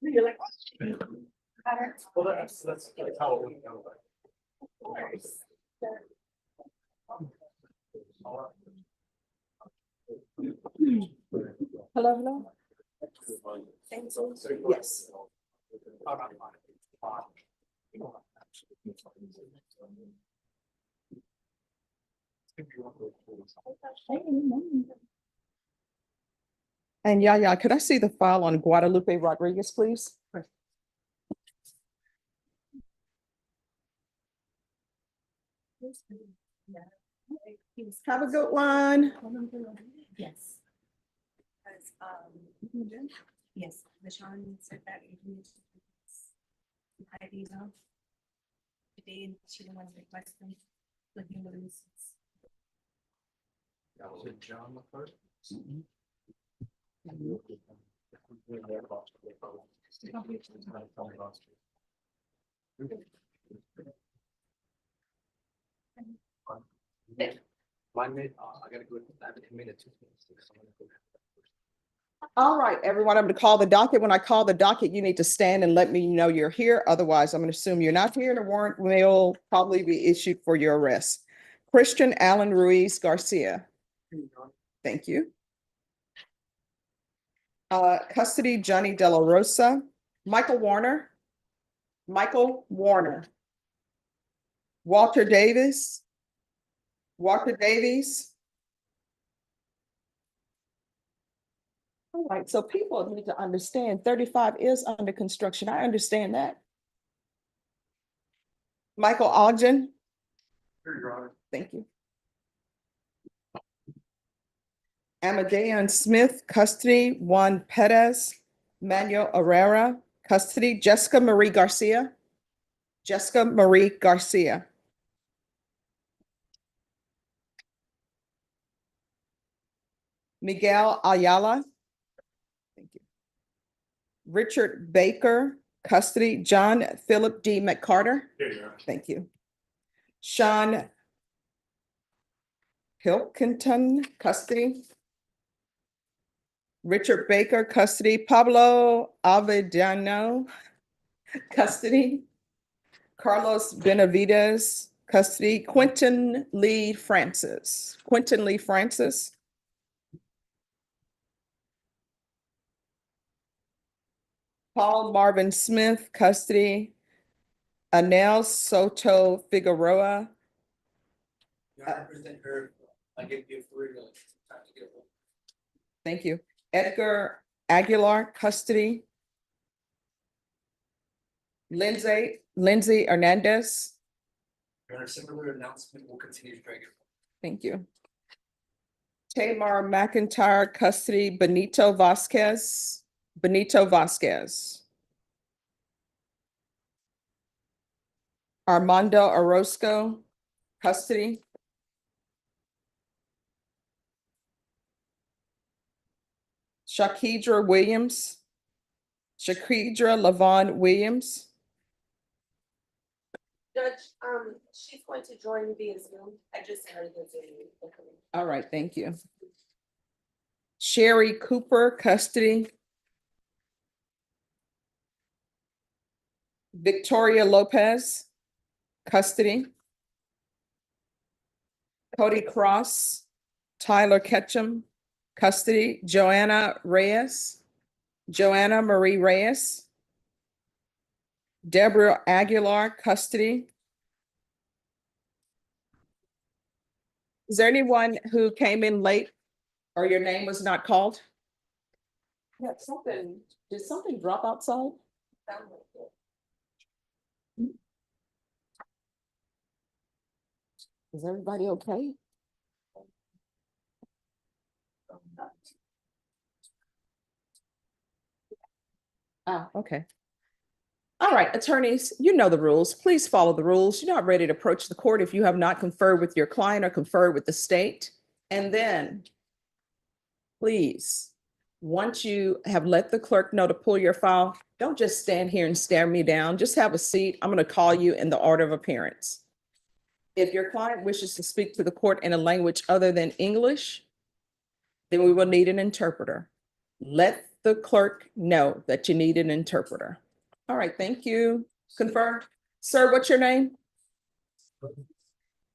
You're like, Well, that's how it would go. of course. Hello, hello. Yes. And yeah, could I see the file on Guadalupe Rodriguez, please? Have a good one. Yes. Because, yes, Michonne said that. IDs off. Today, she the one requesting. Looking for this. That was it, John McCarthy. Mine made, I gotta go, I haven't committed to. All right, everyone, I'm going to call the docket. When I call the docket, you need to stand and let me know you're here. Otherwise, I'm going to assume you're not here and a warrant will probably be issued for your arrest. Christian Allen Ruiz Garcia. Thank you. Custody Johnny De La Rosa. Michael Warner. Walter Davis. Walker Davies. All right, so people need to understand 35 is under construction. I understand that. Michael Ogden. Here, Your Honor. Thank you. Amadeon Smith, custody, Juan Perez, Manuel Herrera, custody, Jessica Marie Garcia. Miguel Ayala. Thank you. Richard Baker, custody, John Philip D. McCarter. Here, Your Honor. Thank you. Sean Pilkington, custody. Richard Baker, custody. Pablo Avellano, custody. Carlos Benavides, custody. Quentin Lee Francis. Paul Marvin Smith, custody. Anel Soto Figueroa. I represent her. I give you free. Thank you. Edgar Aguilar, custody. Lindsay Hernandez. Your Honor, similar announcement will continue to drag it. Thank you. Tamar McIntyre, custody, Benito Vasquez. Armando Orozco, custody. Shakidra Lavon Williams. Judge, she's going to join via Zoom. I just sent her the Zoom. All right, thank you. Sherry Cooper, custody. Victoria Lopez, custody. Cody Cross, Tyler Ketchum, custody. Joanna Marie Reyes. Deborah Aguilar, custody. Is there anyone who came in late or your name was not called? Yeah, did something drop outside? Is everybody okay? Ah, okay. All right, attorneys, you know the rules. Please follow the rules. You're not ready to approach the court if you have not conferred with your client or conferred with the state. And then, please, once you have let the clerk know to pull your file, don't just stand here and stare me down. Just have a seat. I'm going to call you in the order of appearance. If your client wishes to speak to the court in a language other than English, then we will need an interpreter. Let the clerk know that you need an interpreter. All right, thank you. Confirm. Sir, what's your name?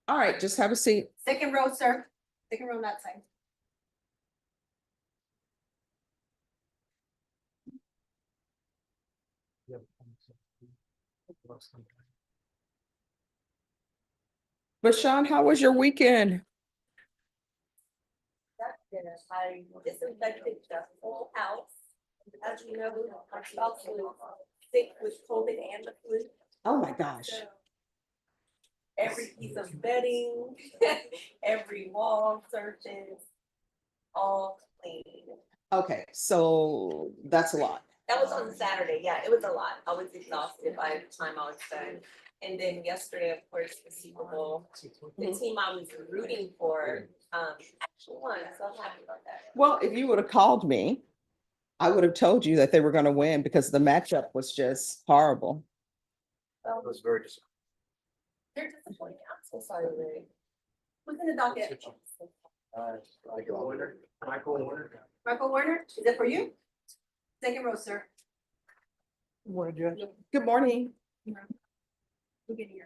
All right, just have a seat. Second row, sir. Second row, that side. Bashan, how was your weekend? That's good. I disinfected the whole house. As you know, my spouse was sick with COVID and the flu. Oh my gosh. So every piece of bedding, every wall surface, all clean. Okay, so that's a lot. That was on Saturday. Yeah, it was a lot. I was exhausted by the time I was done. And then yesterday, of course, the Super Bowl. The team I was rooting for, actually won, so I'm happy about that. Well, if you would have called me, I would have told you that they were going to win because the matchup was just horrible. It was very disappointing. They're disappointing. I'm so sorry, Ray. Who's in the docket? Michael Warner. Michael Warner. Michael Warner, is it for you? Second row, sir. Good morning. Beginning.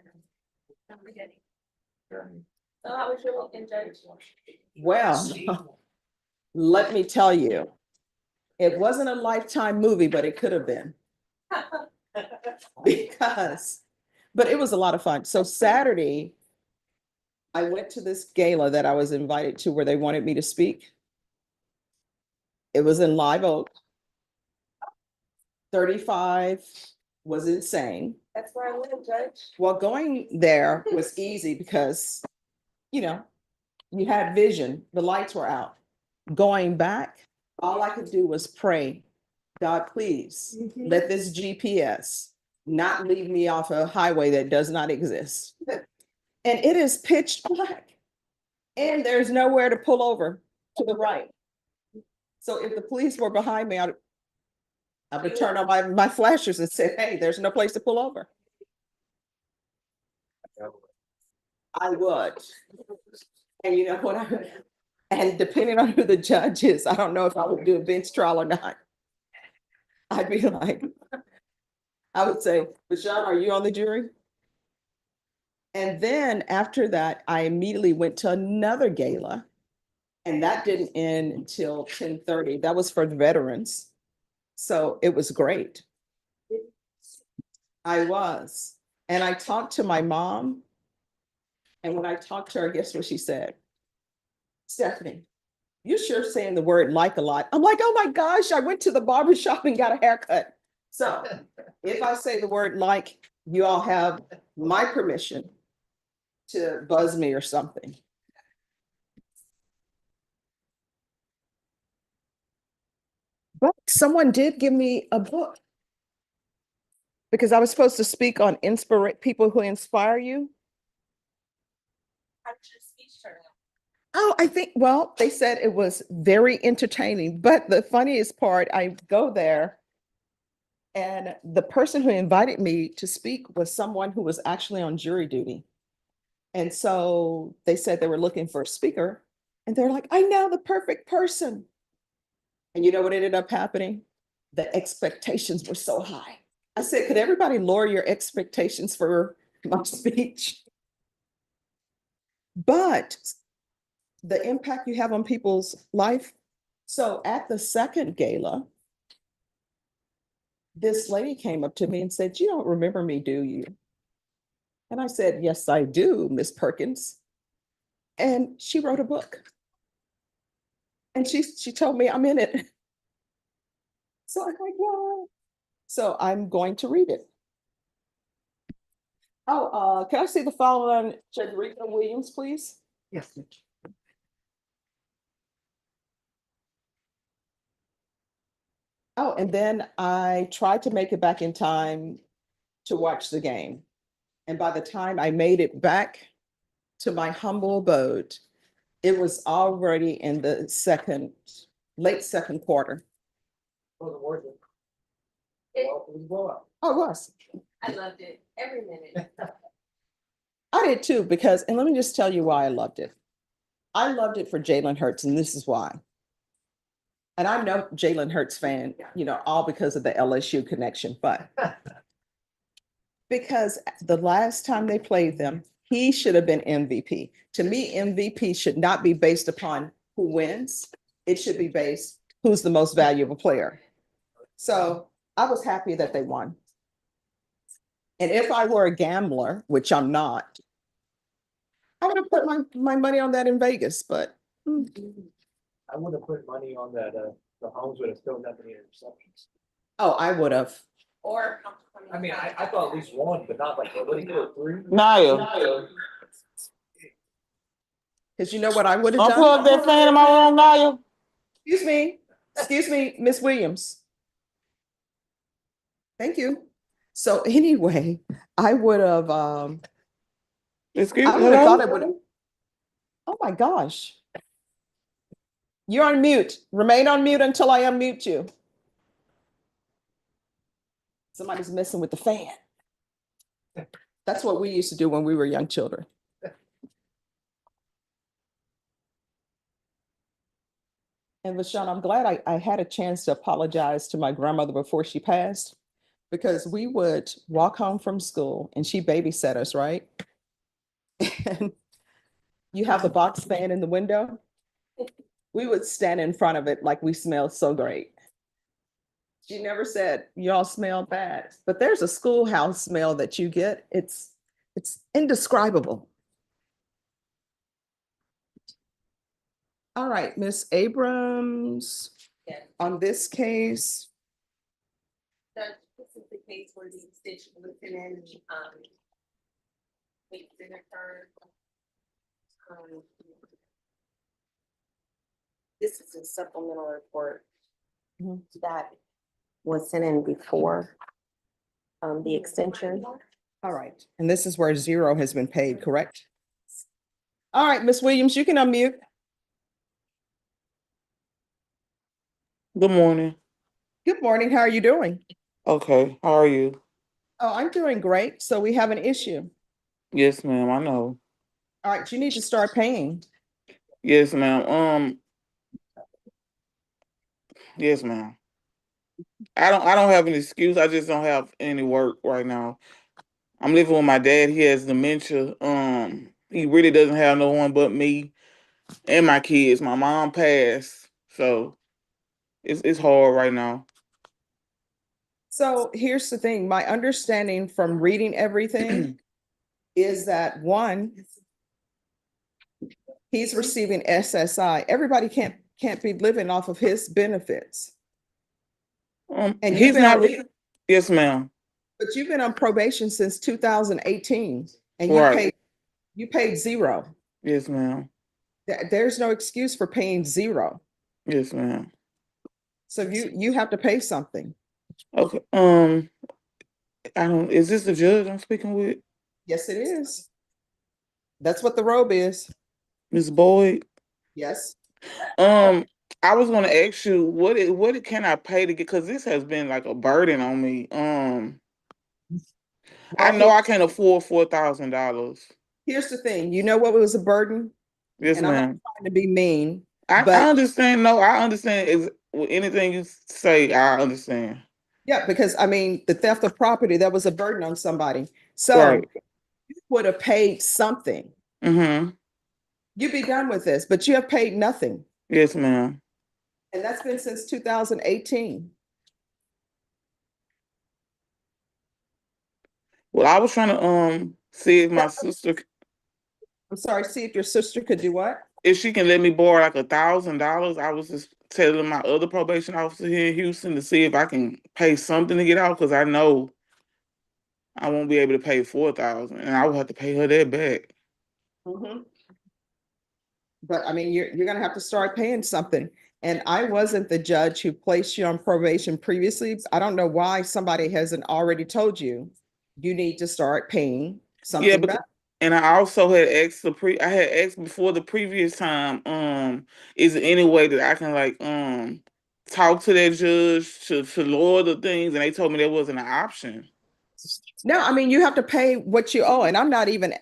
I'm beginning. So how was your weekend, Judge? Well, let me tell you, it wasn't a Lifetime movie, but it could have been but it was a lot of fun. So Saturday, I went to this gala that I was invited to where they wanted me to speak. It was in Live Oak. 35 was insane. That's where I live, Judge. Well, going there was easy because, you know, you had vision, the lights were out. Going back, all I could do was pray, God, please let this GPS not leave me off a highway that does not exist. And it is pitch black and there's nowhere to pull over to the right. So if the police were behind me, I would turn on my flashers and say, hey, there's no place to pull over. I would. And you know what? And depending on who the judge is, I don't know if I would do a bench trial or not. I'd be like, I would say, Bashan, are you on the jury? And then after that, I immediately went to another gala. And that didn't end until 10:30. That was for the veterans. So it was great. I was. And I talked to my mom. And when I talked to her, guess what she said? Stephanie, you're sure saying the word like a lot. I'm like, oh my gosh, I went to the barber shop and got a haircut. So if I say the word like, you all have my permission to buzz me or something. But someone did give me a book because I was supposed to speak on people who inspire you. How did your speech turn out? Oh, I think, well, they said it was very entertaining, but the funniest part, I go there and the person who invited me to speak was someone who was actually on jury duty. And so they said they were looking for a speaker and they're like, I know the perfect person. And you know what ended up happening? The expectations were so high. I said, could everybody lower your expectations for my speech? But the impact you have on people's life. So at the second gala, this lady came up to me and said, you don't remember me, do you? And I said, yes, I do, Miss Perkins. And she wrote a book. And she told me I'm in it. So I'm like, wow. So I'm going to read it. Oh, can I see the file on Judge Rita Williams, please? Yes. Oh, and then I tried to make it back in time to watch the game. And by the time I made it back to my humble abode, it was already in the late second quarter. Oh, the word. It- Well, it was blowout. Oh, it was. I loved it every minute. I did too, because, and let me just tell you why I loved it. I loved it for Jalen Hurts, and this is why. And I know Jalen Hurts fan, you know, all because of the LSU connection, but because the last time they played them, he should have been MVP. To me, MVP should not be based upon who wins. It should be based who's the most valuable player. So I was happy that they won. And if I were a gambler, which I'm not, I would have put my money on that in Vegas, but I would have put money on that, the Homes would have still got any interceptions. oh, I would have. Or. I mean, I thought at least one, but not like, what do you do, 3? Niall, Because you know what I would have done? unplug that fan in my room, Niall. Excuse me, Miss Williams. Thank you. So anyway, I would have, Excuse I me. would have thought it would have. Oh my gosh. You're on mute. Remain on mute until I unmute you. Somebody's messing with the fan. That's what we used to do when we were young children. And LaShawn, I'm glad I had a chance to apologize to my grandmother before she passed, because we would walk home from school and she babysat us, right? And you have the box fan in the window. We would stand in front of it like we smelled so great. She never said, y'all smell bad, but there's a schoolhouse smell that you get. It's indescribable. All right, Miss Abrams, Yes. on this case, This is the case where the extension was in, weeks in occurred. This is a supplemental report Mhm. that was sent in before, the extension. all right, and this is where 0 has been paid, correct? All right, Miss Williams, you can unmute. Good morning. Good morning, how are you doing? Okay, how are you? Oh, I'm doing great. So we have an issue. Yes, ma'am, I know. All right, you need to start paying. Yes, ma'am. Yes, ma'am. I don't have an excuse. I just don't have any work right now. I'm living with my dad. He has dementia. He really doesn't have no one but me and my kids. My mom passed, so it's hard right now. So here's the thing, my understanding from reading everything is that one, he's receiving SSI. Everybody can't be living off of his benefits. And you've He's been not. on, Yes, ma'am. but you've been on probation since 2018 and Right. you paid 0. Yes, ma'am. There's no excuse for paying 0. Yes, ma'am. So you have to pay something. Okay. I don't. Is this the judge I'm speaking with, Yes, it is. That's what the robe is. Miss Boyd? Yes. I was gonna ask you what can I pay to get, because this has been like a burden on me. I know I can't afford $4,000. Here's the thing, you know what was a burden? Yes, And I'm not ma'am. trying to be mean, I but understand. No, I understand. Anything you say, I understand. yeah, because I mean, the theft of property, that was a burden on somebody. So Right. you would have paid something. Mm-hmm. You'd be done with this, but you have paid nothing. Yes, ma'am. And that's been since 2018. Well, I was trying to see if my sister, I'm sorry, see if your sister could do what? if she can let me borrow like $1,000. I was just telling my other probation officer here in Houston to see if I can pay something to get out, because I know I won't be able to pay $4,000, and I will have to pay her that back. Mhm. But I mean, you're gonna have to start paying something. And I wasn't the judge who placed you on probation previously. I don't know why somebody hasn't already told you, you need to start paying Yeah, something but back. and I also had asked I had asked before the previous time, is there any way that I can like talk to that judge to lower the things, and they told me that wasn't an option. No, I mean, you have to pay what you owe. And I'm not even,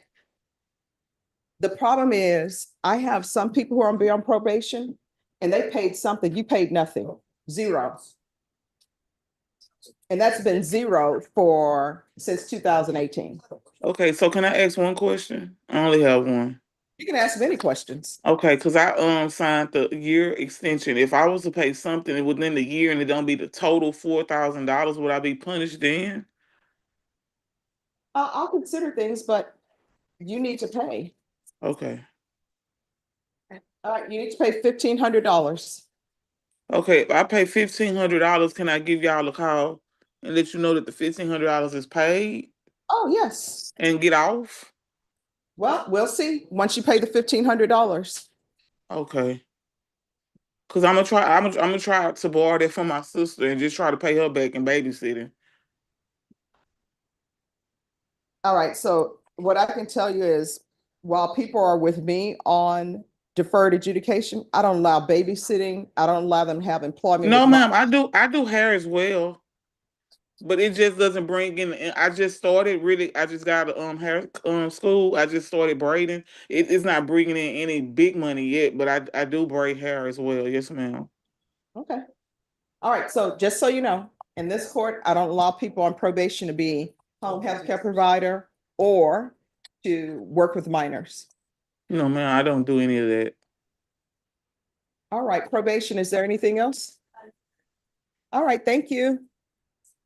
the problem is I have some people who are on probation And they paid something, you paid nothing, zero. And that's been zero since 2018. Okay, so can I ask one question? I only have one. You can ask many questions. Okay, because I signed the year extension. If I was to pay something within the year and it don't be the total $4,000, would I be punished then? I'll consider things, but you need to pay. Okay. All right, you need to pay $1,500. Okay, if I pay $1,500, can I give y'all a call and let you know that the $1,500 is paid Oh, yes. and get off? Well, we'll see once you pay the $1,500. Okay. Cause I'm gonna try to borrow that from my sister and just try to pay her back in babysitting. All right, so what I can tell you is while people are with me on deferred adjudication, I don't allow babysitting. I don't allow them to have employment. No, with ma'am, I do hair as well, but it just doesn't bring in. I just started really. I just got a hair school. I just started braiding. It's not bringing in any big money yet, but I do braid hair as well. Yes, ma'am. Okay. All right, so just so you know, in this court, I don't allow people on probation to be home health care provider or to work with minors. No, ma'am, I don't do any of that. All right, probation, is there anything else? All right, thank you.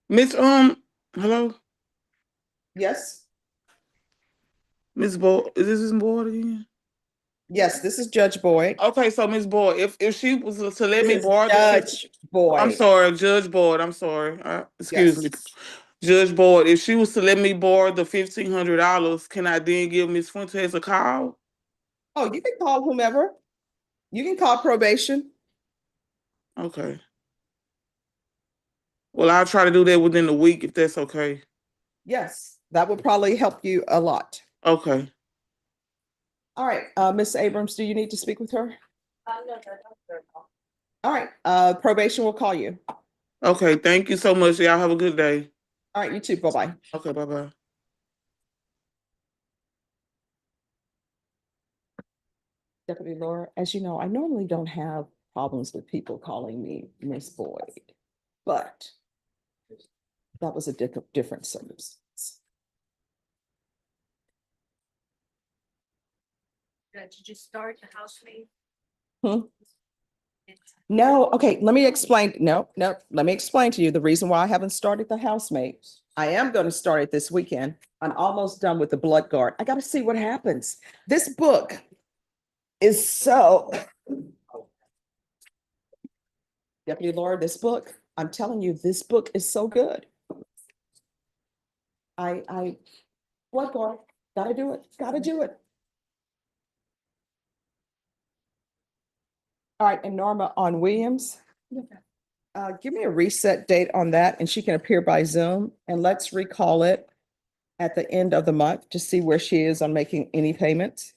Miss hello, Yes, Miss Boyd. Is this Miss Boyd again? yes, this is Judge Boyd. Okay, so Miss Boyd, if she was to let me This is borrow the Judge Boyd. I'm sorry, Judge Boyd. I'm sorry. Excuse Yes. me, Judge Boyd. If she was to let me borrow the $1,500, can I then give Miss Fuentes a call? Oh, you can call whomever. You can call probation. Okay. Well, I'll try to do that within the week if that's okay. Yes, that would probably help you a lot. Okay. All right, Ms. Abrams, do you need to speak with her? No, that's All right, probation will call you. Okay. Thank you so much. Y'all have a good day. All right, you too. Bye-bye. Okay. Bye-bye. Deputy Laura, as you know, I normally don't have problems with people calling me Miss Boyd, but that was a different circumstance. Did you start the housemaid? Hmm? No, okay, let me explain. No, let me explain to you the reason why I haven't started the housemaid. I am going to start it this weekend. I'm almost done with the blood guard. I got to see what happens. This book is so. Deputy Laura, this book, I'm telling you, this book is so good. Blood guard, gotta do it, gotta do it. All right, and Norma on Williams. Give me a reset date on that and she can appear by Zoom and let's recall it at the end of the month to see where she is on making any payments.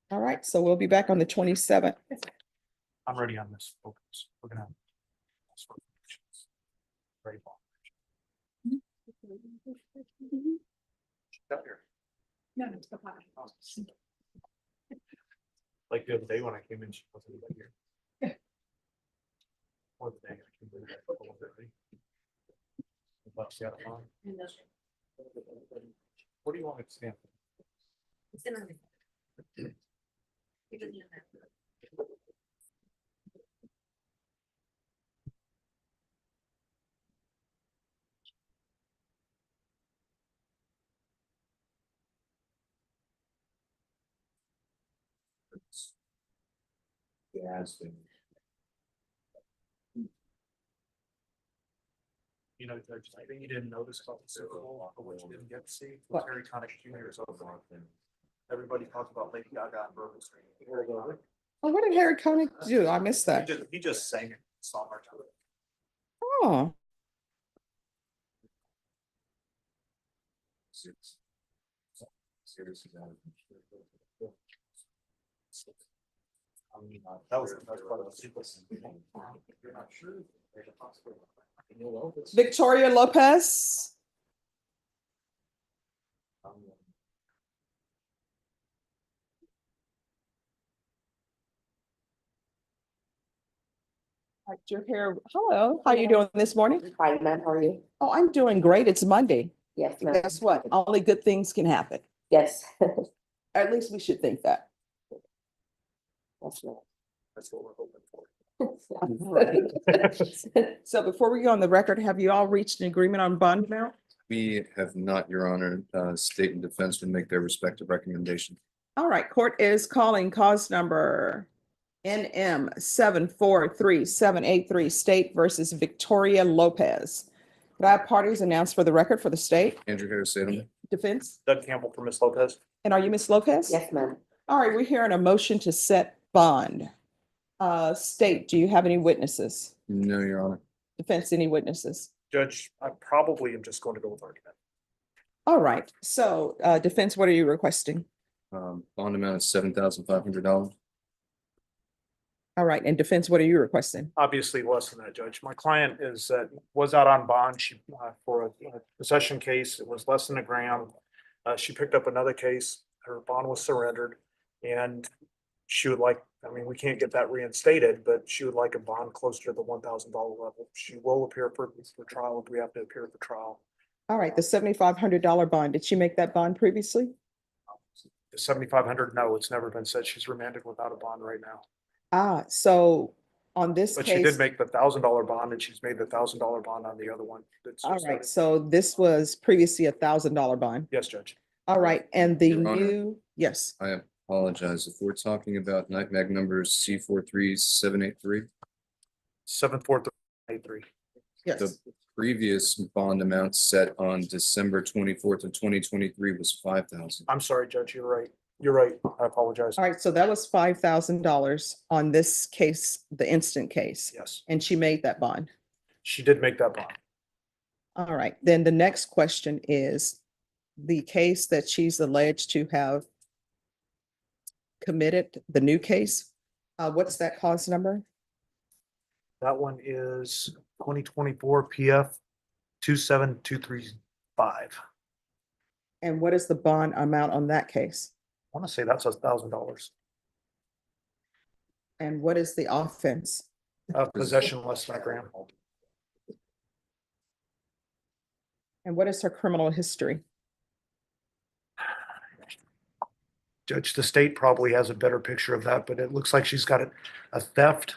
All right, so we'll be back on the 27th. I'm ready on this. Focus. We're gonna have. Very long. Up here. No, it's the pie. Like the other day when I came in, she wasn't even here. Or the day I came in, a little bit late. But she had a line. What do you want me to stand? It's in a- You can do that. Yeah. You know, there's, I think you didn't notice about the Super Bowl, but what you didn't get to see was What? Harry Connick Jr.'s opening. Everybody talked about Lady Gaga and Bourbon Street. Oh, what did Harry Connick do? I missed that. He just sang it, song or two. Oh, That was part of the sequence. You're not sure. There's a possibility. Victoria Lopez. Your hair, hello, how you doing this morning? Fine, ma'am, how are you? Oh, I'm doing great. It's Monday. Yes, ma'am. Guess what? Only good things can happen. Yes. At least we should think that. Yes, ma'am. That's what we're hoping for. Right. So before we go on the record, have you all reached an agreement on bond amount? We have not, Your Honor. State and defense would make their respective recommendation. All right, court is calling cause number NM 743-783 State versus Victoria Lopez. Could I have parties announced for the record for the state Andrew Harris, Salem. defense? Doug Campbell for Ms. Lopez. And are you Ms. Lopez? Yes, ma'am. All right, we're hearing a motion to set bond. State, do you have any witnesses? No, Your Honor. Defense, any witnesses? Judge, I probably am just going to go with argument. All right, so defense, what are you requesting? Bond amount is $7,500. All right, and defense, what are you requesting? Obviously less than that, Judge. My client was out on bond. She, for a possession case, it was less than a gram. She picked up another case. Her bond was surrendered. And she would like, I mean, we can't get that reinstated, but she would like a bond closer to the $1,000 level. She will appear for trial if we have to appear for trial. All right, the $7,500 bond, did she make that bond previously? The 7,500, no, it's never been said. She's remanded without a bond right now. Ah, so on this But she case, did make the $1,000 bond and she's made the $1,000 bond on the other one. That's all just right, started. so this was previously $1,000 bond. Yes, Judge. All right, and the Your Honor. new, yes, I apologize. If we're talking about nightmag numbers C43783, 74383. yes. the previous bond amount set on December 24th of 2023 was 5,000. I'm sorry, Judge, you're right. You're right. I apologize. All right, so that was $5,000 on this case, the instant case, Yes, and she made that bond. she did make that bond. All right, then the next question is the case that she's alleged to have committed, the new case, what's that cause number? That one is 2024 PF 27235. And what is the bond amount on that case? I want to say that's $1,000. And what is the offense? Possession less than a gram. And what is her criminal history? Judge, the state probably has a better picture of that, but it looks like she's got a theft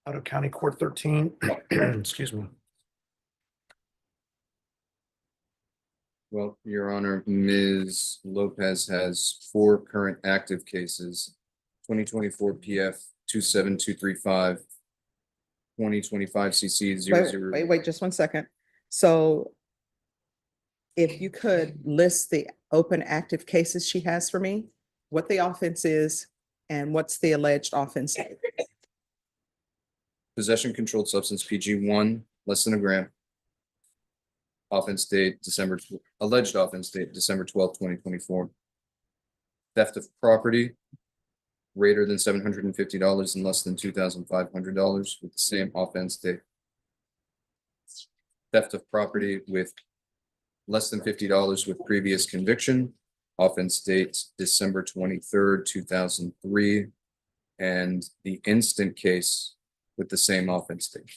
out of County Court 13. Excuse me. Well, Your Honor, Ms. Lopez has 4 current active cases, 2024 PF 27235, 2025 CC 00. Wait, just one second. So if you could list the open active cases she has for me, what the offense is and what's the alleged offense? Possession controlled substance PG1, less than a gram. Offense date alleged offense date December 12th, 2024. Theft of property greater than $750 and less than $2,500 with the same offense date. Theft of property with less than $50 with previous conviction. Offense date December 23rd, 2003. And the instant case with the same offense date.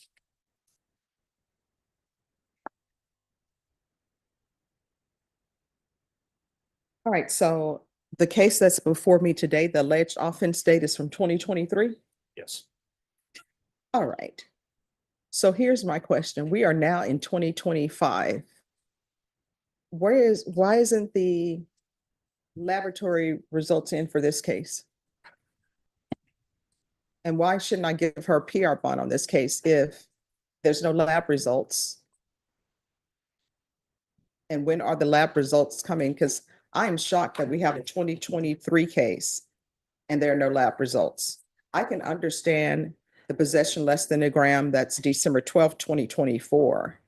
All right, so the case that's before me today, the alleged offense date is from 2023? Yes. All right. So here's my question. We are now in 2025. Why isn't the laboratory results in for this case? And why shouldn't I give her a PR bond on this case if there's no lab results? And when are the lab results coming? Because I am shocked that we have a 2023 case and there are no lab results. I can understand the possession less than a gram, that's December 12th, 2024.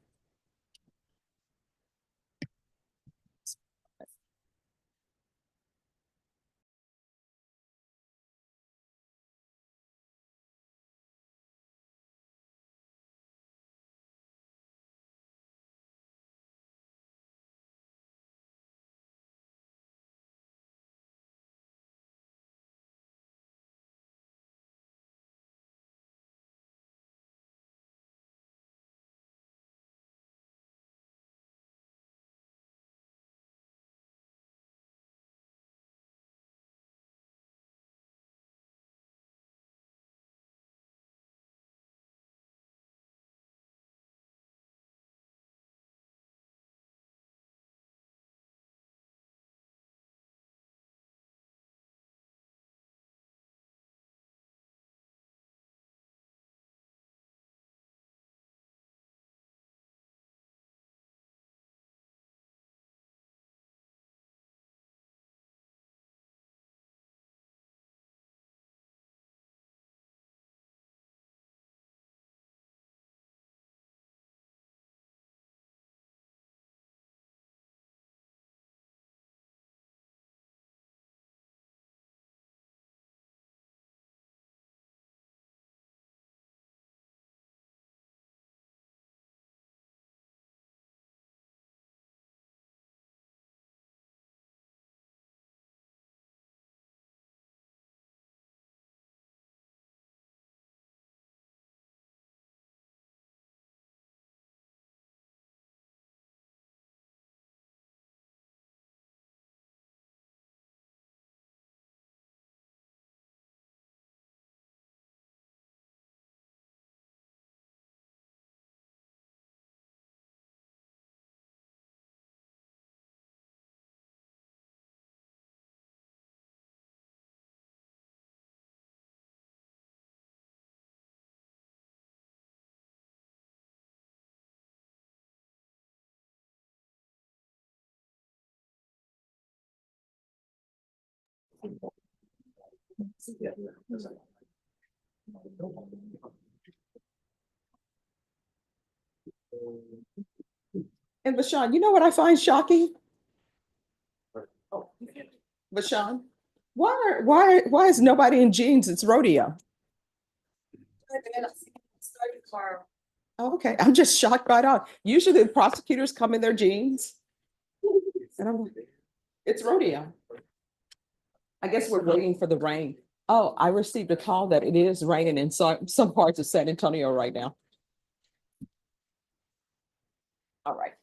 And Bashan, you know what I find shocking? Bashan, why is nobody in jeans? It's rodeo. Oh, okay, I'm just shocked right out. Usually the prosecutors come in their jeans. And I'm like, it's rodeo. I guess we're waiting for the rain. Oh, I received a call that it is raining in some parts of San Antonio right now. All right.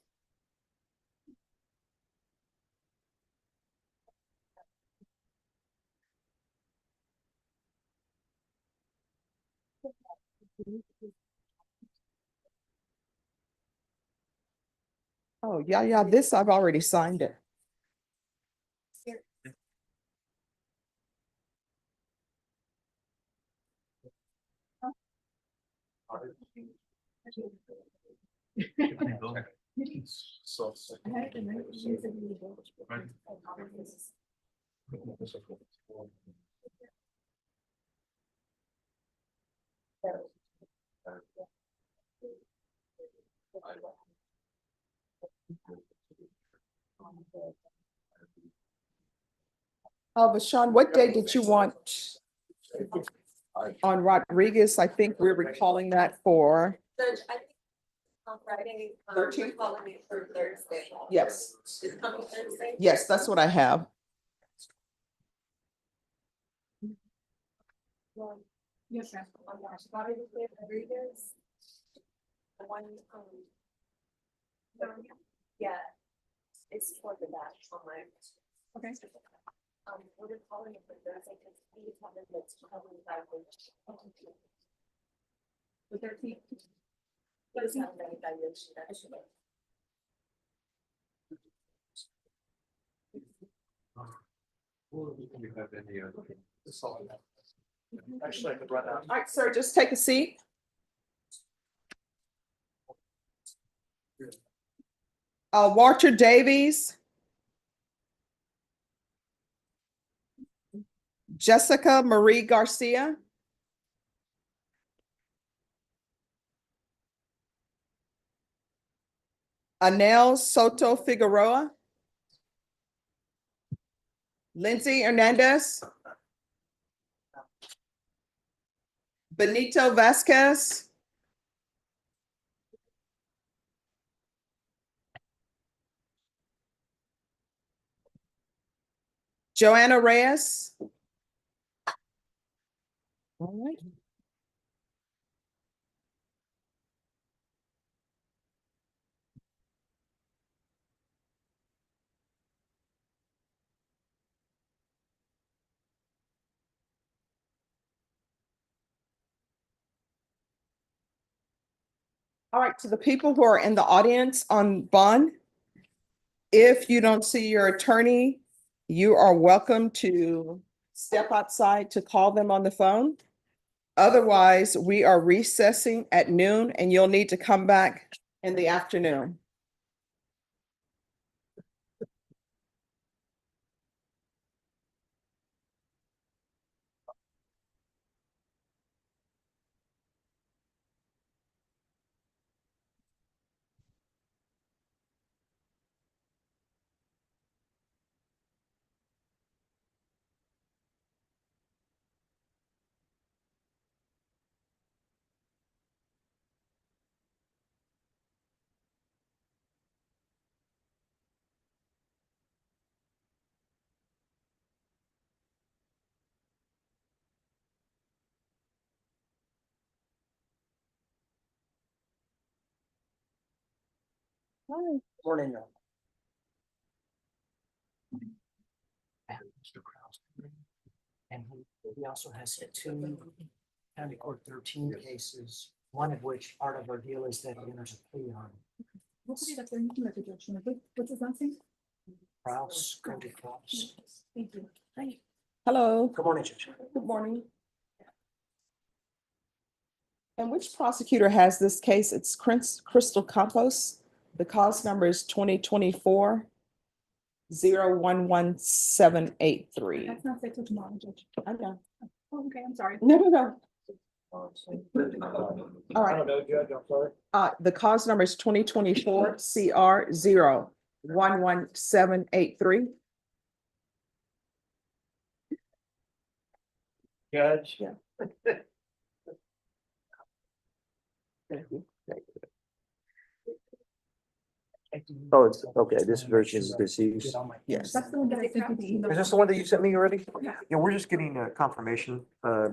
Oh, yeah, this I've already signed it. Oh, but Sean, what day did you want on Rodriguez? I think we're recalling that for, Judge, I think on Friday, we're 13th? calling it for Thursday. yes, It's coming Thursday? yes, that's what I have. Yes, ma'am. Rodriguez. The one, yeah, it's toward the back on my. Okay. We're calling it for Thursday because we haven't looked probably that way. The 13th. But it's not that evaluation actually. Actually, I could run out. All right, sir, just take a seat. Walter Davies. Jessica Marie Garcia. Anel Soto Figueroa. Lindsay Hernandez. Benito Vasquez. Joanna Reyes. All right. All right, to the people who are in the audience on bond, if you don't see your attorney, you are welcome to step outside to call them on the phone. Otherwise, we are recessing at noon and you'll need to come back in the afternoon. Morning. Mr. Kraus. And he also has two county court 13 cases, one of which part of our deal is that he enters a plea on. What's his last name? Kraus, Cody Kraus. Thank you. Hello, Good morning, Judge. good morning. And which prosecutor has this case? It's Crystal Campos. The cause number is 2024 011-783. That's not set till tomorrow, Judge. I know. Oh, okay, I'm sorry. No. All I right. don't know, Judge, I'm sorry. The cause number is 2024 CR 011-783. Judge. Yeah. Oh, it's, okay, this version is deceased. Yes. That's the one that I sent you the email. Is this the one that you sent me already? Yeah, we're just getting confirmation. I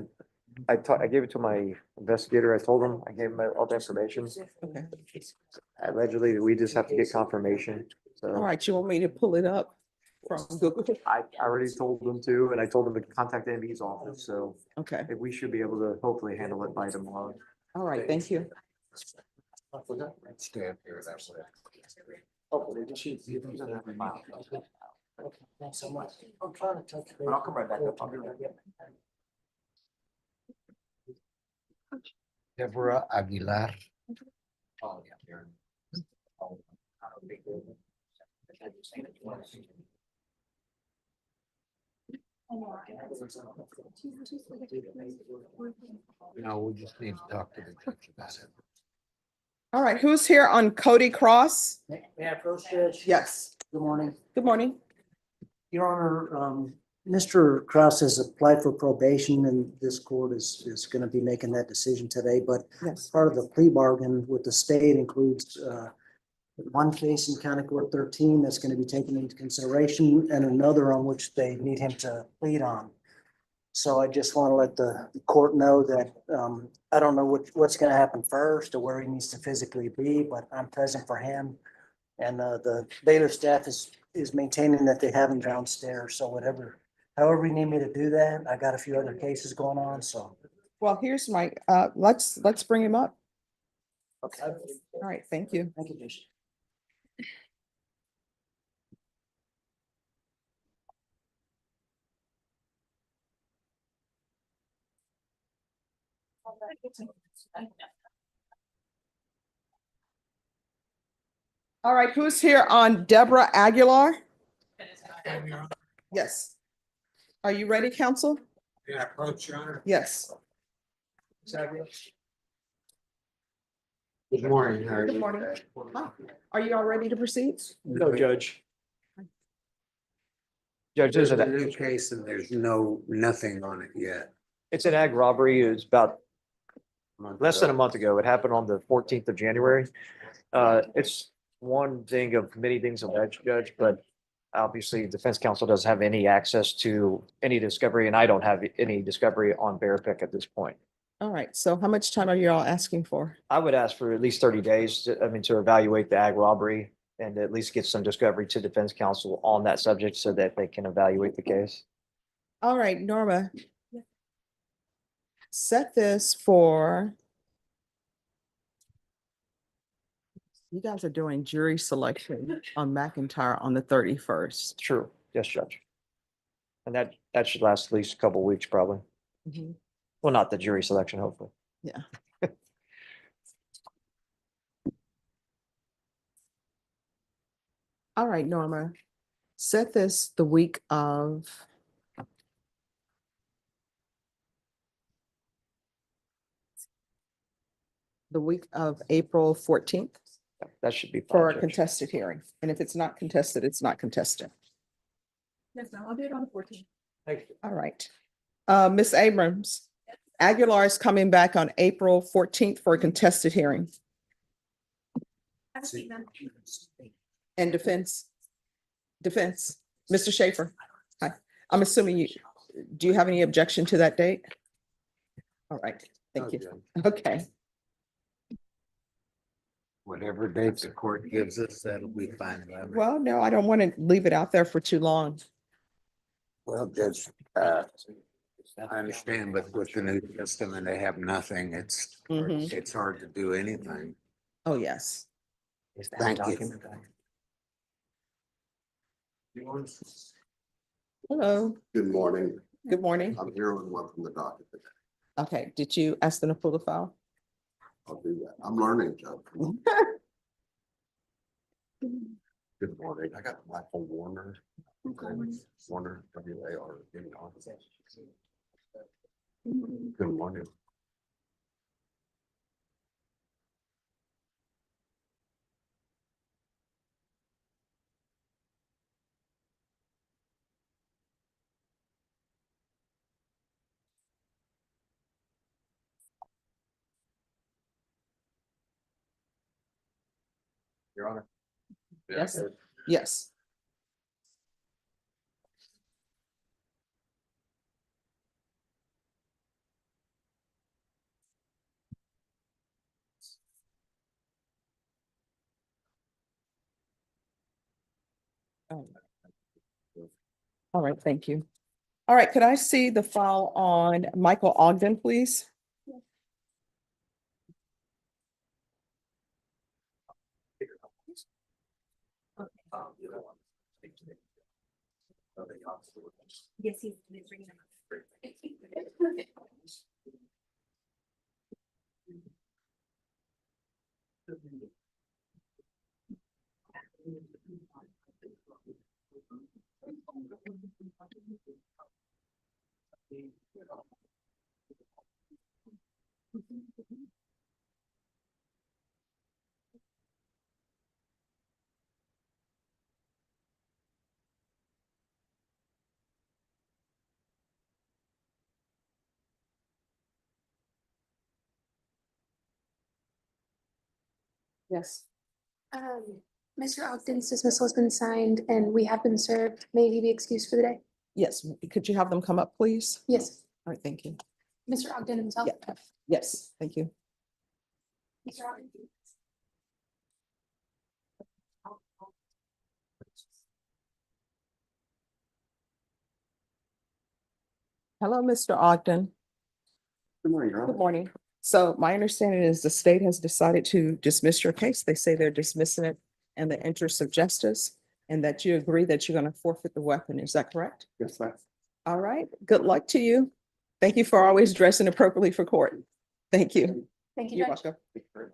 gave it to my investigator. I told him, I gave him all the information. Okay. Allegedly, we just have to get confirmation. All So right, you want me to pull it up from Google? I already told them to, and I told them to contact MB's office, so Okay, we should be able to hopefully handle it by tomorrow. all right, thank you. Stand here, that's it. Hopefully, just shoot. Okay, thanks so much. I'm trying to touch. base. I'll come right back up. I'll be right Deborah Aguilar. Oh, yeah, here. No, we just need to talk to the judge about it. All right, who's here on Cody Cross? May I approach, Judge? Yes, Good morning. good morning. Your Honor, Mr. Kraus has applied for probation and this court is going to be making that decision today, but Yes, part of the plea bargain with the state includes one case in County Court 13 that's going to be taken into consideration and another on which they need him to plead on. So I just want to let the court know that I don't know what's going to happen first or where he needs to physically be, but I'm present for him. And the bailiff staff is maintaining that they have him downstairs. So however you need me to do that, I got a few other cases going on, so. well, here's my, let's bring him up. Okay. All right, thank you. Thank you, Judge. All right, who's here on Deborah Aguilar? Yes. Are you ready, counsel? Yeah, approach, Your Honor. Yes. Good morning. How are Good you morning. today? Hi. Are you all ready to proceed? No, Judge. Judge, There's there's a an, new case and there's nothing on it yet. it's an ag robbery. It's about less than a month ago. It happened on the 14th of January. It's one thing of many things alleged, Judge, but obviously defense counsel doesn't have any access to any discovery, and I don't have any discovery on Bear Pick at this point. All right, so how much time are you all asking for? I would ask for at least 30 days, to evaluate the ag robbery and at least get some discovery to defense counsel on that subject so that they can evaluate the case. All right, Norma. Set this for. You guys are doing jury selection on McIntyre on the 31st. True. Yes, Judge. And that should last at least a couple of weeks, probably. Well, not the jury selection, hopefully. Yeah. All right, Norma, set this the week of. The week of April 14th That should be for fine, a Judge. contested hearing. And if it's not contested, it's not contested. Yes, ma'am, I'll do it on the 14th. All right. Ms. Abrams, Aguilar is coming back on April 14th for a contested hearing. Have a seat, ma'am. And defense, Mr. Schaefer. Hi, I'm assuming do you have any objection to that date? All right, thank you. Okay, Whatever dates the court gives us, that'll be fine. well, no, I don't want to leave it out there for too long. Well, Judge, I understand, but with the New Testament, they have nothing. It's hard to do anything. Oh, yes. Is that Thank you. document Hello, Good morning. good morning. I'm here on one from the docket today. Okay, did you ask them to pull the file? I'll do that. I'm learning, Judge. Good morning. I got Michael Warner. Warner, W-A-R. Good morning. Your Honor. Yes. Yes. All right, thank you. All right, could I see the file on Michael Ogden, please? Yes, he's bringing them. Yes. Mr. Ogden's dismissal has been signed and we have been served. May he be excused for the day? Yes, could you have them come up, please? Yes, All right, thank you. Mr. Ogden himself. Yeah. Yes, thank you. Mr. Ogden. Hello, Mr. Ogden. Good morning, Your Honor. Good morning. So my understanding is the state has decided to dismiss your case. They say they're dismissing it in the interest of justice and that you agree that you're going to forfeit the weapon. Is that correct? Yes, ma'am. All right. Good luck to you. Thank you for always dressing appropriately for court. Thank you. Thank you, You're Judge. welcome.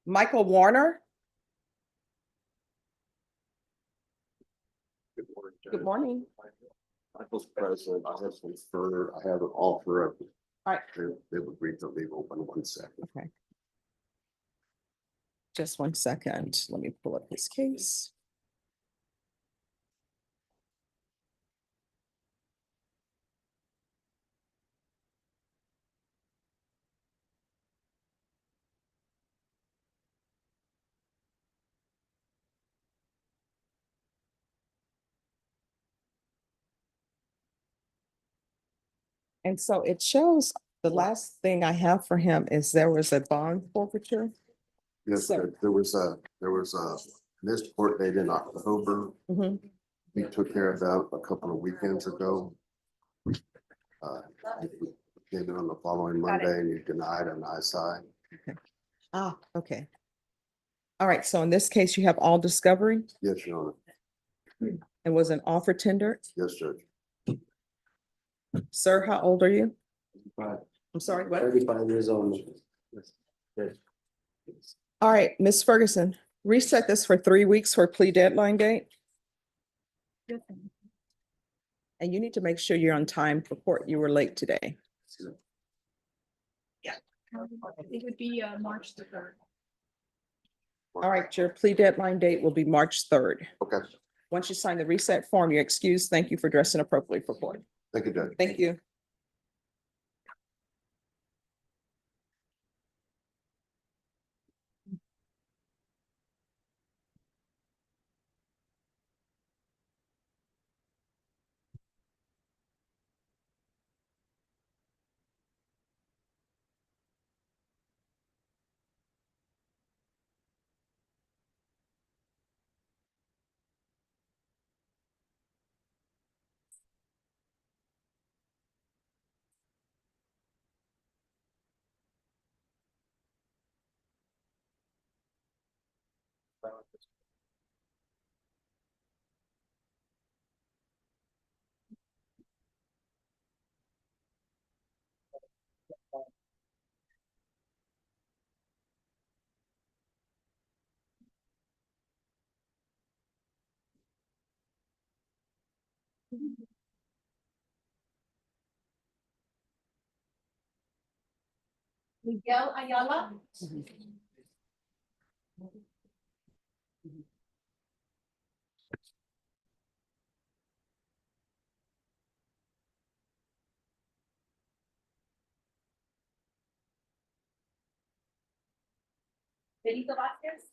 Michael Warner. Good morning. Judge. Good morning. Michael's present. I have some further, I have an offer of. All right. They would agree to leave open 1 second. Okay. Just 1 second. Let me pull up this case. And so it shows the last thing I have for him is there was a bond forfeiture. Yes, So- Judge. There was a missed court date in October. Mhm. We took care of that a couple of weekends ago. We Came in on the following Got it. Monday and you denied on I side. Ah, okay. All right, so in this case, you have all discovery Yes, Your Honor. and was an offer tendered. Yes, Judge. Sir, how old are you? 35. I'm sorry, what? 35 years old. All right, Ms. Ferguson, reset this for 3 weeks for plea deadline date. Yes. And you need to make sure you're on time for court. You were late today. It would be March the 3rd. All right, your plea deadline date will be March 3rd. Okay, Once you sign the reset form, you're excused. Thank you for dressing appropriately for court. thank you, Judge. Thank you. Miguel Ayala. Benito Vasquez.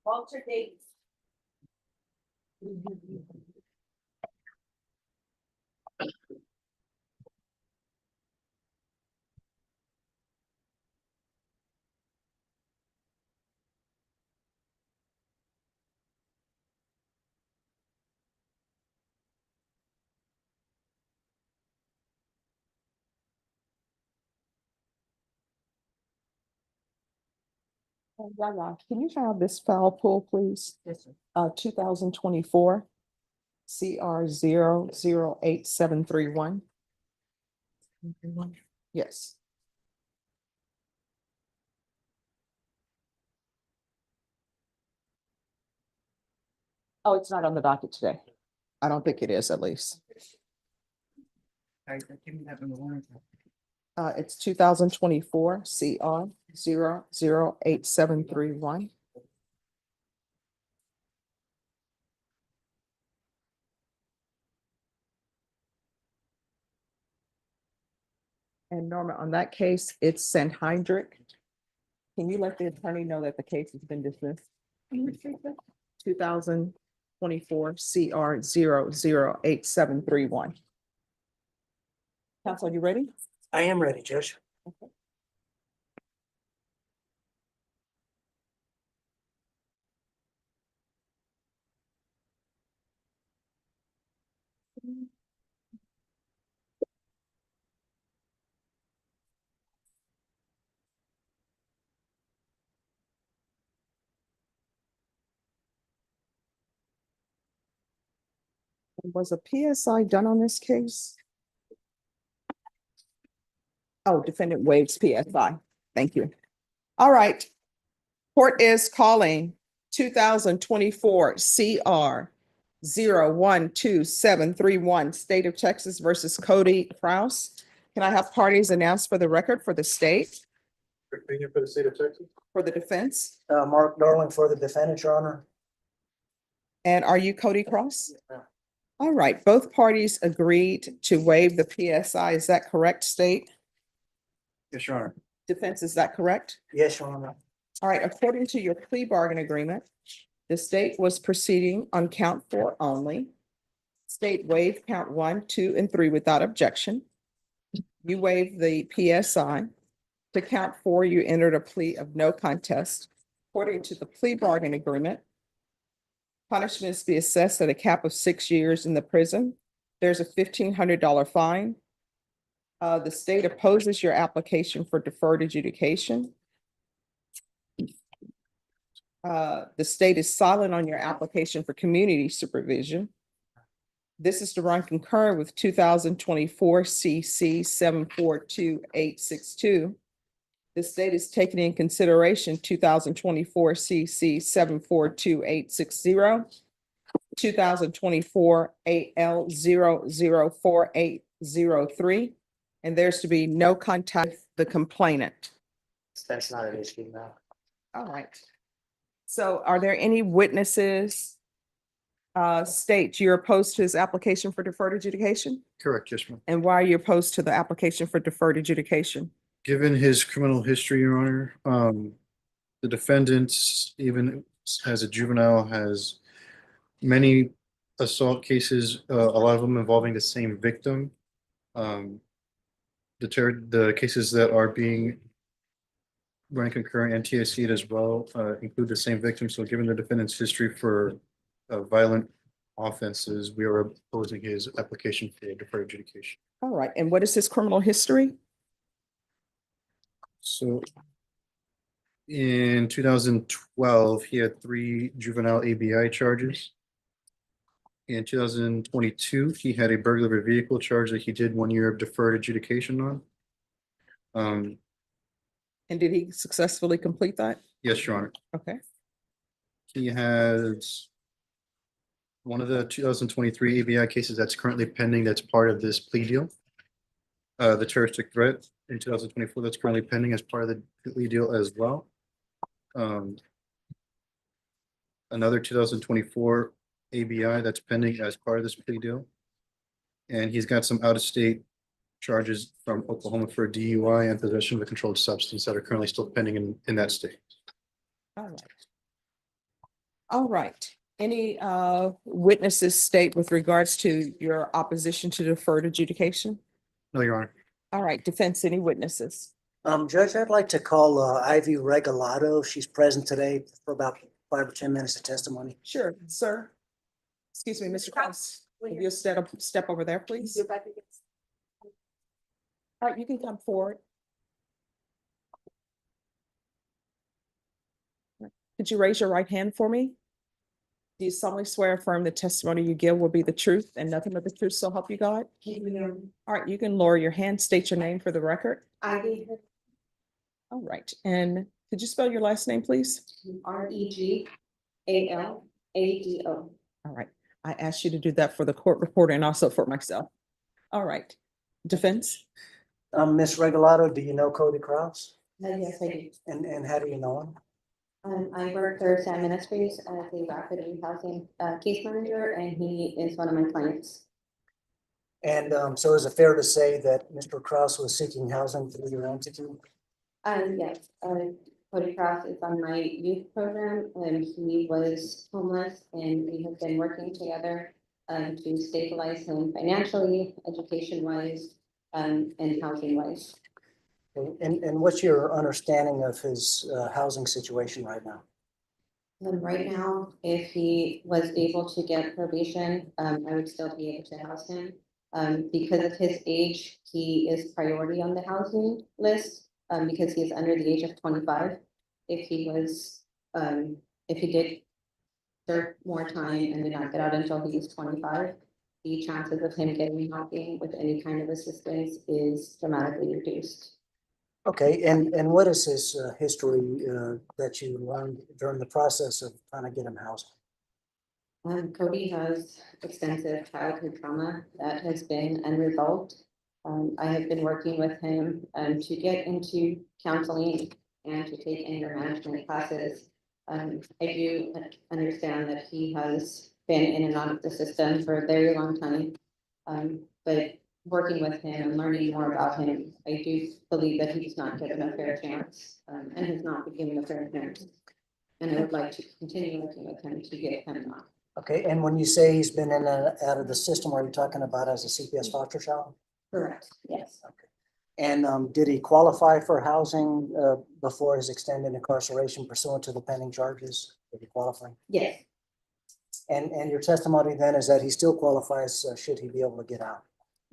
Walter Davis. Yaya, can you have this file pull, please? Yes, sir. 2024 CR 00871. Yes. Oh, it's not on the docket today. I don't think it is, at least. It's 2024 CR 00871. And Norma, on that case, it's Sanhydric. Can you let the attorney know that the case has been dismissed? 2024 CR 00871. Counsel, are you ready? I am ready, Judge. Was a PSI done on this case? Oh, defendant waives PSI. Thank you. All right. Court is calling 2024 CR 012731, State of Texas versus Cody Kraus. Can I have parties announced for the record for the state, Opinion for the state of Texas? for the defense? Mark Darling for the defendant, Your Honor. And are you Cody Cross? All right, both parties agreed to waive the PSI. Is that correct, state? Yes, Your Honor. Defense, is that correct? Yes, Your Honor. All right, according to your plea bargain agreement, the state was proceeding on count 4 only. State waived count 1, 2, and 3 without objection. You waived the PSI. To count 4, you entered a plea of no contest. According to the plea bargain agreement, punishment is to be assessed at a cap of 6 years in the prison. There's a $1,500 fine. The state opposes your application for deferred adjudication. The state is silent on your application for community supervision. This is to run concurrent with 2024 CC 742862. The state is taking in consideration 2024 CC 742860, 2024 AL 004803, and there's to be no contact with the complainant. That's not an issue now. All right. So are there any witnesses? State you're opposed to his application for deferred adjudication? Correct, yes, ma'am. And why are you opposed to the application for deferred adjudication? Given his criminal history, Your Honor, the defendant, even as a juvenile, has many assault cases, a lot of them involving the same victim. The cases that are being running concurrent NTIC as well include the same victim. So given the defendant's history for violent offenses, we are opposing his application for deferred adjudication. All right. And what is his criminal history? So in 2012, he had 3 juvenile ABI charges. In 2022, he had a burglary vehicle charge that he did 1 year of deferred adjudication on. And did he successfully complete that? Yes, Your Honor. Okay. He has one of the 2023 ABI cases that's currently pending, that's part of this plea deal. The terroristic threat in 2024 that's currently pending as part of the plea deal as well. Another 2024 ABI that's pending as part of this plea deal. And he's got some out-of-state charges from Oklahoma for DUI and possession of a controlled substance that are currently still pending in that state. All right. All right. Any witnesses state with regards to your opposition to deferred adjudication? No, Your Honor. All right, defense, any witnesses? Judge, I'd like to call Ivy Regalado. She's present today for about 5 or 10 minutes of testimony. Sure, sir. Excuse me, Mr. Cross, will you step over there, please? All right, you can come forward. Could you raise your right hand for me? Do you solemnly swear or affirm the testimony you give will be the truth and nothing but the truth, so help you God? All right, you can lower your hand, state your name for the record. Ivy, All right, and could you spell your last name, please? Regalado. All right, I asked you to do that for the court reporter and also for myself. All right, defense? Ms. Regalado, do you know Cody Kraus? Yes, I do. And how do you know him? I work for Sam Ministries as a rapid rehousing case manager, and he is one of my clients. And so is it fair to say that Mr. Kraus was seeking housing through your entity? Yes, Cody Cross is on my youth program, and he was homeless, and we have been working together to stabilize him financially, education-wise, and housing-wise. And what's your understanding of his housing situation right now? Right now, if he was able to get probation, I would still be able to house him. Because of his age, he is priority on the housing list, because he is under the age of 25. If he was, if he did serve more time and did not get out until he was 25, the chances of him getting housing with any kind of assistance is dramatically reduced. Okay, and what is his history that you learned during the process of trying to get him housed? Cody has extensive childhood trauma that has been unresolved. I have been working with him to get into counseling and to take anger management classes. I do understand that he has been in and out of the system for a very long time. But working with him and learning more about him, I do believe that he's not given a fair chance and has not been given a fair chance. And I would like to continue working with him to get him out. Okay, and when you say he's been in and out of the system, are you talking about as a CPS foster child? Correct, yes. Okay. And did he qualify for housing before his extended incarceration pursuant to the pending charges? Did he qualify? Yes. And your testimony then is that he still qualifies should he be able to get out?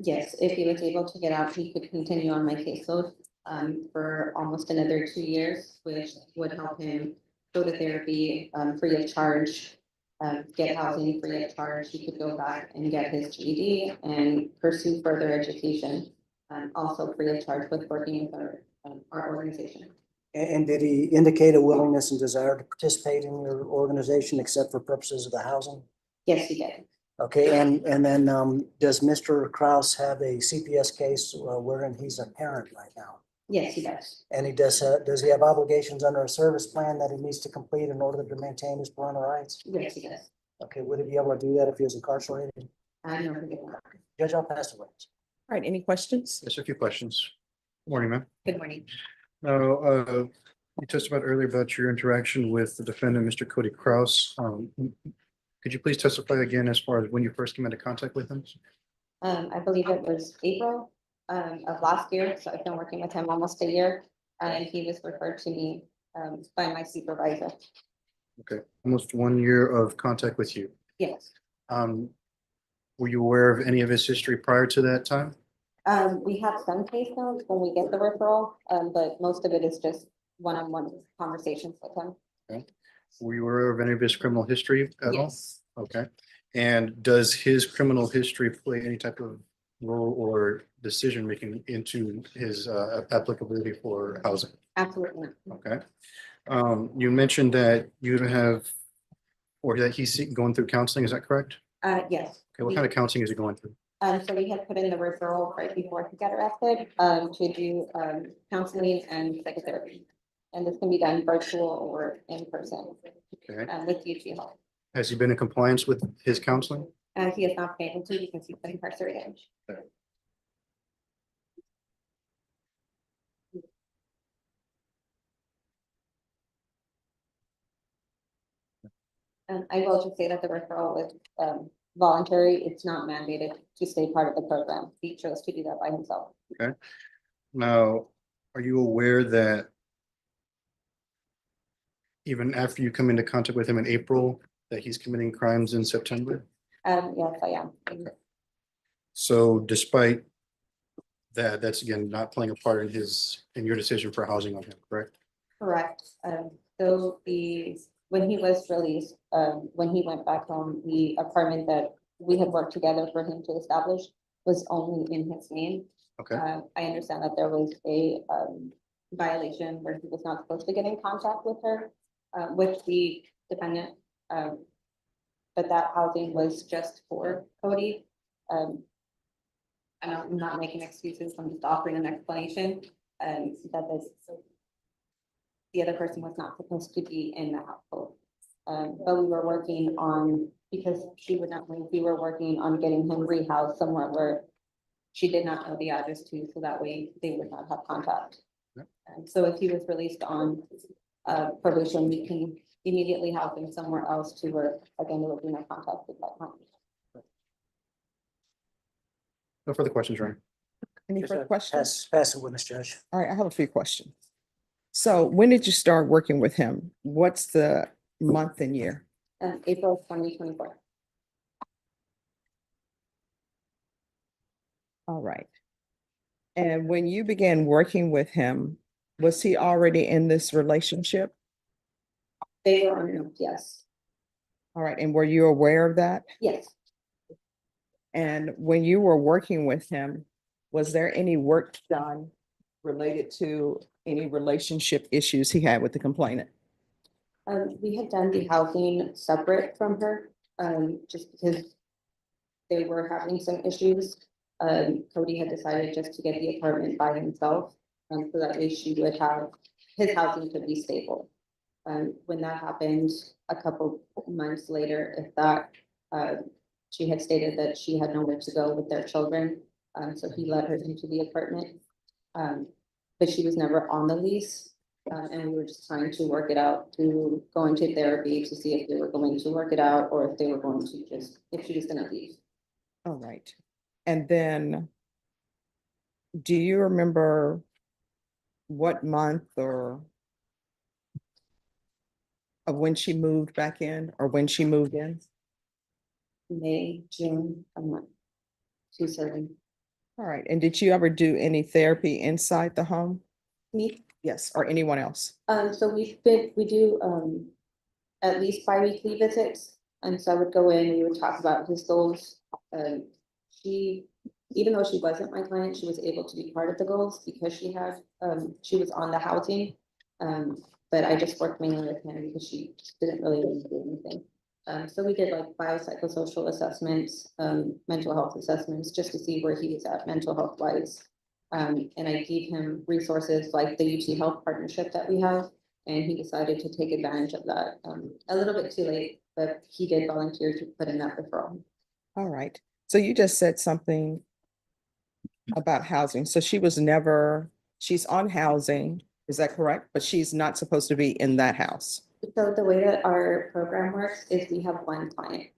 Yes, if he was able to get out, he could continue on my caseload for almost another 2 years, which would help him go to therapy free of charge, get housing free of charge. He could go back and get his GED and pursue further education, also free of charge with working with our organization. And did he indicate a willingness and desire to participate in your organization except for purposes of the housing? Yes, he did. Okay, and then does Mr. Kraus have a CPS case wherein he's a parent right now? Yes, he does. And he does he have obligations under a service plan that he needs to complete in order to maintain his parental rights? Yes, he does. Okay, would he be able to do that if he was incarcerated? I know. He did not. Judge, I'll pass the witness. All right, any questions? Yes, a few questions. Morning, ma'am. Good morning. Now, you testified earlier about your interaction with the defendant, Mr. Cody Kraus. Could you please testify again as far as when you first came into contact with him? I believe it was April of last year, so I've been working with him almost a year, and he was referred to me by my supervisor. Okay, almost 1 year of contact with you. Yes. Were you aware of any of his history prior to that time? We have some case notes when we get the referral, but most of it is just one-on-one conversations with him. Okay. Were you aware of any of his criminal history at all? Yes. Okay. And does his criminal history play any type of role or decision making into his applicability for housing? Absolutely not. Okay. You mentioned that you have or that going through counseling, is that correct? Yes. Okay, what kind of counseling is he going through? So we had put in the referral right before he got arrested, to do, counseling and psychotherapy. And this can be done virtual or in person, Okay, with UT Health. has he been in compliance with his counseling? He has not been able to because he's been incarcerated. I will just say that the referral was, voluntary. It's not mandated to stay part of the program. He chose to do that by himself. Okay. Now, are you aware that even after you come into contact with him in April, that he's committing crimes in September? Yes, I am. So despite that, that's again not playing a part in your decision for housing on him, correct? Correct. So when he was released, when he went back home, the apartment that we had worked together for him to establish was only in his name. Okay, I understand that there was a, violation where he was not supposed to get in contact with her, with the defendant. But that housing was just for Cody. I'm not making excuses, I'm just offering an explanation, that the other person was not supposed to be in the household. But we were working on, because she would not leave, we were working on getting him rehoused somewhere where she did not know the address to, so that way they would not have contact. Yep. And so if he was released on, probation, we can immediately house him somewhere else to where, again, there would be no contact with that home. no further questions, Ryan. Any further questions? Pass the witness, Judge. All right, I have a few questions. So when did you start working with him? What's the month and year? April 2024. All right. And when you began working with him, was he already in this relationship? They were on, yes, All right, and were you aware of that? yes. And when you were working with him, was there any work done related to any relationship issues he had with the complainant? We had done the housing separate from her, just because they were having some issues. Cody had decided just to get the apartment by himself, so that way she would have, his housing could be stable. When that happened, a couple months later, if that, she had stated that she had nowhere to go with their children, so he let her into the apartment. But she was never on the lease, and we were just trying to work it out through going to therapy to see if they were going to work it out or if they were going to just, if she was gonna leave. All right. And then do you remember what month or of when she moved back in or when she moved in? May, June, I'm not too certain. All right. And did you ever do any therapy inside the home? Me, Yes, or anyone else? so we do, at least bi-weekly visits, and so I would go in, we would talk about his goals. She, even though she wasn't my client, she was able to be part of the goals because she had, she was on the housing. But I just worked mainly with him because she didn't really want to do anything. So we did like biopsychosocial assessments, mental health assessments, just to see where he was at mental health wise. And I gave him resources like the UT Health partnership that we have, and he decided to take advantage of that. A little bit too late, but he did volunteer to put in that referral. All right. So you just said something about housing. So she was never, she's on housing, is that correct? But she's not supposed to be in that house. So the way that our program works is we have one client.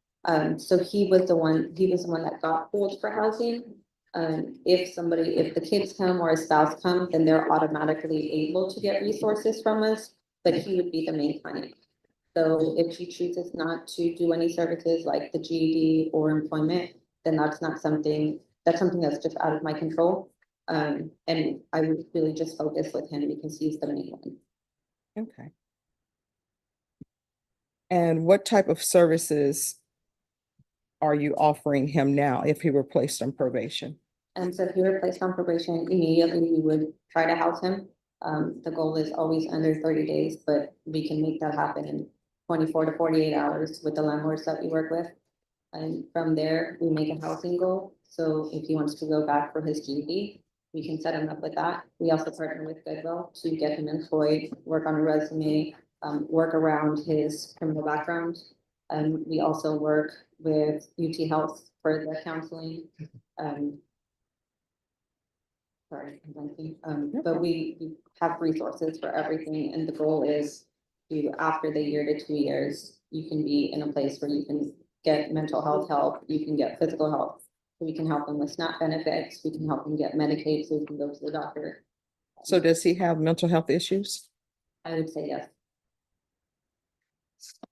So he was the one that got pulled for housing. If the kids come or a spouse come, then they're automatically able to get resources from us, but he would be the main client. So if she chooses not to do any services like the GED or employment, then that's something that's just out of my control. And I would really just focus with him because he's the main one. Okay. And what type of services are you offering him now if he were placed on probation? And so if he were placed on probation, immediately we would try to house him. The goal is always under 30 days, but we can make that happen in 24 to 48 hours with the landlords that we work with. And from there, we make a housing goal. So if he wants to go back for his GED, we can set him up with that. We also partner with Goodwill to get him employed, work on a resume, work around his criminal background. And we also work with UT Health for the counseling. Sorry, I'm blanking. But we have resources for everything, and the goal is to, after the year to 2 years, you can be in a place where you can get mental health help, you can get physical help. So we can help them with SNAP benefits, we can help them get Medicaid, so we can go to the doctor. So does he have mental health issues? I would say yes.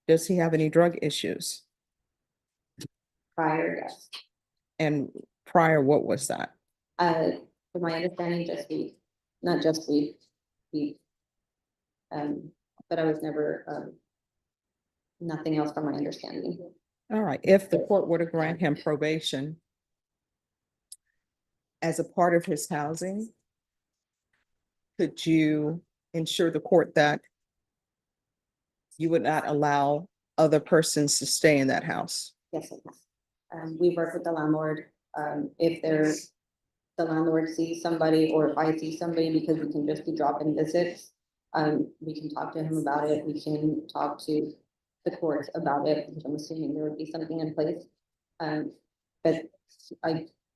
Does he have any drug issues? Prior, yes. And prior, what was that? From my understanding, just weed, not just weed. But I was never, nothing else from my understanding. All right, if the court were to grant him probation as a part of his housing, could you ensure the court that you would not allow other persons to stay in that house? Yes, it can. We work with the landlord. If the landlord sees somebody, or if I see somebody, because we can just be dropping visits, we can talk to him about it. We can talk to the court about it, which I'm assuming there would be something in place. But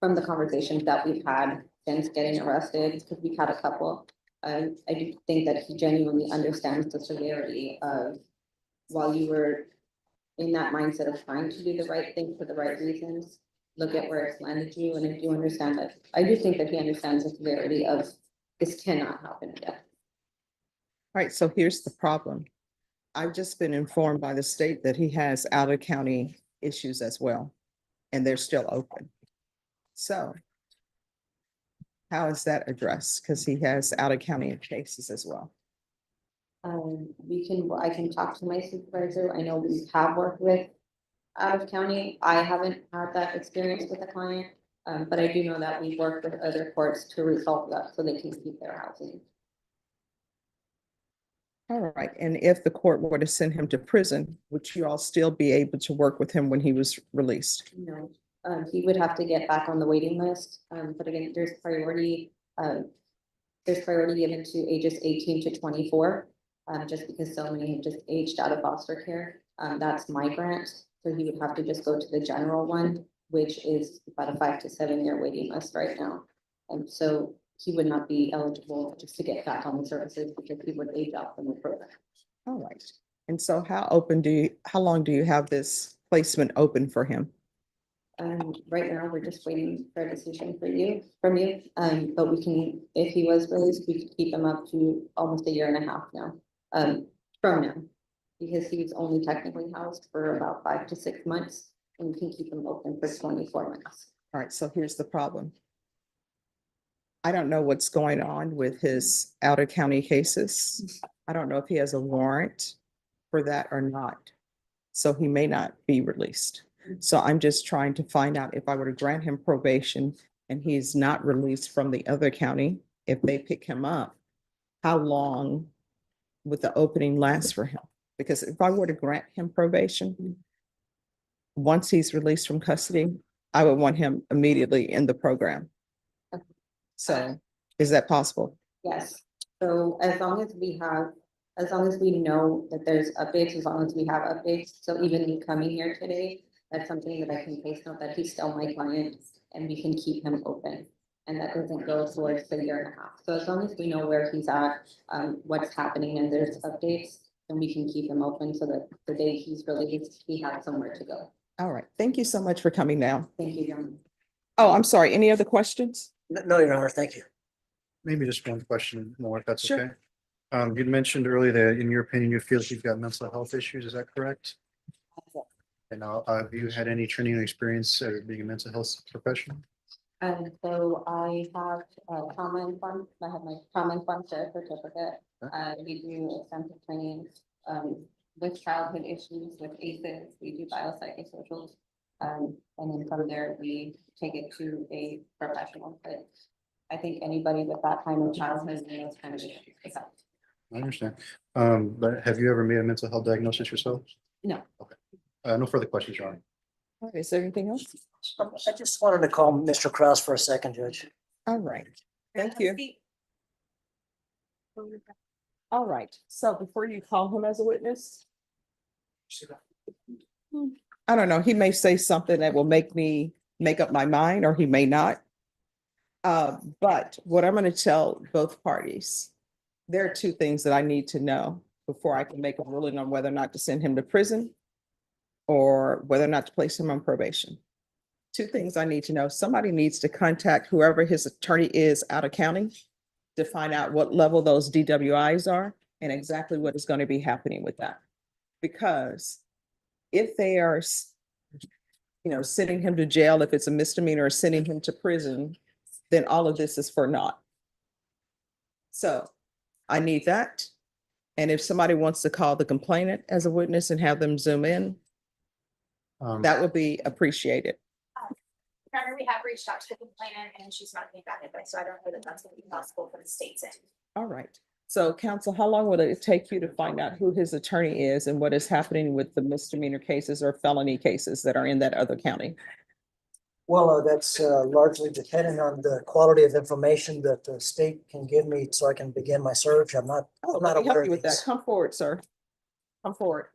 from the conversations that we've had since getting arrested, because we've had a couple, I do think that he genuinely understands the severity of, while you were in that mindset of trying to do the right thing for the right reasons, look at where it's landed you, and I do understand that. I do think that he understands the severity of this cannot happen again. All right, so here's the problem. I've just been informed by the state that he has out-of-county issues as well, and they're still open. So how is that addressed? Because he has out-of-county cases as well. I can talk to my supervisor. I know we have worked with out of county. I haven't had that experience with a client, but I do know that we work with other courts to resolve that so they can keep their housing. All right, and if the court were to send him to prison, would you all still be able to work with him when he was released? No, he would have to get back on the waiting list. But again, there's priority given to ages 18 to 24. Just because so many have just aged out of foster care. That's my grant. So he would have to just go to the general one, which is about a 5 to 7 year waiting list right now. And so he would not be eligible just to get back on the services because he would age out from the program. All right, and so how long do you have this placement open for him? Right now, we're just waiting for a decision from you. But we can, if he was released, we could keep him up to almost 1.5 years now. From now, because he was only technically housed for about 5 to 6 months, and we can keep him open for 24 months. All right, so here's the problem. I don't know what's going on with his out-of-county cases. I don't know if he has a warrant for that or not. So he may not be released. So I'm just trying to find out if I were to grant him probation and he's not released from the other county, if they pick him up, how long would the opening last for him? Because if I were to grant him probation, once he's released from custody, I would want him immediately in the program. So is that possible? Yes, so as long as we know that there's updates, as long as we have updates, so even me coming here today, that's something that I can place note that he's still my client and we can keep him open. And that doesn't go towards the 1.5 years. So as long as we know where he's at, what's happening and there's updates, then we can keep him open so that the day he's released, he has somewhere to go. All right, thank you so much for coming down. Thank you, John. Oh, I'm sorry, any other questions? No, Your Honor, thank you. Maybe just one question more, if that's Sure. okay. You'd mentioned earlier that in your opinion, you feel you've got mental health issues. Is that correct? And have you had any training or experience being a mental health professional? So I have trauma informed, I have my trauma informed care certificate. We do extensive training with childhood issues, with ACEs, we do biopsychosocial. And then from there, we take it to a professional. But I think anybody with that kind of childhood and those kind of issues. I understand. But have you ever made a mental health diagnosis yourself? No. Okay. No further questions, Your Honor. All right, is there anything else? I just wanted to call Mr. Kraus for a second, Judge. All right, thank you. All right, so before you call him as a witness. I don't know, he may say something that will make me make up my mind, or he may not. But what I'm gonna tell both parties, there are two things that I need to know before I can make a ruling on whether or not to send him to prison or whether or not to place him on probation. Two things I need to know. Somebody needs to contact whoever his attorney is out of county to find out what level those DWIs are and exactly what is going to be happening with that. Because if they are, sending him to jail, if it's a misdemeanor, or sending him to prison, then all of this is for naught. So I need that. And if somebody wants to call the complainant as a witness and have them zoom in, that would be appreciated. Your Honor, we have reached out to the complainant and she's not getting back in, so I don't know that that's going to be possible for the state's end. All right. So counsel, how long would it take you to find out who his attorney is and what is happening with the misdemeanor cases or felony cases that are in that other county? Well, that's largely dependent on the quality of information that the state can give me so I can begin my search. I'm not Let me aware help of you with that. these. Come forward, sir. Come forward.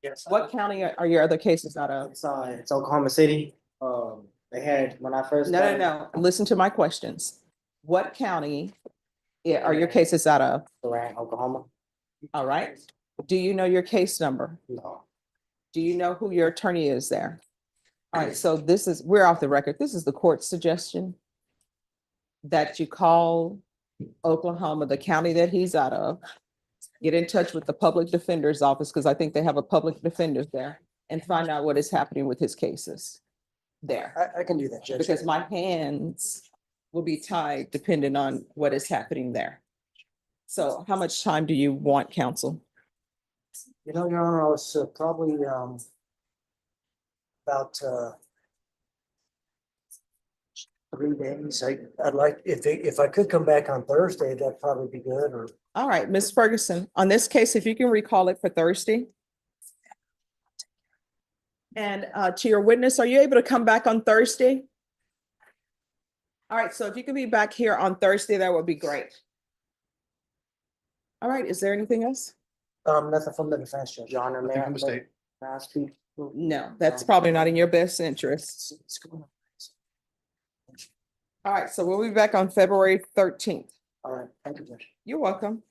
Yes. What county are your other cases out of? It's Oklahoma City. They had, when I first. No. Listen to my questions. What county are your cases out of? Around Oklahoma. All right. Do you know your case number? No. Do you know who your attorney is there? All right, so we're off the record. This is the court's suggestion that you call Oklahoma, the county that he's out of, get in touch with the public defender's office, because I think they have a public defender there, and find out what is happening with his cases there. I can do that, Judge. Because my hands will be tied depending on what is happening there. So how much time do you want, counsel? Your Honor, I was probably about 3 days. I'd like, if I could come back on Thursday, that'd probably be good, or. All right, Ms. Ferguson, on this case, if you can recall it for Thursday. And to your witness, are you able to come back on Thursday? All right, so if you can be back here on Thursday, that would be great. All right, is there anything else? Nothing from the defense, Judge. Your Honor, Nothing from the state. may I speak? No, that's probably not in your best interest. All right, so we'll be back on February 13th. All right, thank you, Judge. You're welcome.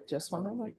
Just one moment.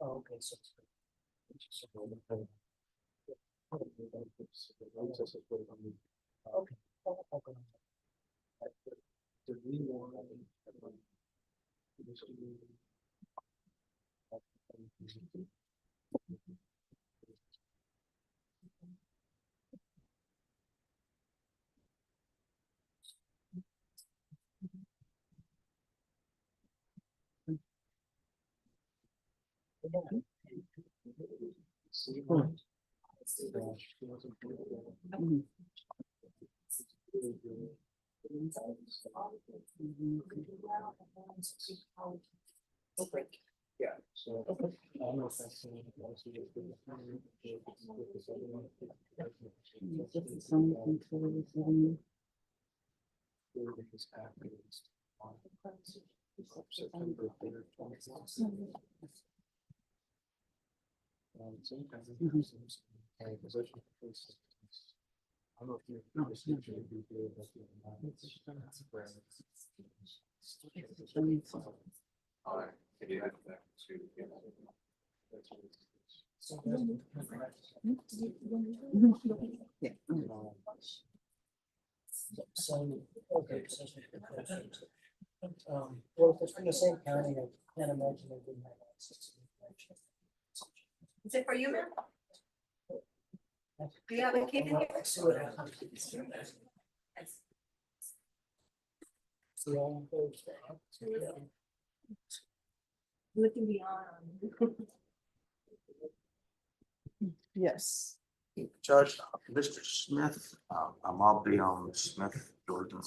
Okay, so. Okay. Yeah. So. So, okay. Well, if it's from the same county, I can't imagine they didn't have access to information. Is it for you, ma'am? Do you have a key in here? See what happens. Looking beyond. Yes. Judge, Mr. Smith, I'm all beyond Smith, Jordan.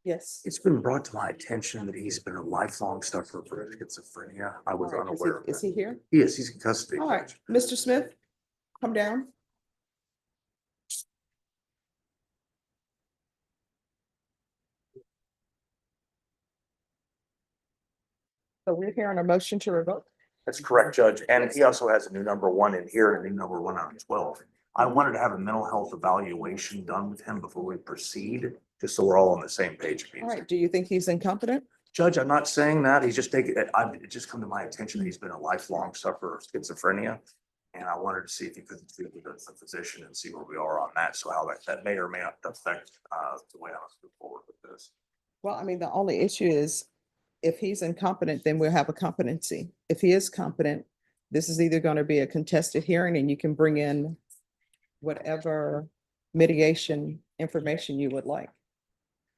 Yes. It's been brought to my attention that he's been a lifelong sufferer for schizophrenia. I was All right, unaware of Is that. he here? He is, he's in custody. All right, Judge. Mr. Smith, come down. So we're here on a motion to revoke. That's correct, Judge. And he also has a new number one in here and a new number one on 12. I wanted to have a mental health evaluation done with him before we proceed, just so we're all on the same page. All right, do you think he's incompetent? Judge, I'm not saying that. He's just taking, it just come to my attention that he's been a lifelong sufferer of schizophrenia. And I wanted to see if you could speak with a physician and see where we are on that. So how that may or may not affect the way I want to move forward with this. Well, I mean, the only issue is if he's incompetent, then we'll have a competency. If he is competent, this is either going to be a contested hearing and you can bring in whatever mitigation information you would like.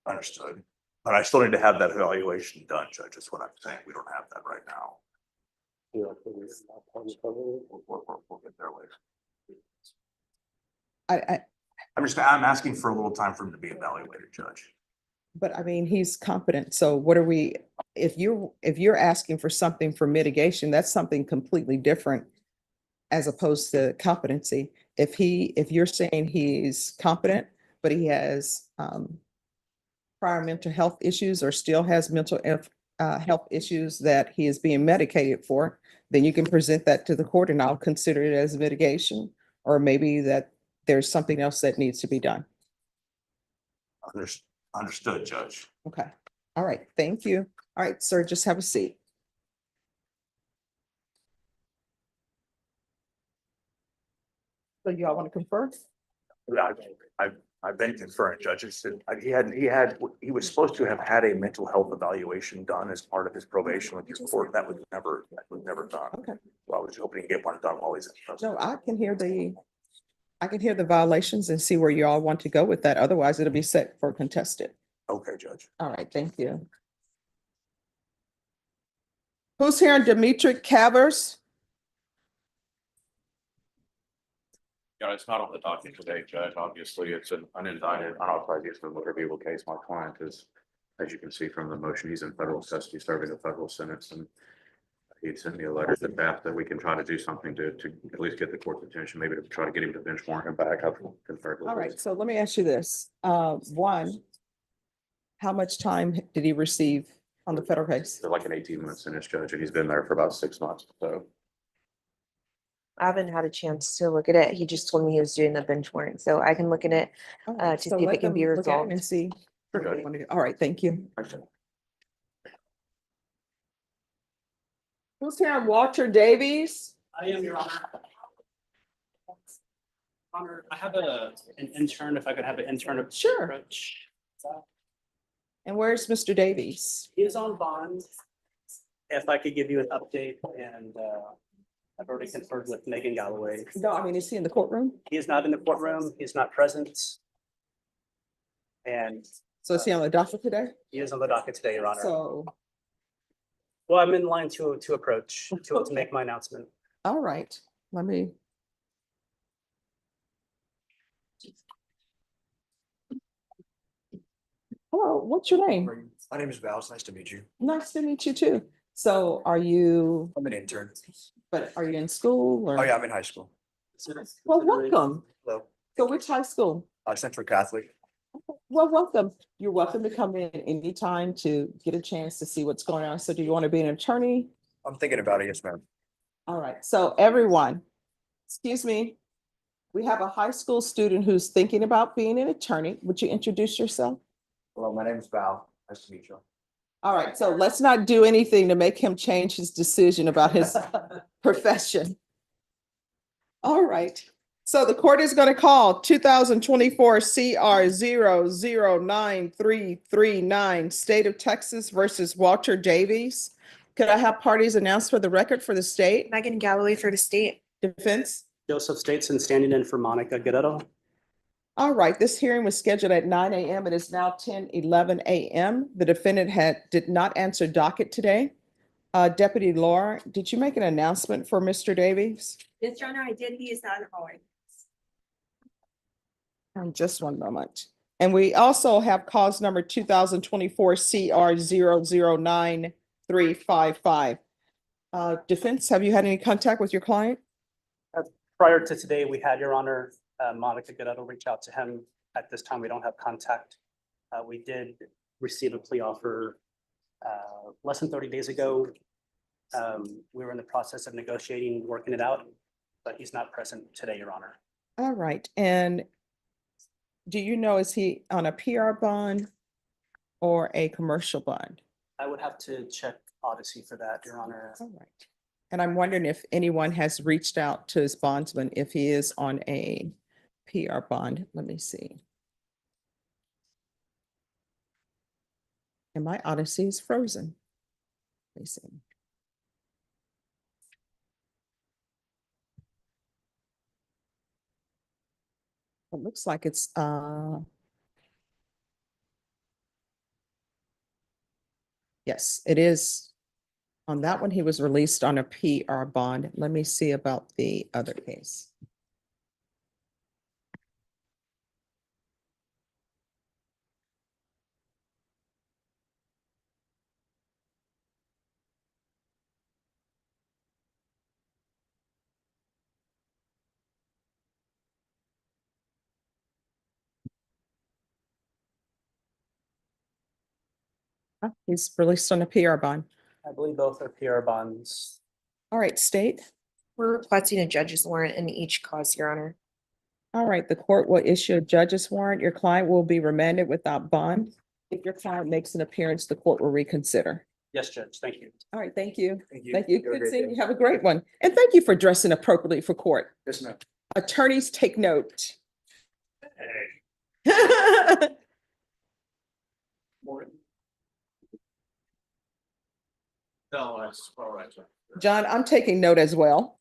Understood. But I still need to have that evaluation done, Judge. That's what I'm saying. We don't have that right now. We'll get there later. I'm asking for a little time for him to be evaluated, Judge. But I mean, he's competent. So what are we, if you're asking for something for mitigation, that's something completely different as opposed to competency. If you're saying he's competent, but he has prior mental health issues or still has mental health issues that he is being medicated for, then you can present that to the court and I'll consider it as mitigation, or maybe that there's something else that needs to be done. Understood, Judge. Okay. All right. Thank you. All right, sir, just have a seat. So you all want to confer? I've been conferring, Judge. He was supposed to have had a mental health evaluation done as part of his probation with your court. That was never done. Okay. So I was hoping to get one done while he's in custody. No, I can hear the violations and see where you all want to go with that. Otherwise, it'll be set for contested. Okay, Judge. All right, thank you. Who's here? Dimitri Cavers? Yeah, it's not on the docket today, Judge. Obviously, it's an unindicted, unauthorized use of a motor vehicle case. My client is, as you can see from the motion, he's in federal custody serving a federal sentence, and he sent me a letter to Beth that we can try to do something to at least get the court's attention, maybe to try to get him to bench warrant him back. I've conferred with All right, him. so let me ask you this. One, how much time did he receive on the federal case? They're like an 18-month sentence, Judge, and he's been there for about 6 months, so. I haven't had a chance to look at it. He just told me he was doing the bench warrant, so I can look at it to see if it can be resolved. And see. Sure, Judge. All right, thank you. Who's here? Walter Davies? I am, Your Honor. Honor, I have an intern, if I could have an intern. Sure. Approach. And where's Mr. Davies? He is on bond. If I could give you an update, and I've already conferred with Megan Galloway. No, I mean, is he in the courtroom? He is not in the courtroom. He is not present. And So is he on the docket today? he is on the docket today, Your Honor. So, Well, I'm in line to approach, to make my announcement. all right, let me. Hello, what's your name? My name is Val. It's nice to meet you. Nice to meet you too. So are you, I'm an intern. but are you in school or? Oh, yeah, I'm in high school. Well, welcome. Hello. So which high school? Central Catholic. Well, welcome. You're welcome to come in anytime to get a chance to see what's going on. So do you want to be an attorney? I'm thinking about it. Yes, ma'am. All right, so everyone, excuse me. We have a high school student who's thinking about being an attorney. Would you introduce yourself? Hello, my name is Val. Nice to meet you. All right, so let's not do anything to make him change his decision about his profession. All right, so the court is going to call 2024 CR 0093339, State of Texas versus Walter Davies. Could I have parties announced for the record for the state? Megan Galloway for the state. Defense? Joseph Stateson standing in for Monica Guerrero. All right, this hearing was scheduled at 9 a.m. It is now 10:11 a.m. The defendant did not answer docket today. Deputy Laura, did you make an announcement for Mr. Davies? Yes, Your Honor, I did. He is out of hallway. Just one moment. And we also have cause number 2024 CR 0093355. Defense, have you had any contact with your client? Prior to today, we had, Your Honor, Monica Guerrero reach out to him. At this time, we don't have contact. We did receive a plea offer less than 30 days ago. We were in the process of negotiating, working it out, but he's not present today, Your Honor. All right, and do you know, is he on a PR bond or a commercial bond? I would have to check Odyssey for that, Your Honor. All right. And I'm wondering if anyone has reached out to his bondsman if he is on a PR bond. Let me see. And my Odyssey is frozen. Let me see. It looks like it's yes, it is. On that one, he was released on a PR bond. Let me see about the other case. He's released on a PR bond. I believe both are PR bonds. All right, state. We're requesting a judge's warrant in each cause, Your Honor. All right, the court will issue a judge's warrant. Your client will be remanded without bond. If your client makes an appearance, the court will reconsider. Yes, Judge. Thank you. All right, thank you. Thank you. Thank you. Have a Good great seeing day. you. Have a great one. And thank you for dressing appropriately for court. Yes, ma'am. Attorneys, take note. No, that's all right, sir. John, I'm taking note as well.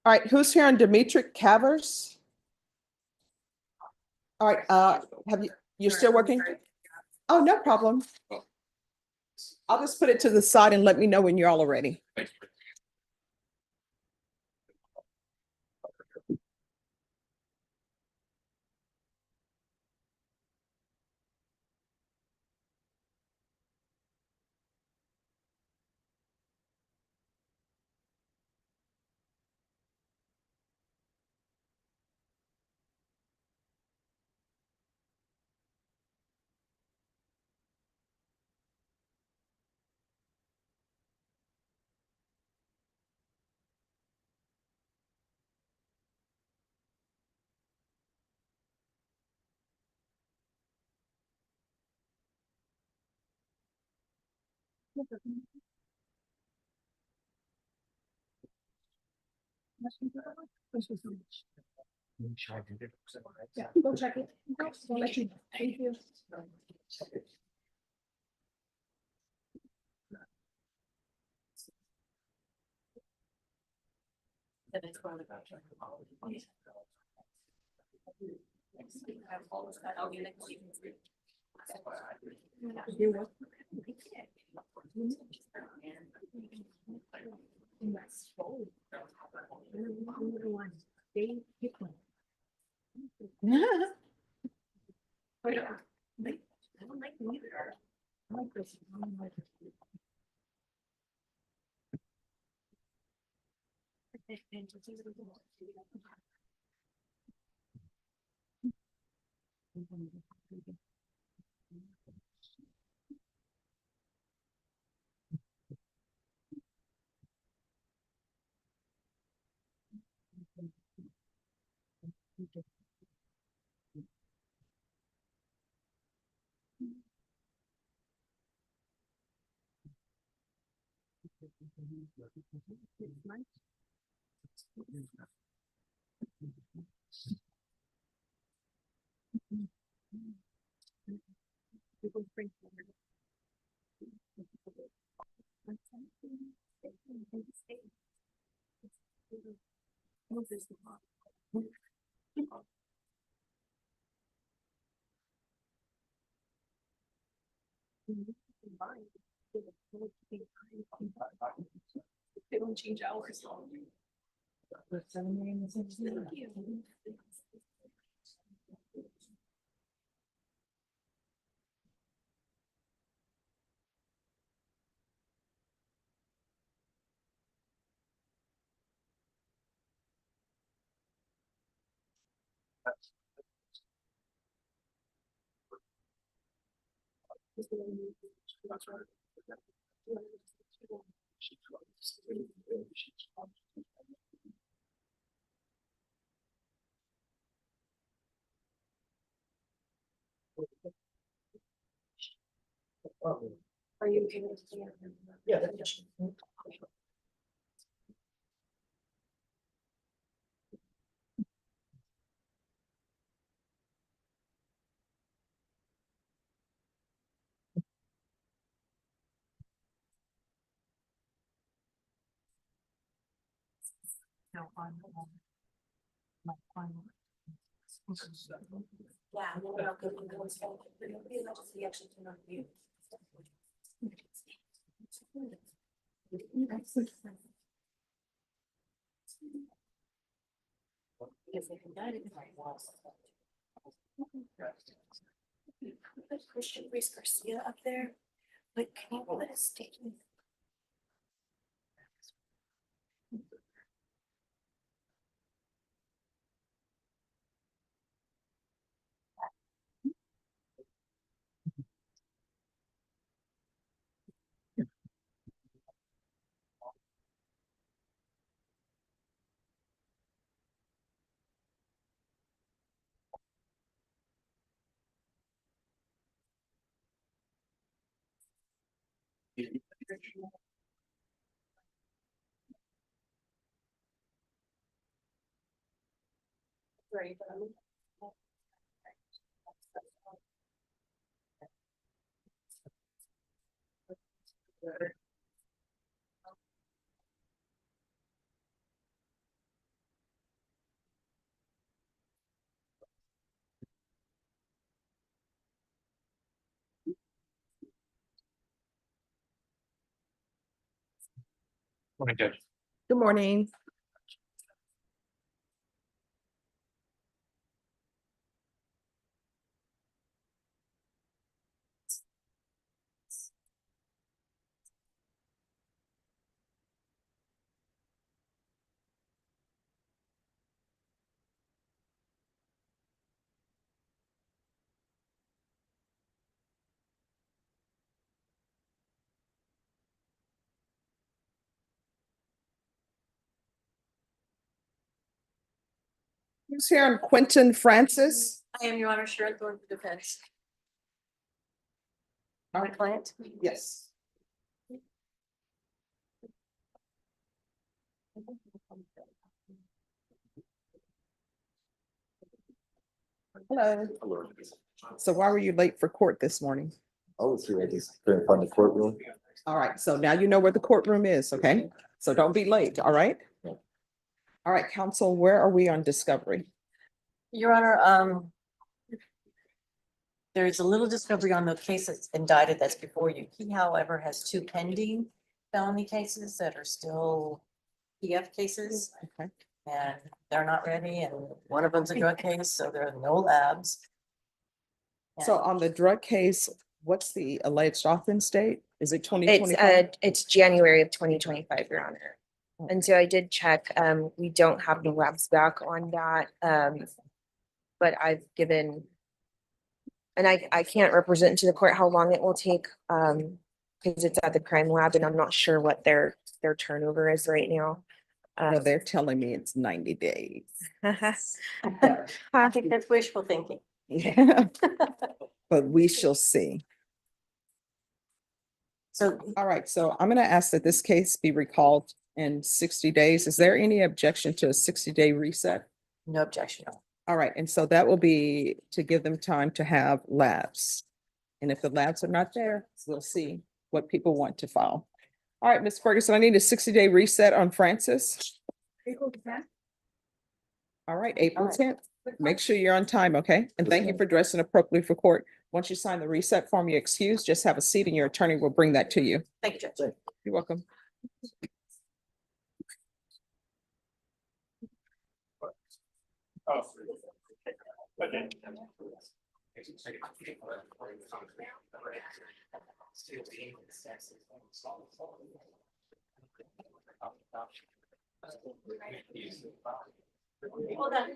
All right, who's here on Dimitri Cavers? All right, have you, you're still working? Oh, no problem. I'll just put it to the side and let me know when you're all ready. Yeah, go check it. We'll let you know. Thank you. They don't change hours. Are you able to? Yeah. No, on. Yeah. Put Christian Reese Garcia up there, but can you put a statement? Morning, Judge. Good morning. Who's here on Quentin Francis? I am, Your Honor, Sharon Thorne for defense. My client? Yes. Hello. So why were you late for court this morning? I was here, I just couldn't find the courtroom. All right, so now you know where the courtroom is, okay? So don't be late, all right? All right, counsel, where are we on discovery? Your Honor, there's a little discovery on the case that's indicted that's before you. He, however, has 2 pending felony cases that are still PF cases. Okay. And they're not ready, and one of them's a drug case, so there are no labs. So on the drug case, what's the alleged offense date? Is it 2025? It's January of 2025, Your Honor. And so I did check, we don't have the labs back on that. But I've given, and I can't represent to the court how long it will take, because it's at the crime lab and I'm not sure what their turnover is right now. No, they're telling me it's 90 days. I think that's wishful thinking. Yeah. But we shall see. So, all right, so I'm gonna ask that this case be recalled in 60 days. Is there any objection to a 60-day reset? No objection. All right, and so that will be to give them time to have labs. And if the labs are not there, we'll see what people want to file. All right, Ms. Ferguson, I need a 60-day reset on Francis. All right, April 10th. Make sure you're on time, okay? And thank you for dressing appropriately for court. Once you sign the reset form, you're excused. Just have a seat and your attorney will bring that to you. Thank you, Judge. You're welcome. Hold on.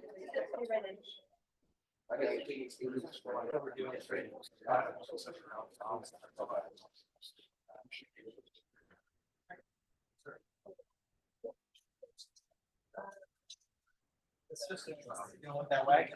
Going that way.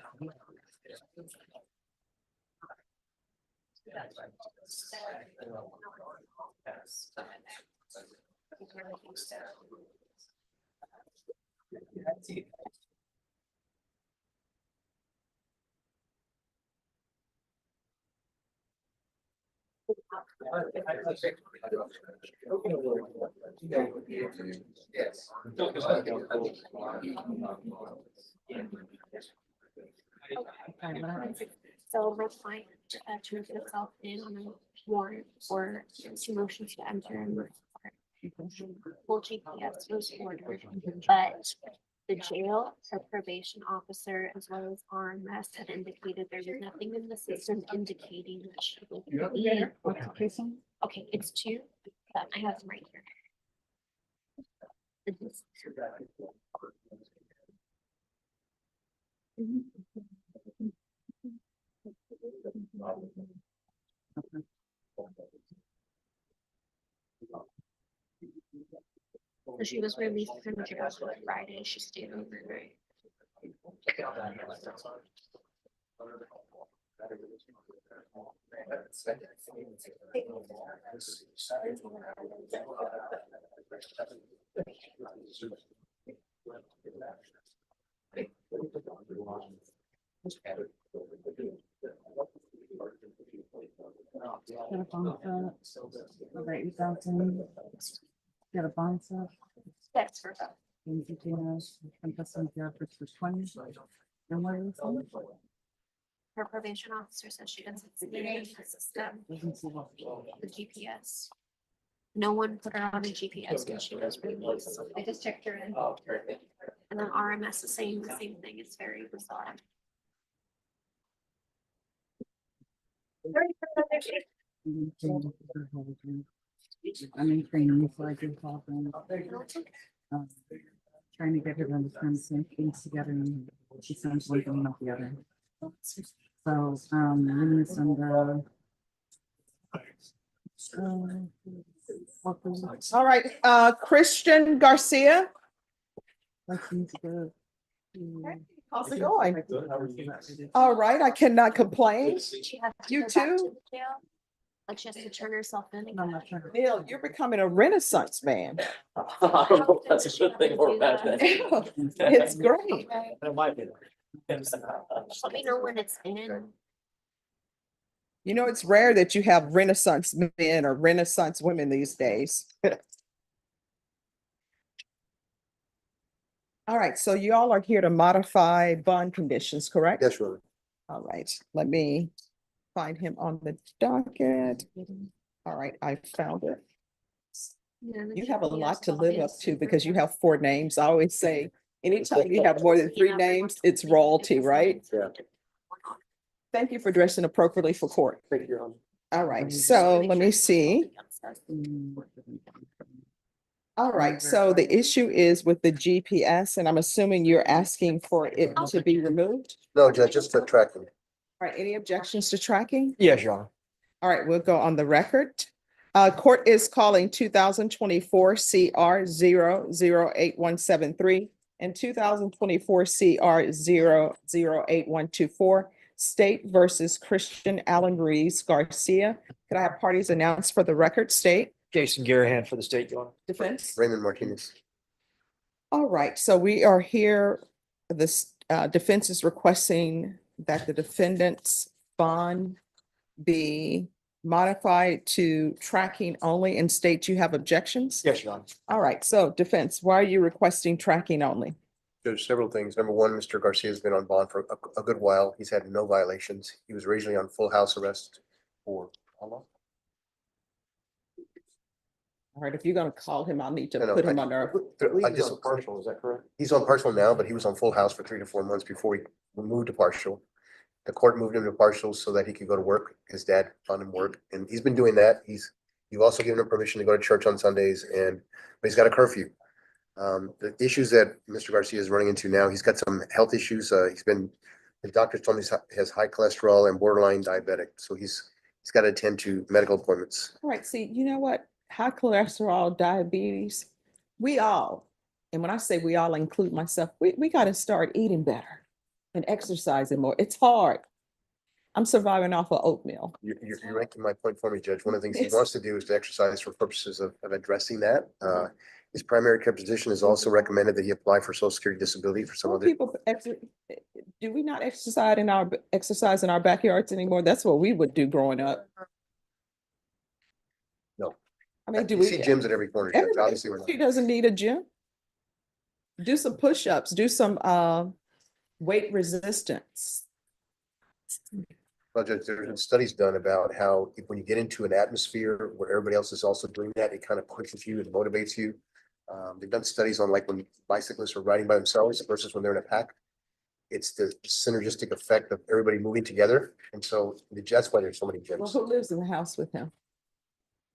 So my client turned himself in on a warrant for two motions to enter and full GPS was ordered, but the jail or probation officer as well as RMS had indicated there was nothing in the system indicating that she would be. Okay, it's 2, but I have them right here. So she was released from jail on Friday. She stayed overnight. Get a bond set. That's for both. And what is it? Her probation officer says she doesn't see it in the system, the GPS. No one put her on the GPS when she was released. I just checked her in. And then RMS is saying the same thing. It's very bizarre. I'm in training, so I can call them. Trying to get her to understand the same things together, and she sounds like one not the other. So, when it's under. All right, Christian Garcia. How's it going? All right, I cannot complain. She has to You go back to too? the jail. Like she has to turn herself in. Neil, you're becoming a Renaissance man. I don't know if that's a good thing or a bad thing. It's great. It might be. Let me know when it's in. You know, it's rare that you have Renaissance men or Renaissance women these days. All right, so you all are here to modify bond conditions, correct? Yes, Your Honor. All right, let me find him on the docket. All right, I found it. You have a lot to live up to because you have 4 names. I always say, anytime you have more than 3 names, it's royalty, right? Yeah. Thank you for dressing appropriately for court. Thank you, Your Honor. All right, so let me see. All right, so the issue is with the GPS, and I'm assuming you're asking for it to be removed? No, Judge, just for tracking. All right, any objections to tracking? Yes, Your Honor. All right, we'll go on the record. Court is calling 2024 CR 0087173 and 2024 CR 00812 State versus Christian Allen Ruiz Garcia. Could I have parties announced for the record? State. Jason Garahan for the state, Your Honor. Defense. Raymond Martinez. All right, so we are here. This defense is requesting that the defendant's bond be modified to tracking only, and state you have objections? Yes, Your Honor. All right, so defense, why are you requesting tracking only? There's several things. Number one, Mr. Garcia has been on bond for a good while. He's had no violations. He was originally on full house arrest for how long? All right, if you're gonna call him, I'll need to No, put him I- under. I just, Partial, is that correct? he's on partial now, but he was on full house for 3 to 4 months before he moved to partial. The court moved him to partial so that he could go to work. His dad found him work, and he's been doing that. You've also given him permission to go to church on Sundays, but he's got a curfew. The issues that Mr. Garcia is running into now, he's got some health issues. The doctors told me he has high cholesterol and borderline diabetic, so he's got to attend to medical appointments. All right, see, you know what? High cholesterol, diabetes, we all, and when I say we all, I include myself, we gotta start eating better and exercising more. It's hard. I'm surviving off of oatmeal. You're making my point for me, Judge. One of the things he Yes. wants to do is to exercise for purposes of addressing that. His primary care physician has also recommended that he apply for Social Security disability for some More other. people, do we not exercise in our backyards anymore? That's what we would do growing up. No. I mean, do You we? see gyms at every corner, Judge. Everybody, Obviously, we're not. he doesn't need a gym. Do some push-ups, do some weight resistance. Well, Judge, there's been studies done about how when you get into an atmosphere where everybody else is also doing that, it kind of pushes you and motivates you. They've done studies on like when bicyclists are riding by themselves versus when they're in a pack. It's the synergistic effect of everybody moving together. And so that's why there's so many Well, gyms. who lives in the house with him?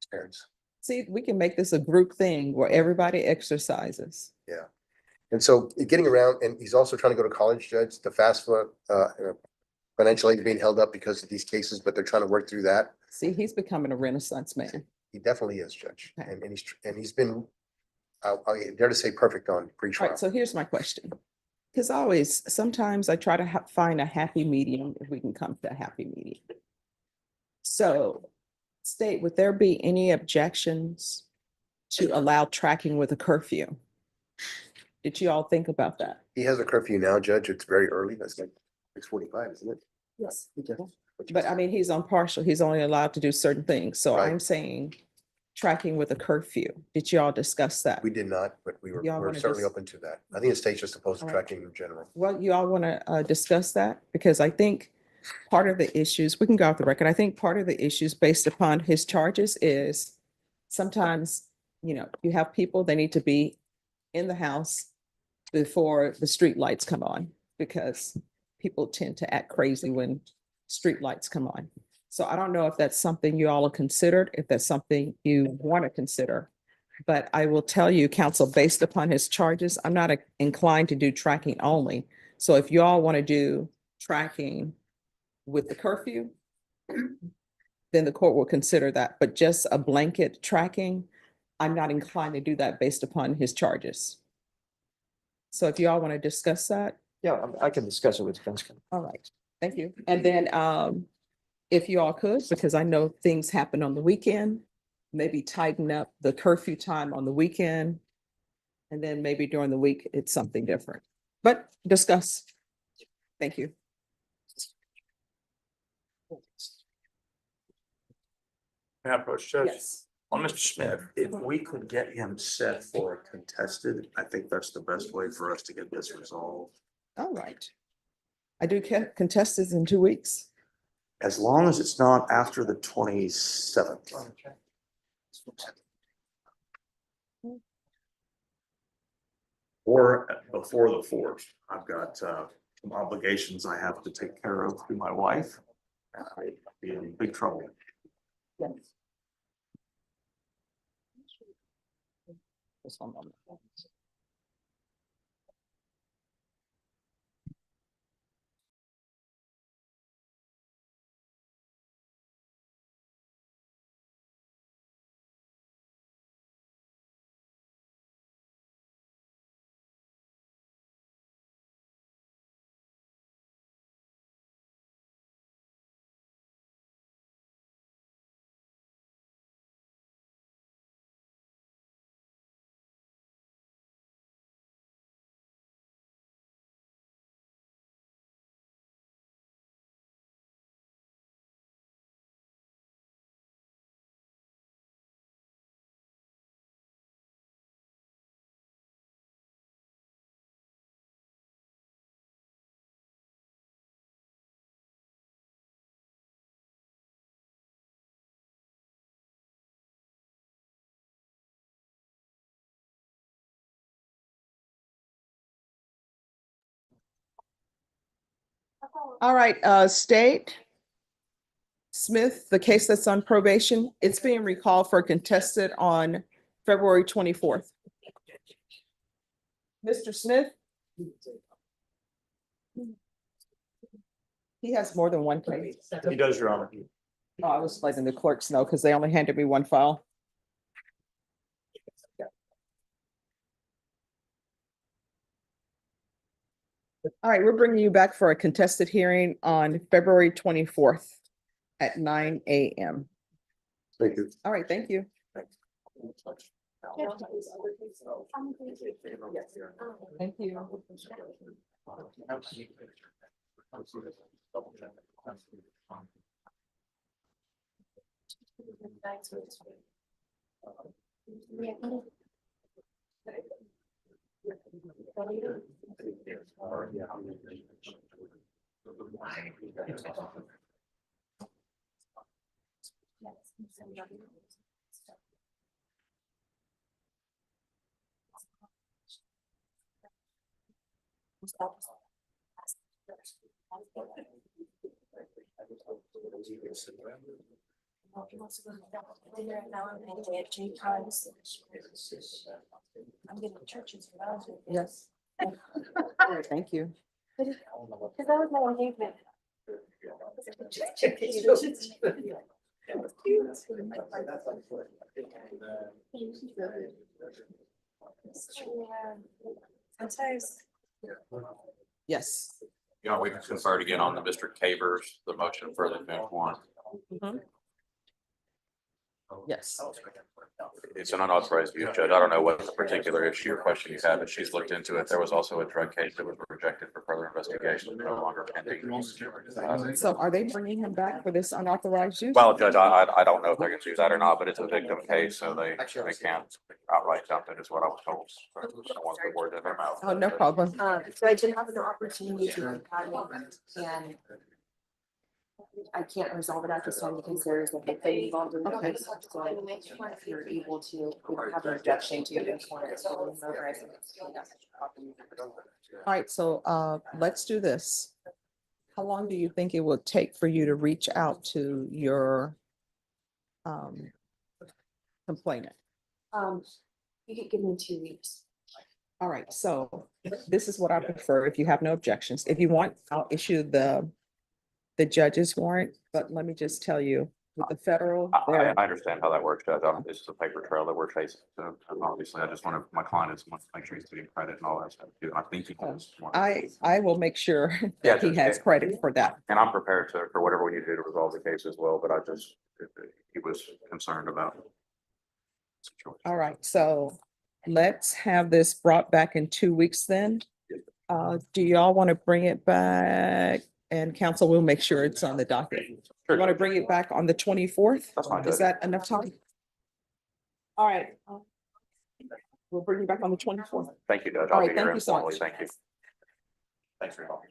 His parents. See, we can make this a group thing where everybody exercises. Yeah. And so getting around, and he's also trying to go to college, Judge. The FAFSA financial aid being held up because of these cases, but they're trying to work through that. See, he's becoming a Renaissance man. He definitely is, Judge. Okay. And he's been, I dare to say, perfect on All pre-trial. right, so here's my question. Because sometimes I try to find a happy medium, if we can come to a happy medium. So, state, would there be any objections to allow tracking with a curfew? Did you all think about that? He has a curfew now, Judge. It's very early. That's like 6:45, isn't it? Yes. But I mean, he's on partial. He's only allowed to do certain things. So Right. I'm saying tracking with a curfew. Did y'all discuss that? We did not, but Y'all we're wanna certainly just- open to that. I think the state's just opposed to All right. tracking in general. Well, you all want to discuss that? Because I think part of the issues, we can go off the record. I think part of the issues based upon his charges is sometimes, you have people, they need to be in the house before the street lights come on, because people tend to act crazy when street lights come on. So I don't know if that's something you all have considered, if that's something you want to consider. But I will tell you, counsel, based upon his charges, I'm not inclined to do tracking only. So if you all want to do tracking with the curfew, then the court will consider that. But just a blanket tracking, I'm not inclined to do that based upon his charges. So if you all want to discuss that, Yeah, I can discuss it with defense counsel. all right, thank you. And then if you all could, because I know things happen on the weekend, maybe tighten up the curfew time on the weekend. And then maybe during the week, it's something different, but discuss. Thank you. May I approach Judge? Yes. On Mr. Smith, if we could get him set for a contested, I think that's the best way for us to get this resolved. All right. I do contestants in 2 weeks. As long as it's not after the 27th. Or before the 4th. I've got some obligations I have to take care of through my wife. And I'd be in big trouble. Yes. Just one moment. All right, State. Smith, the case that's on probation, it's being recalled for contested on February 24th. Mr. Smith? He has more than one case. He does, Your Honor. Oh, I was letting the clerks know because they only handed me one file. All right, we're bringing you back for a contested hearing on February 24th at 9 a.m. Thank you. All right, thank you. Thank you. I'm getting churches for that. Yes. Thank you. Because that was my engagement. Sometimes. Yes. You know, we can confer again on the Mr. Cavers, the motion for the event warrant. Mhm. Yes. It's an unauthorized use, Judge. I don't know what the particular issue or question you have, but she's looked into it. There was also a drug case that was rejected for further investigation, no longer pending. So are they bringing him back for this unauthorized use? Well, Judge, I don't know if they're gonna do that or not, but it's a victim case, so they can't outright dump it, is what I was told. So I don't want the word in their mouth. Oh, no problem. So I did have an opportunity to look at it, and I can't resolve it at this time because there's a big thing involved in the case. So if you're able to, we don't have an objection to it. All right, so let's do this. How long do you think it will take for you to reach out to your complainant? You could give me 2 weeks. All right, so this is what I prefer, if you have no objections. If you want, I'll issue the judge's warrant, but let me just tell you, with the federal, I understand how that works, Judge. This is a paper trail that we're chasing. So obviously, I just want my client is wants to make sure he's getting credit and all that stuff too. And I think he wants. I will make sure Yeah, that he has credit for that. And I'm prepared for whatever we need to do to resolve the case as well, but he was concerned about. All right, so let's have this brought back in 2 weeks then. Do y'all want to bring it back? And council will make sure it's on the docket. You want to bring it back on the 24th? That's fine, Is Judge. that enough time? All right. We'll bring you back on the 24th. Thank you, Judge. All I'll right, be thank here you so informally. much. Thank you. Thanks for your help.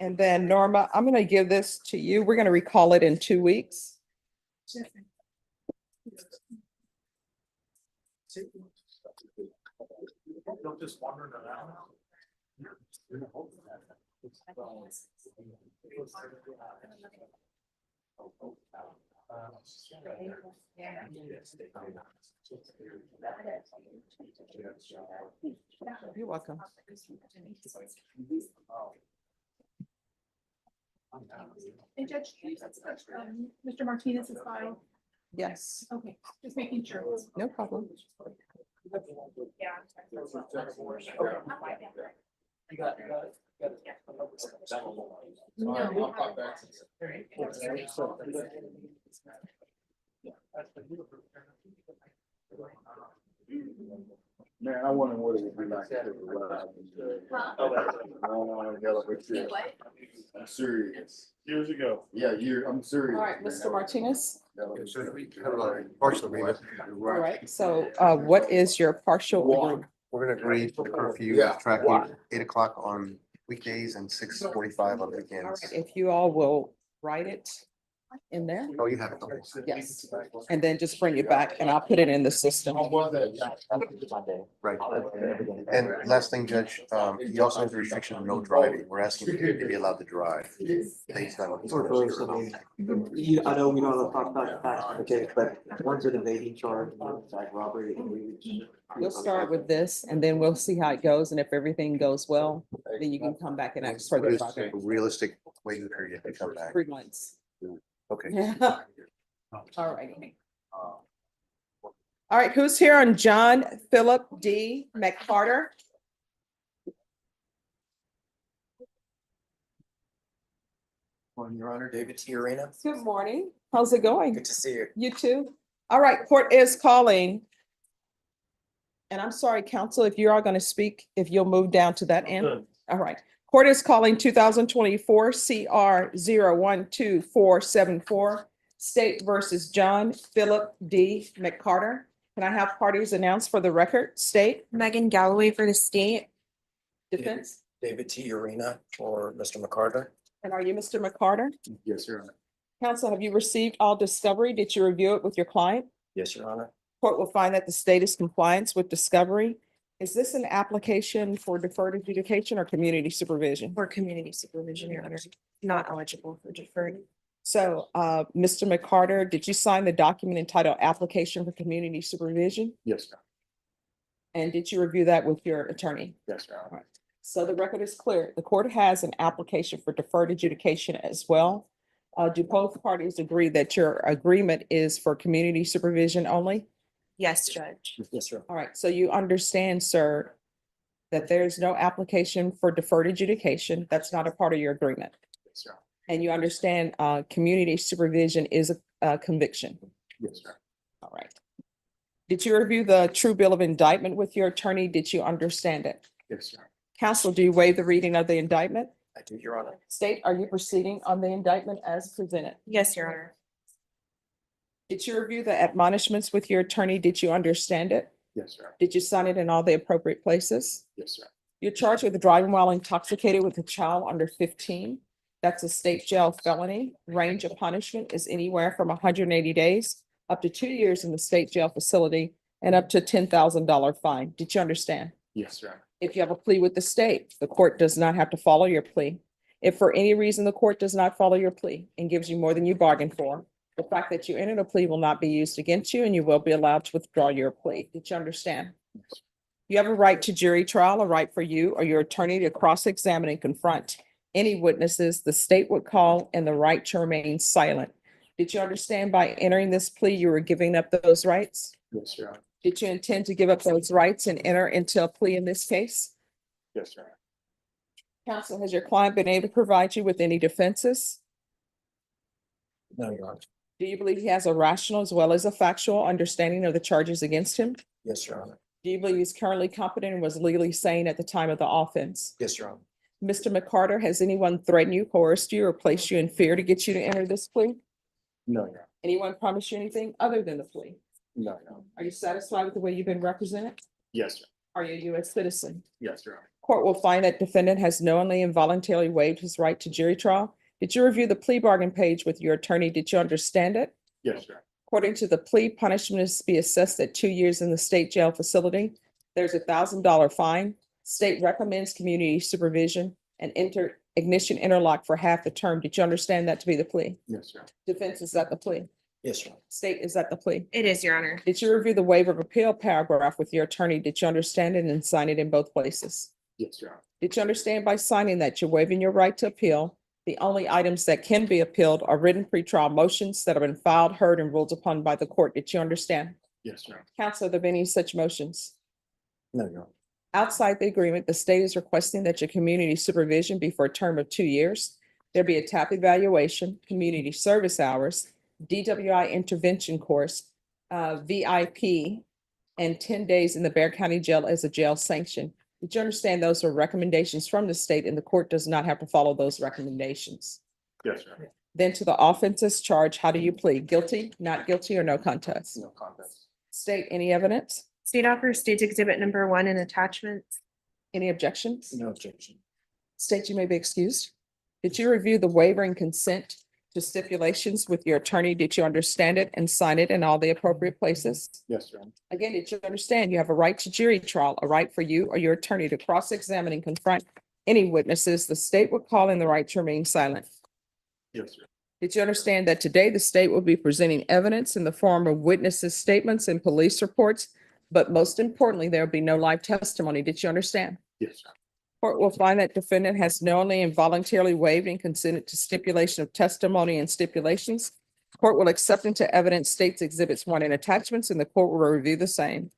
And then Norma, I'm going to give this to you. We're going to recall it in 2 weeks. Just wondering around. You're welcome. And Judge, Mr. Martinez is fine. Yes, Okay, just making sure. no problem. Yeah. Man, I wonder what it would be like. I'm serious. Years ago. Yeah, I'm serious. All right, Mr. Martinez. So we have a partial agreement. All right, so what is your partial agreement? We're gonna agree for the curfew, tracking 8 o'clock on weekdays and 6:45 on All right, weekends. if you all will write it in there. Oh, you have it. Yes, and then just bring it back and I'll put it in the system. Right. And last thing, Judge, he also has a restriction of no driving. We're asking him to be allowed to drive. Based on what he's. I know we don't talk about the facts of the case, but one's an evading charge, one's like robbery. We'll start with this and then we'll see how it goes. And if everything goes well, then you can come back and ask for What the is a realistic waiting period to come back? 3 months. Okay. Yeah. All righty. All right, who's here on John Philip D. McCarter? Morning, Your Honor, David T. Arena. Good morning. How's it going? Good to see you. You too. All right, court is calling. And I'm sorry, counsel, if you're all going to speak, if you'll move down to that end. Good. All right. Court is calling 2024 CR 012474, State versus John Philip D. McCarter. Can I have parties announced for the record? State. Megan Galloway for the state. Defense. David T. Arena for Mr. McCarter. And are you Mr. McCarter? Yes, Your Honor. Counsel, have you received all discovery? Did you review it with your client? Yes, Your Honor. Court will find that the state is compliance with discovery. Is this an application for deferred adjudication or community supervision? For community supervision, Your Honor, not eligible for deferred. So, Mr. McCarter, did you sign the document entitled Application for Community Supervision? Yes, ma'am. And did you review that with your attorney? Yes, ma'am. Right. So the record is clear. The court has an application for deferred adjudication as well. Do both parties agree that your agreement is for community supervision only? Yes, Judge. Yes, sir. All right, so you understand, sir, that there's no application for deferred adjudication. That's not a part of your agreement. Yes, sir. And you understand, community supervision is a conviction. Yes, sir. All right. Did you review the true bill of indictment with your attorney? Did you understand it? Yes, sir. Counsel, do you waive the reading of the indictment? I do, Your Honor. State, are you proceeding on the indictment as presented? Yes, Your Honor. Did you review the admonishments with your attorney? Did you understand it? Yes, sir. Did you sign it in all the appropriate places? Yes, sir. You're charged with driving while intoxicated with a child under 15. That's a state jail felony. Range of punishment is anywhere from 180 days up to 2 years in the state jail facility and up to $10,000 fine. Did you understand? Yes, sir. If you have a plea with the state, the court does not have to follow your plea. If for any reason the court does not follow your plea and gives you more than you bargained for, the fact that you entered a plea will not be used against you and you will be allowed to withdraw your plea. Did you understand? You have a right to jury trial, a right for you or your attorney to cross-examine and confront any witnesses the state would call, and the right to remain silent. Did you understand by entering this plea, you were giving up those rights? Yes, sir. Did you intend to give up those rights and enter into a plea in this case? Yes, sir. Counsel, has your client been able to provide you with any defenses? No, Your Honor. Do you believe he has a rational as well as a factual understanding of the charges against him? Yes, Your Honor. Do you believe he's currently competent and was legally sane at the time of the offense? Yes, Your Honor. Mr. McCarter, has anyone threatened you, coerced you, or placed you in fear to get you to enter this plea? No, Your Honor. Anyone promised you anything other than the plea? No, Your Honor. Are you satisfied with the way you've been represented? Yes, sir. Are you a U.S. citizen? Yes, Your Honor. Court will find that defendant has knowingly and voluntarily waived his right to jury trial. Did you review the plea bargain page with your attorney? Did you understand it? Yes, sir. According to the plea, punishment is to be assessed at 2 years in the state jail facility. There's a $1,000 fine. State recommends community supervision and ignition interlock for half the term. Did you understand that to be the plea? Yes, sir. Defense, is that the plea? Yes, Your Honor. State, is that the plea? It is, Your Honor. Did you review the waiver of appeal paragraph with your attorney? Did you understand it and sign it in both places? Yes, Your Honor. Did you understand by signing that you're waiving your right to appeal? The only items that can be appealed are written pretrial motions that have been filed, heard, and ruled upon by the court. Did you understand? Yes, Your Honor. Counsel, are there any such motions? No, Your Honor. Outside the agreement, the state is requesting that your community supervision be for a term of 2 years. There be a TAP evaluation, community service hours, DWI intervention course, VIP, and 10 days in the Bear County Jail as a jail sanction. Did you understand those are recommendations from the state and the court does not have to follow those recommendations? Yes, sir. Then to the offenses charge, how do you plead? Guilty, not guilty, or no contest? No contest. State, any evidence? State offers State's Exhibit number 1 and attachments. Any objections? No objection. State, you may be excused. Did you review the waiver and consent to stipulations with your attorney? Did you understand it and sign it in all the appropriate places? Yes, sir. Again, did you understand you have a right to jury trial, a right for you or your attorney to cross-examine and confront any witnesses the state would call in the right to remain silent? Yes, sir. Did you understand that today the state will be presenting evidence in the form of witnesses' statements and police reports? But most importantly, there will be no live testimony. Did you understand? Yes, sir. Court will find that defendant has knowingly and voluntarily waived and consented to stipulation of testimony and stipulations. Court will accept into evidence State's Exhibits 1 and attachments, and the court will review the same.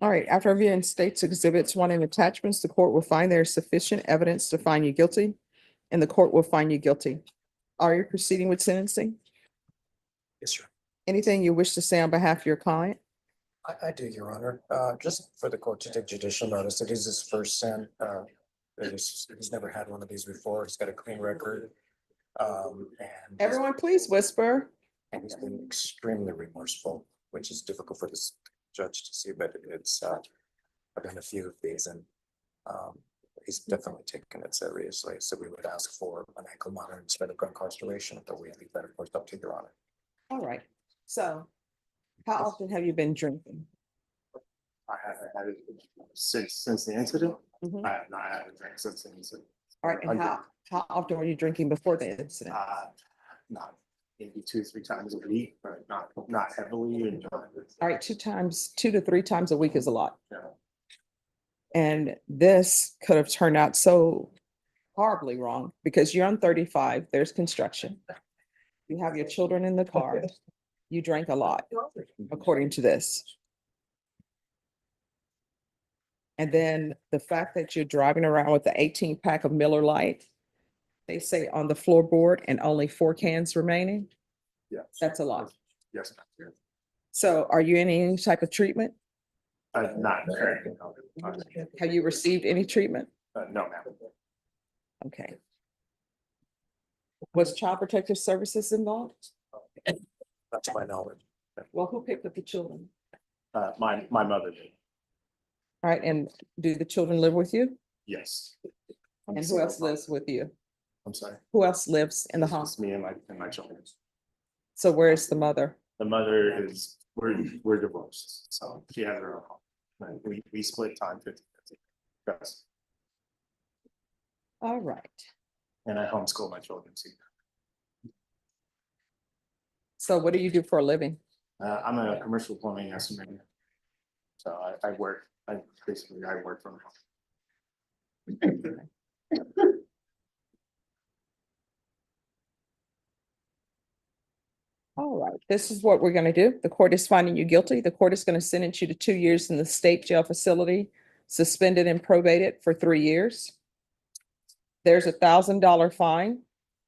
All right, after reviewing states exhibits one and attachments, the court will find there is sufficient evidence to find you guilty, and the court will find you guilty. Are you proceeding with sentencing? Yes, sir. Anything you wish to say on behalf of your client? I do, Your Honor. Just for the court to take judicial notice, it is his first sin. He's never had one of these before. He's got a clean record. And Everyone, please whisper. and he's been extremely remorseful, which is difficult for this judge to see, but it's, I've done a few of these and he's definitely taken it seriously. So we would ask for an ankle monitor instead of incarceration, but we leave that, of course, up to Your Honor. All right, so how often have you been drinking? I haven't had it since the incident. Mhm. I have not had a drink since the incident. All right, and how often were you drinking before the incident? Not maybe 2-3 times a week, but not heavily and. All right, 2 to 3 times a week is a lot. Yeah. And this could have turned out so horribly wrong because you're on 35, there's construction. You have your children in the car. You drank a lot, according to this. And then the fact that you're driving around with the 18 pack of Miller Lite, they say on the floorboard and only 4 cans remaining. Yes. That's a lot. Yes. Ma'am. So are you in any type of treatment? Not currently. Have you received any treatment? No, ma'am. Okay. Was Child Protective Services involved? Not to my knowledge. Well, who picked up the children? My mother did. All right, and do the children live with you? Yes. And who else lives with you? I'm sorry. Who else lives in the home? It's me and my children. So where's the mother? The mother is, we're divorced, so she has her own home. And we split time 50/50. Yes. All right. And I homeschool my children too. So what do you do for a living? I'm a commercial plumbing estimator. So I work from home. All right, this is what we're gonna do. The court is finding you guilty. The court is gonna sentence you to 2 years in the state jail facility, suspended and probated for 3 years. There's $1,000 fine.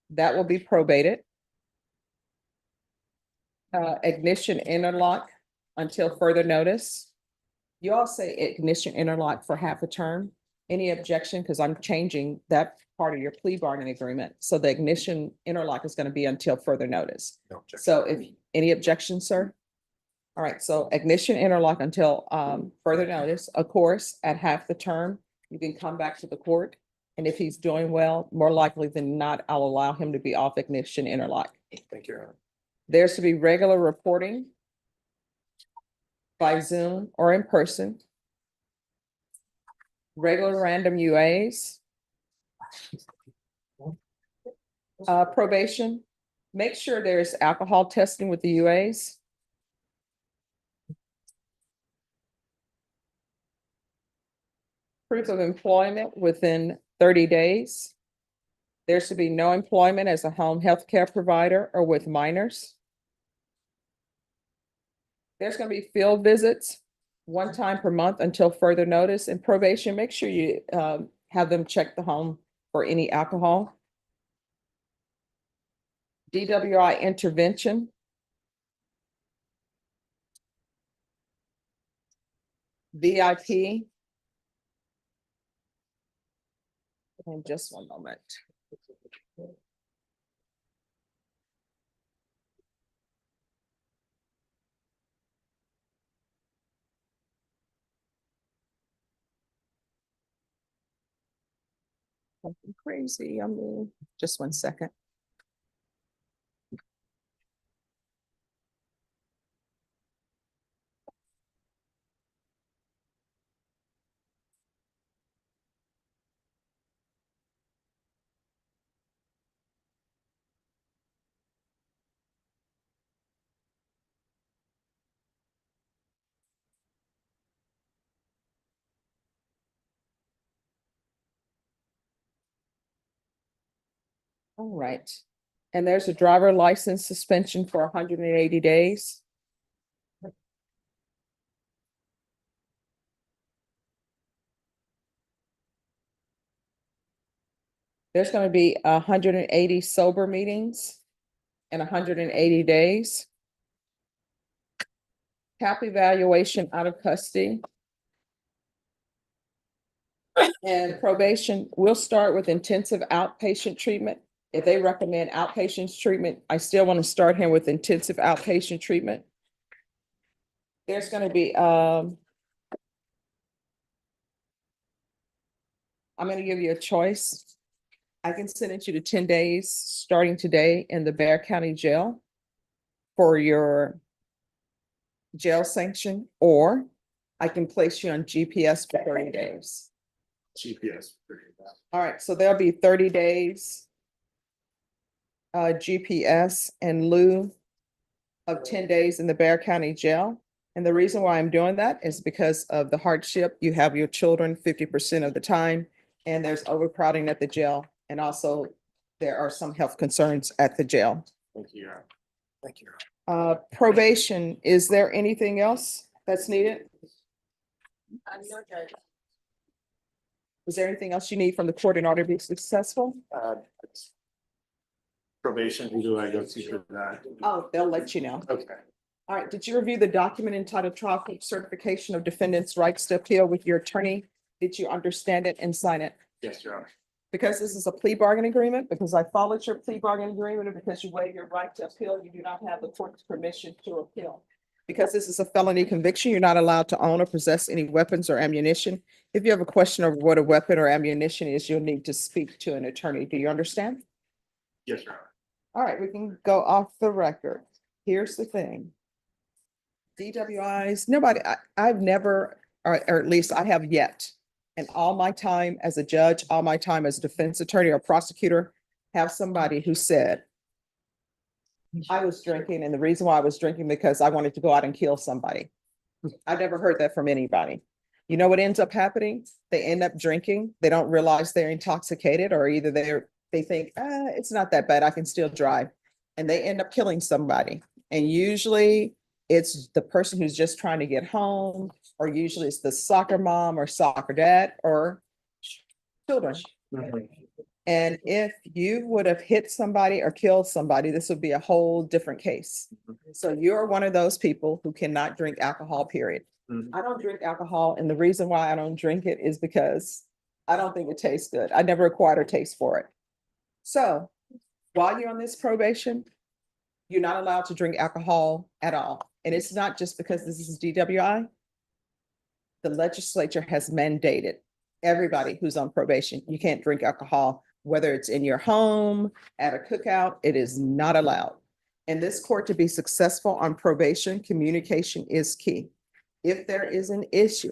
That will be probated. Ignition interlock until further notice. You all say ignition interlock for half a term. Any objection? Because I'm changing that part of your plea bargaining agreement. So the ignition interlock is going to be until further notice. No objection. So if any objections, sir? All right, so ignition interlock until further notice. Of course, at half the term, you can come back to the court. And if he's doing well, more likely than not, I'll allow him to be off ignition interlock. Thank you, Your Honor. There's to be regular reporting by Zoom or in person. Regular random UAs. Probation, make sure there's alcohol testing with the UAs. Proof of employment within 30 days. There should be no employment as a home health care provider or with minors. There's going to be field visits 1 time per month until further notice. And probation, make sure you have them check the home for any alcohol. DWI intervention. VIP. And just one moment. Something crazy. I mean, just 1 second. All right. And there's a driver license suspension for 180 days. There's gonna be 180 sober meetings in 180 days. CAP evaluation out of custody. And probation, we'll start with intensive outpatient treatment. If they recommend outpatient treatment, I still want to start him with intensive outpatient treatment. There's gonna be, I'm gonna give you a choice. I can sentence you to 10 days, starting today in the Bear County Jail for your jail sanction, or I can place you on GPS for 30 days. GPS. All right, so there'll be 30 days GPS in lieu of 10 days in the Bear County Jail. And the reason why I'm doing that is because of the hardship. You have your children 50% of the time, and there's overcrowding at the jail. And also there are some health concerns at the jail. Thank you. Thank you. Probation, is there anything else that's needed? No, Judge. Is there anything else you need from the court in order to be successful? Probation, who do I go to for that? Oh, they'll let you know. Okay. All right, did you review the document entitled Trial Court Certification of Defendants' Rights to Appeal with your attorney? Did you understand it and sign it? Yes, Your Honor. Because this is a plea bargain agreement, because I followed your plea bargain agreement, and because you waive your right to appeal, you do not have the court's permission to appeal. Because this is a felony conviction, you're not allowed to own or possess any weapons or ammunition. If you have a question of what a weapon or ammunition is, you'll need to speak to an attorney. Do you understand? Yes, Your Honor. All right, we can go off the record. Here's the thing. DWIs, nobody, I've never, or at least I have yet, in all my time as a judge, all my time as a defense attorney or prosecutor, have somebody who said, I was drinking, and the reason why I was drinking because I wanted to go out and kill somebody. I've never heard that from anybody. You know what ends up happening? They end up drinking. They don't realize they're intoxicated, or either they think, it's not that bad, I can still drive. And they end up killing somebody. And usually it's the person who's just trying to get home, or usually it's the soccer mom or soccer dad or children. And if you would have hit somebody or killed somebody, this would be a whole different case. So you're one of those people who cannot drink alcohol, period. I don't drink alcohol, and the reason why I don't drink it is because I don't think it tastes good. I never acquired a taste for it. So while you're on this probation, you're not allowed to drink alcohol at all. And it's not just because this is DWI. The legislature has mandated everybody who's on probation, you can't drink alcohol, whether it's in your home, at a cookout, it is not allowed. In this court, to be successful on probation, communication is key. If there is an issue,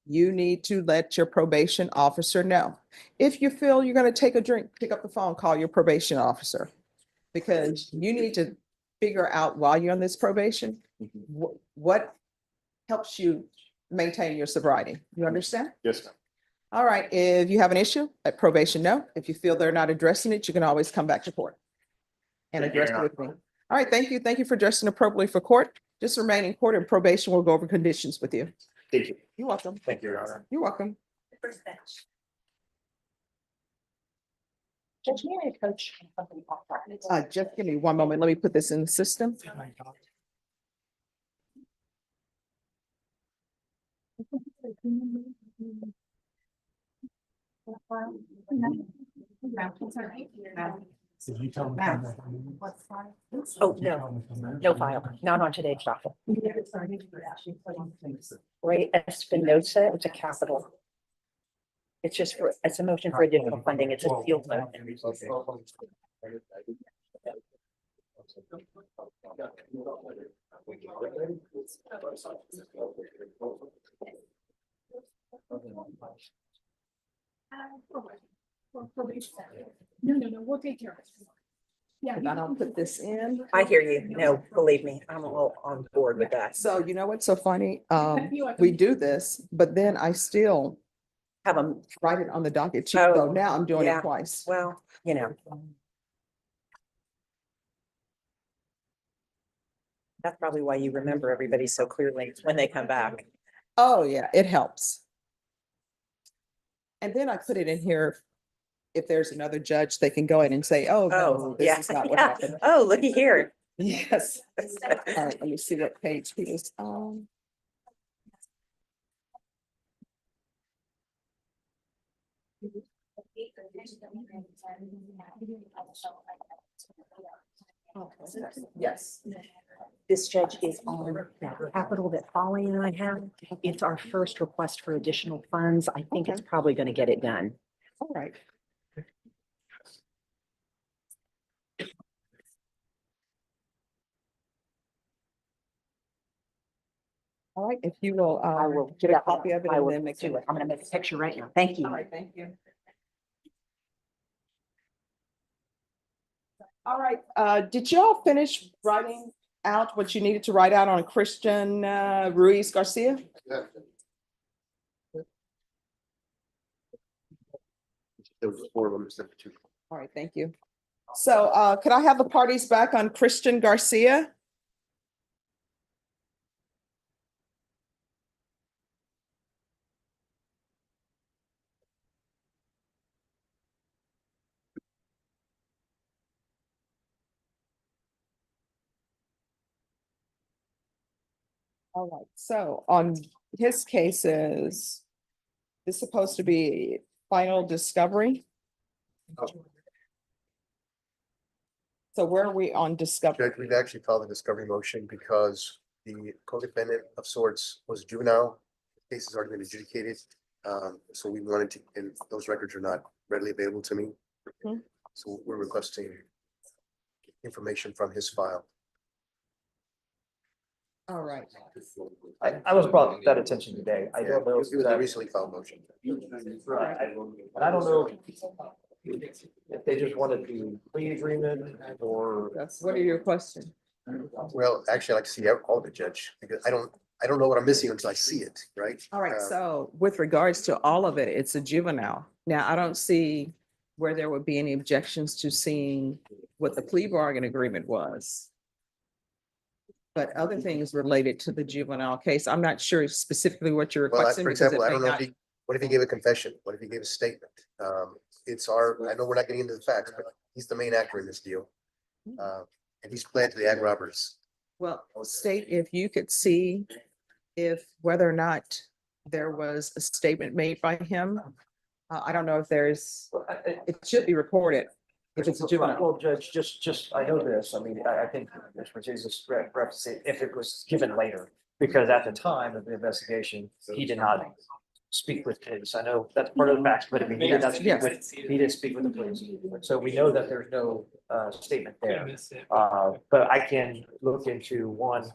you need to let your probation officer know. If you feel you're going to take a drink, pick up the phone, call your probation officer, because you need to figure out while you're on this probation, what helps you maintain your sobriety. You understand? Yes, ma'am. All right, if you have an issue, let probation know. If you feel they're not addressing it, you can always come back to court and Thank you, address it Your with me. All right, thank you. Thank you for dressing appropriately for court. Just remain in court, and probation will go over conditions with you. Thank you. You're welcome. Thank you, Your Honor. You're welcome. Judge, may I approach something off that? Just give me one moment. Let me put this in the system. Oh, no, no file, not on today's docket. Ray Espinosa, it's a capital. It's just for, it's a motion for additional funding, it's a field note. No, we'll take care of it. Yeah. I don't put this in. I hear you, no, believe me, I'm all on board with that. So you know what's so funny? We do this, but then I still Have them, write it on the docket too. Oh, So now I'm doing yeah. it twice. well, you know, That's probably why you remember everybody so clearly when they come back. Oh, yeah, it helps. And then I put it in here. If there's another judge, they can go in and say, oh, no, this yeah, is not what yeah. happened. Oh, looky here. Yes. All right, let me see what page he is on. Yes. This judge is on that capital that Polly and I have. It's our first request for additional funds. I think it's probably going to get it done. All right. All right, if you will, I will get a definitely- copy of it I and will then make do sure. it. I'm gonna make a picture right now. Thank you. All right, thank you. All right, did y'all finish writing out what you needed to write out on Christian Ruiz Garcia? There was 4 of them instead of 2. All right, thank you. So could I have the parties back on Christian Garcia? All right, so on his cases, this is supposed to be final discovery. So where are we on discovery? Judge, we've actually filed a discovery motion because the co-defendant of sorts was juvenile. The case has already been adjudicated. So we wanted to, and those records are not readily available to me. Mhm. So we're requesting information from his file. All right. I was brought that attention today. I don't know. It was a recently filed motion. Right. And I don't know if they just wanted the plea agreement or. What are your questions? Well, actually, I'd like to see all of it, Judge, because I don't know what I'm missing until I see it, right? All right, so with regards to all of it, it's a juvenile. Now, I don't see where there would be any objections to seeing what the plea bargain agreement was. But other things related to the juvenile case, I'm not sure specifically what you're Well, requesting. for because it example, I may don't know not- what if he gave a confession? What if he gave a statement? I know we're not getting into the facts, but he's the main actor in this deal. And he's pled to the ag robbers. Well, state if you could see if whether or not there was a statement made by him. I don't know if it should be reported if it's a juvenile. Well, Judge, just, I know this, I mean, I think Mr. Martinez referenced it if it was given later. Because at the time of the investigation, he did not speak with police. I know that's part of the facts, but I mean, he did not speak Yes. with, he didn't speak with the police. So we know that there's no statement there. But I can look into one,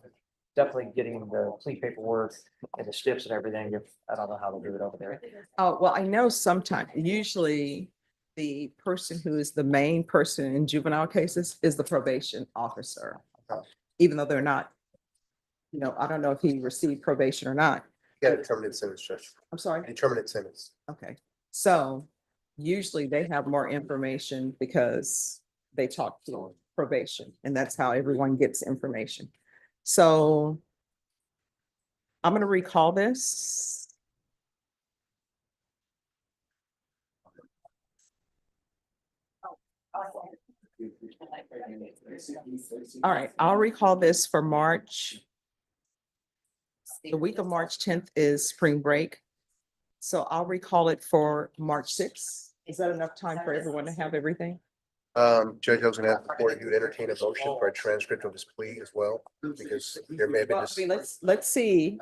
definitely getting the plea paperwork and the steps and everything, if, I don't know how to do it over there. Oh, well, I know sometimes, usually the person who is the main person in juvenile cases is the probation officer. Even though they're not, I don't know if he received probation or not. He got a determinate sentence, Judge. I'm sorry? Determinate sentence. Okay, so usually they have more information because they talk to probation and that's how everyone gets information. So I'm gonna recall this. All right, I'll recall this for March. The week of March 10th is spring break. So I'll recall it for March 6th. Is that enough time for everyone to have everything? Judge, I was gonna ask the court if you would entertain a motion for a transcript of his plea as well, because there may have been Well, this. I mean, let's see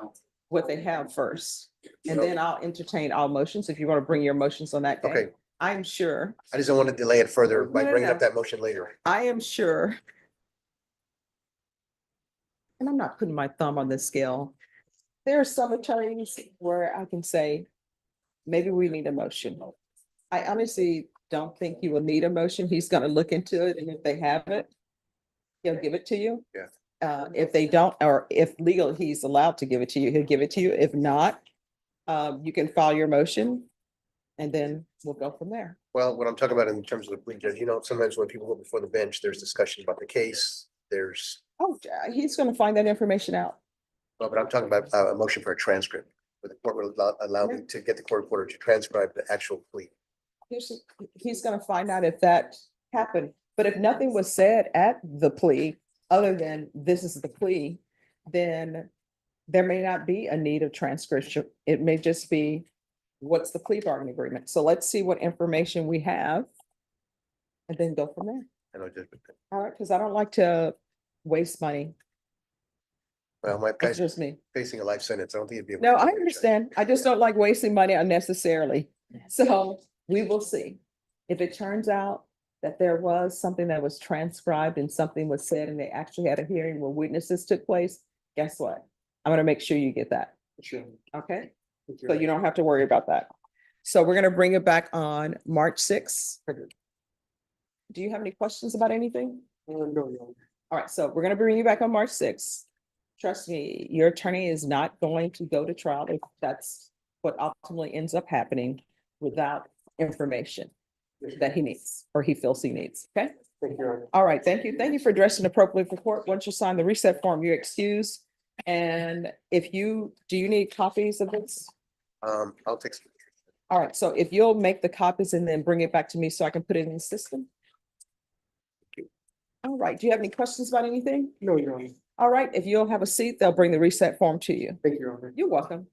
what they have first. And then I'll entertain all motions if you want to bring your motions on that day. Okay. I'm sure, I just don't want to delay it further by No, no, bringing no. up that motion later. I am sure. And I'm not putting my thumb on the scale. There are some attorneys where I can say, maybe we need a motion. I honestly don't think you will need a motion. He's gonna look into it, and if they have it, he'll give it to you. Yeah. If they don't, or if legal, he's allowed to give it to you, he'll give it to you. If not, you can file your motion and then we'll go from there. Well, what I'm talking about in terms of the plea, Judge, sometimes when people go before the bench, there's discussion about the case. There's Oh, he's gonna find that information out. No, but I'm talking about a motion for a transcript, where the court will allow me to get the court reporter to transcribe the actual plea. He's gonna find out if that happened, but if nothing was said at the plea, other than this is the plea, then there may not be a need of transcription. It may just be, what's the plea bargaining agreement? So let's see what information we have. And then go from there. I know, just, All right, because I don't like to waste money. well, my It's guy's just me. facing a life sentence. I don't think he'd be able. No, to I do that, Judge. understand. I just don't like wasting money unnecessarily. So we will see. If it turns out that there was something that was transcribed and something was said and they actually had a hearing where witnesses took place, guess what? I'm gonna make sure you get that. Sure. Okay? So you don't have to worry about that. So we're gonna bring it back on March 6th. Do you have any questions about anything? No. All right, so we're gonna bring you back on March 6th. Trust me, your attorney is not going to go to trial if that's what ultimately ends up happening without information that he needs or he feels he needs, okay? Thank you, Your Honor. All right, thank you. Thank you for addressing appropriately for court. Once you sign the reset form, you're excused. And do you need copies of this? I'll take some. All right, so if you'll make the copies and then bring it back to me so I can put it in the system. All right, do you have any questions about anything? No, Your Honor. All right, if you'll have a seat, they'll bring the reset form to you. Thank you, Your Honor. You're welcome.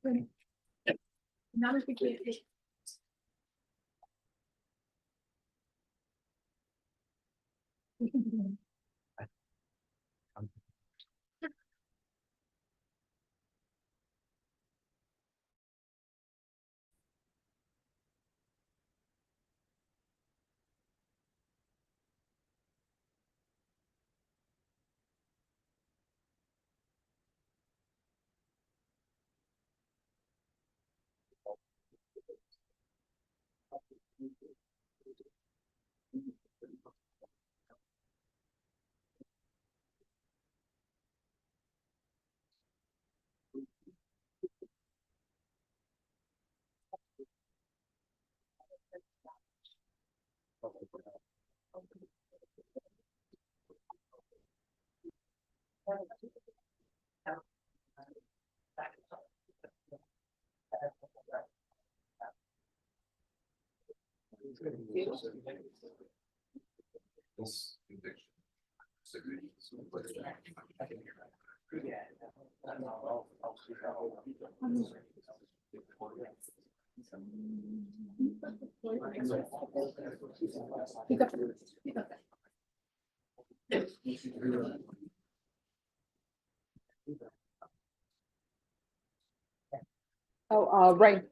Oh, Ray,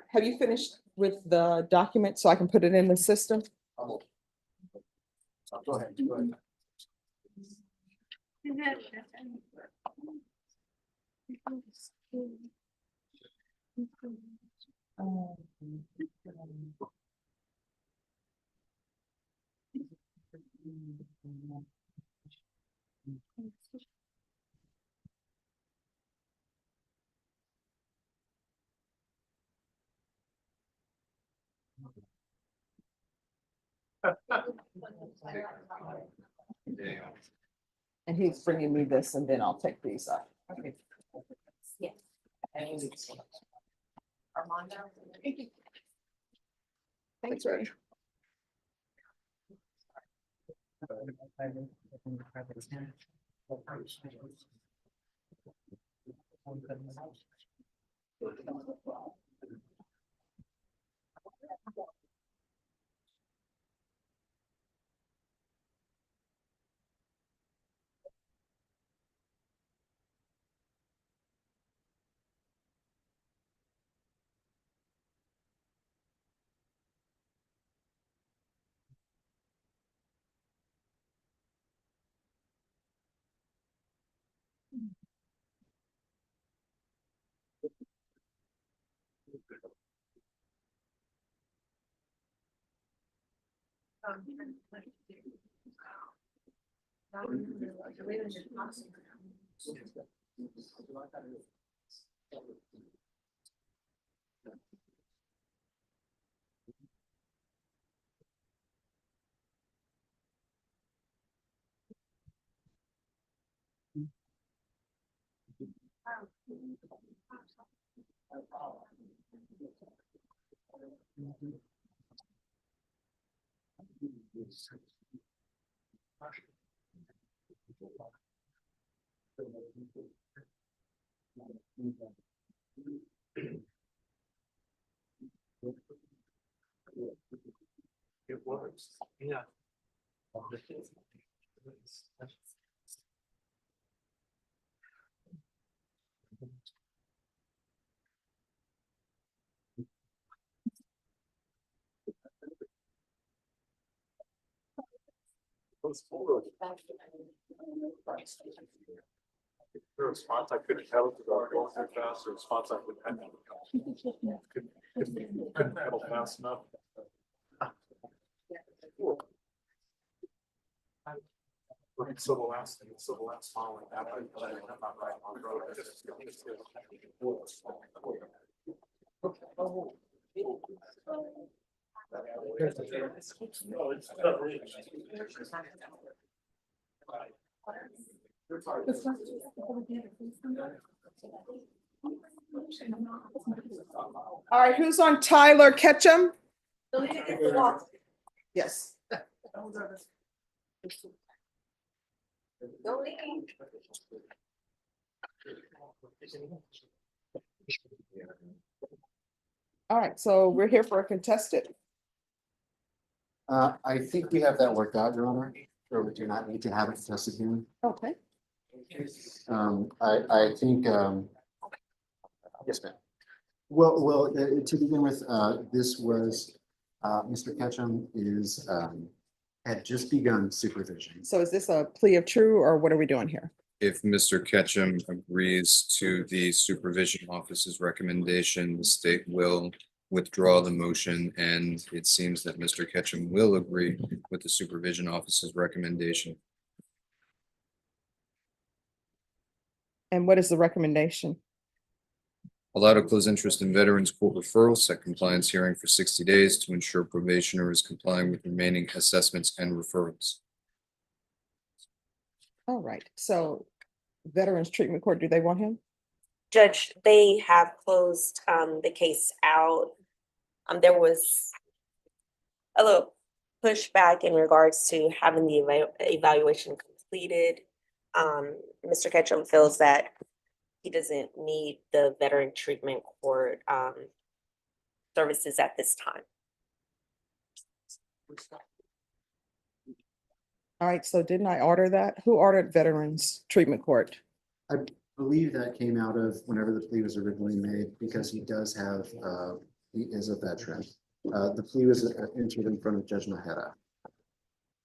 have you finished with the document so I can put it in the system? Go ahead. Go ahead. And he's bringing me this and then I'll take these up. Okay. Yeah. Armando. Thanks, Ray. It was, yeah. There are spots I couldn't tell because I was going too fast, or spots I couldn't pedal fast enough. So the last mile like that, I'm not right on the road. All right, who's on Tyler Ketchum? Yes. All right, so we're here for a contested. I think we have that worked out, Your Honor, or we do not need to have it contested hearing. Okay. I think, yes, ma'am. Well, to begin with, this was, Mr. Ketchum had just begun supervision. So is this a plea of true or what are we doing here? If Mr. Ketchum agrees to the supervision office's recommendation, the state will withdraw the motion, and it seems that Mr. Ketchum will agree with the supervision office's recommendation. And what is the recommendation? Allow to close interest in veterans court referrals, set compliance hearing for 60 days to ensure probationer is complying with remaining assessments and referrals. All right, so Veterans Treatment Court, do they want him? Judge, they have closed the case out. There was a little pushback in regards to having the evaluation completed. Mr. Ketchum feels that he doesn't need the Veteran Treatment Court services at this time. All right, so didn't I order that? Who ordered Veterans Treatment Court? I believe that came out of whenever the plea was originally made, because he does have, he is a veteran. The plea was entered in front of Judge Maheta.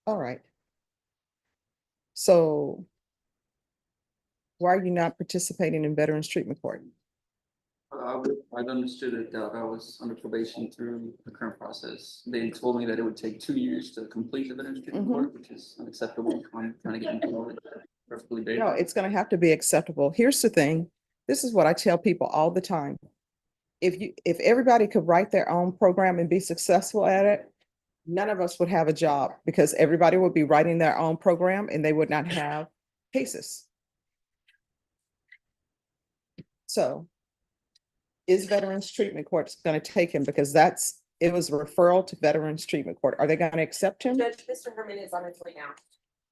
All right. So why are you not participating in Veterans Treatment Court? I've understood it that I was under probation through the current process. They told me that it would take 2 years to complete the Veterans Treatment Court, which is unacceptable. I'm trying to get into it perfectly. No, it's gonna have to be acceptable. Here's the thing. This is what I tell people all the time. If everybody could write their own program and be successful at it, none of us would have a job because everybody would be writing their own program and they would not have cases. So is Veterans Treatment Court going to take him? Because it was a referral to Veterans Treatment Court. Are they going to accept him? Judge, Mr. Herman is on his way now.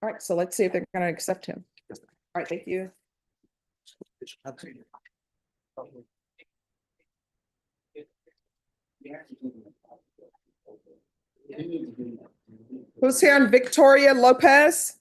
All right, so let's see if they're going to accept him. All right, thank you. Who's here on Victoria Lopez?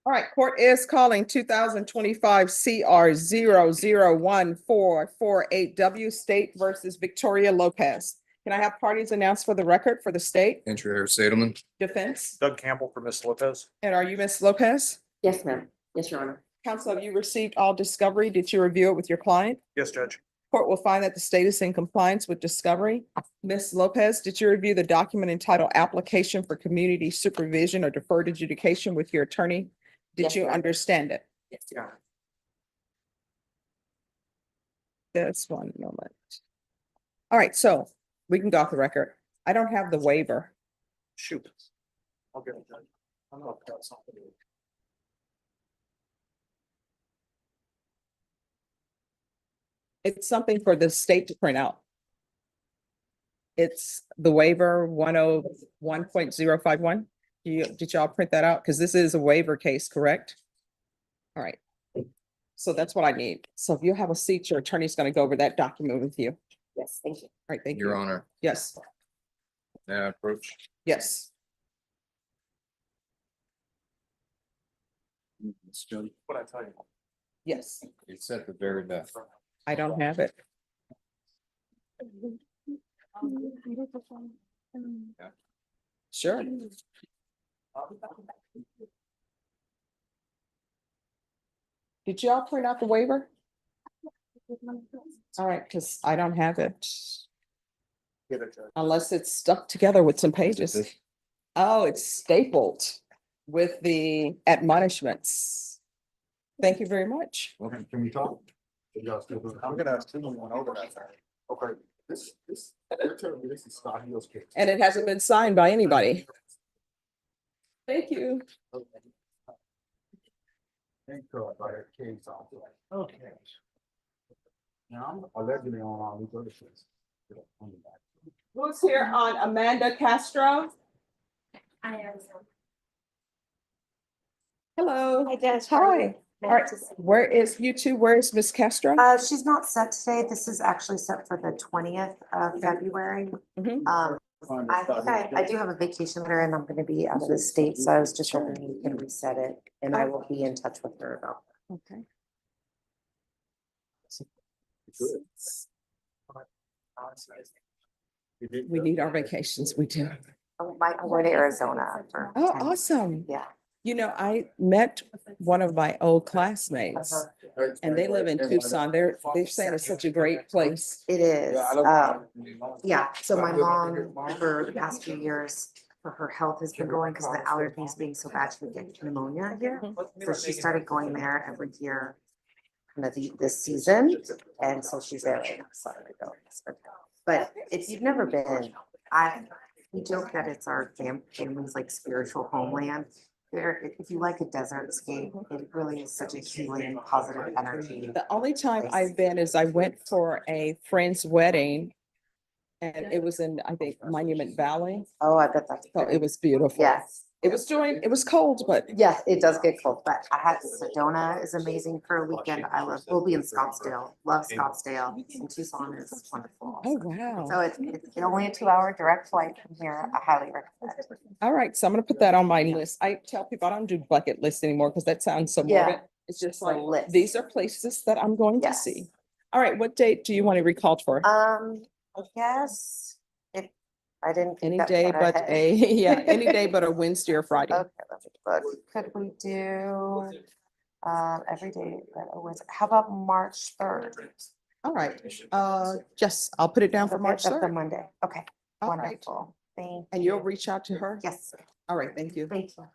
All right, court is calling 2025 CR 0014448W State versus Victoria Lopez. Can I have parties announced for the record for the state? Andrew Harris Sadelman. Defense? Doug Campbell for Miss Lopez. And are you Miss Lopez? Yes, ma'am. Yes, Your Honor. Counsel, have you received all discovery? Did you review it with your client? Yes, Judge. Court will find that the state is in compliance with discovery. Ms. Lopez, did you review the document entitled Application for Community Supervision or Deferred Adjudication with your attorney? Did Yes, you ma'am. understand it? Yes, Your Honor. Just one moment. All right, so we can go off the record. I don't have the waiver. Shoot. I'll get it, Judge. I don't know if that's something. It's something for the state to print out. It's the waiver 101.051. Did y'all print that out? Because this is a waiver case, correct? All right. So that's what I need. So if you have a seat, your attorney's going to go over that document with you. Yes, thank you. All right, thank you. Your Honor, Yes, may I approach? yes. Ms. Judge, What I tell you. Yes, it's at the very back. I don't have it. Sure. Did y'all print out the waiver? All right, because I don't have it Get it, Judge. unless it's stuck together with some pages. Oh, it's stapled with the admonishments. Thank you very much. Okay, can we talk? I'm gonna ask someone over that. Okay, they're telling me this is Scott Hill's case. And it hasn't been signed by anybody. Thank you. Thank God, by that case off. Okay. Now, I'm allegedly on all these other things. Who's here on Amanda Castro? I am. Hello. Hi, Judge. Hi. All right, where is you two? Where is Miss Castro? She's not set today. This is actually set for the 20th of February. Mhm. I think I do have a vacation letter and I'm gonna be out of the state, so I was just hoping you can reset it and I will be in touch with her about. Okay. We need our vacations. We do. Oh, I'm going to Arizona for. Oh, 10 awesome. Yeah. You know, I met one of my old classmates and they live in Tucson. They're saying it's such a great place. It is. Yeah, so my mom, for the past few years, for her health has been going because of the allergies being so bad, she would get pneumonia here. So she started going there every year, kind of this season, and so she's there right now, so I'm gonna go. But if you've never been, we joke that it's our family's like spiritual homeland. There, if you like a desert escape, it really is such a healing, positive energy. The only time I've been is I went for a friend's wedding and it was in, I think, Monument Valley. Oh, I bet that's. So it was beautiful. Yes. It was cold, but Yeah, it does get cold, but I had Sedona is amazing for a weekend. We'll be in Scottsdale, love Scottsdale, and Tucson is wonderful. oh, wow. So it's only a 2-hour direct flight from here. I highly recommend it. All right, so I'm gonna put that on my list. I tell people I don't do bucket lists anymore because that sounds so Yeah. morbid. It's just a like, list. these are places that I'm going to Yes. see. All right, what date do you want to recall for? I guess if I didn't. keep Any that day far but ahead. yeah, any day but a Wednesday or Friday. Okay, let me look. Could we do every day but a Wednesday? How about March 3rd? All right, yes, I'll put it down for March That's a 3rd. Monday. Okay, All right. wonderful. Thank And you. you'll reach out to her? Yes, All right, thank you. thank you.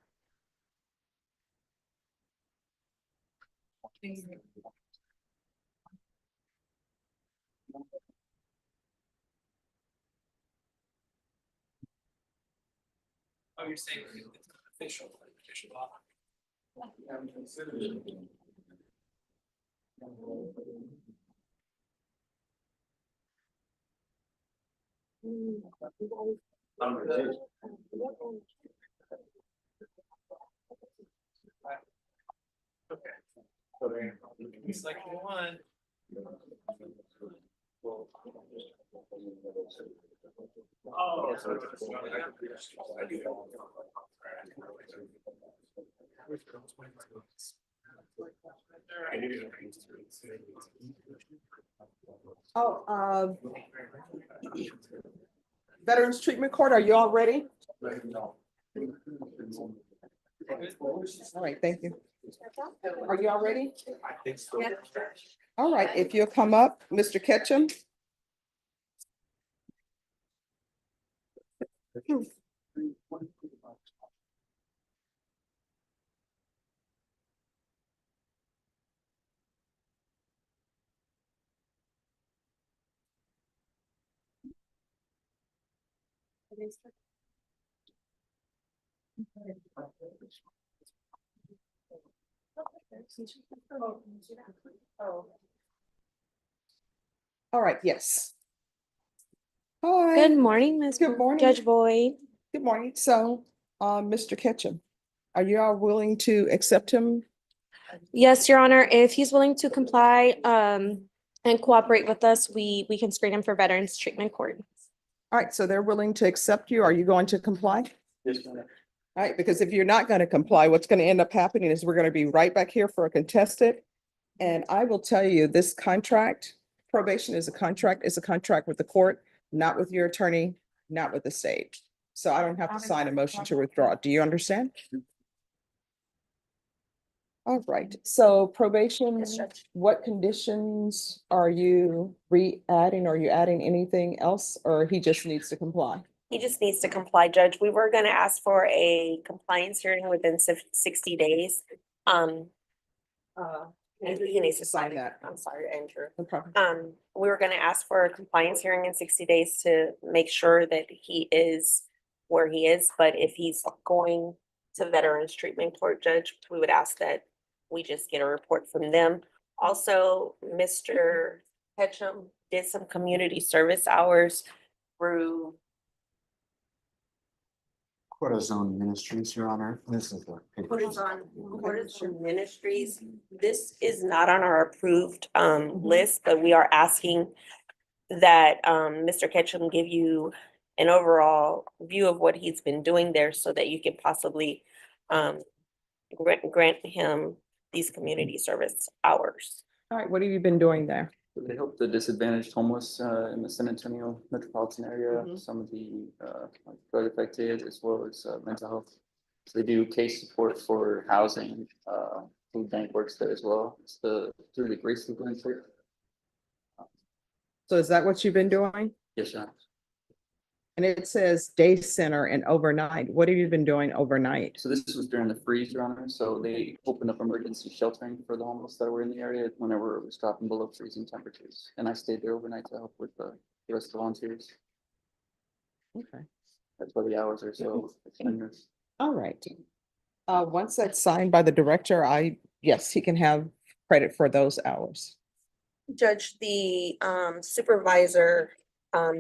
Oh, you're saying it's official. It's like one. Oh. Oh, Veterans Treatment Court, are you all ready? All right, thank you. Are you all ready? I think so. All right, if you'll come up, Mr. Ketchum. All right, yes. Hi. Good morning, Ms. Good morning. Judge Boyd. Good morning. So, Mr. Ketchum, are you all willing to accept him? Yes, Your Honor, if he's willing to comply, and cooperate with us, we can screen him for Veterans Treatment Court. All right, so they're willing to accept you. Are you going to comply? Yes, Your Honor. All right, because if you're not going to comply, what's going to end up happening is we're going to be right back here for a contested. And I will tell you, this contract, probation is a contract with the court, not with your attorney, not with the state. So I don't have to sign a motion to withdraw. Do you understand? All right, so probation, what conditions are you re-adding? Are you adding anything else, or he just needs to comply? He just needs to comply, Judge. We were gonna ask for a compliance hearing within 60 days. And he needs to sign that. I'm sorry, Andrew. No problem. We were gonna ask for a compliance hearing in 60 days to make sure that he is where he is, but if he's going to Veterans Treatment Court, Judge, we would ask that we just get a report from them. Also, Mr. Ketchum did some community service hours through Courtroom Ministries, Your Honor. This is the. Courtroom Ministries. This is not on our approved list, but we are asking that Mr. Ketchum give you an overall view of what he's been doing there so that you can possibly grant him these community service hours. All right, what have you been doing there? They help the disadvantaged homeless in the San Antonio metropolitan area, Mhm. some of the like drug affected as well as mental health. So they do case support for housing, food bank works there as well. It's through the Grace Food Bank. So is that what you've been doing? Yes, Your Honor. And it says day center and overnight. What have you been doing overnight? So this was during the freeze, Your Honor. So they opened up emergency sheltering for the homeless that were in the area whenever it was dropping below freezing temperatures. And I stayed there overnight to help with the rest of the volunteers. Okay. That's why the hours are so extended. All right. Once that's signed by the director, yes, he can have credit for those hours. Judge, the supervisor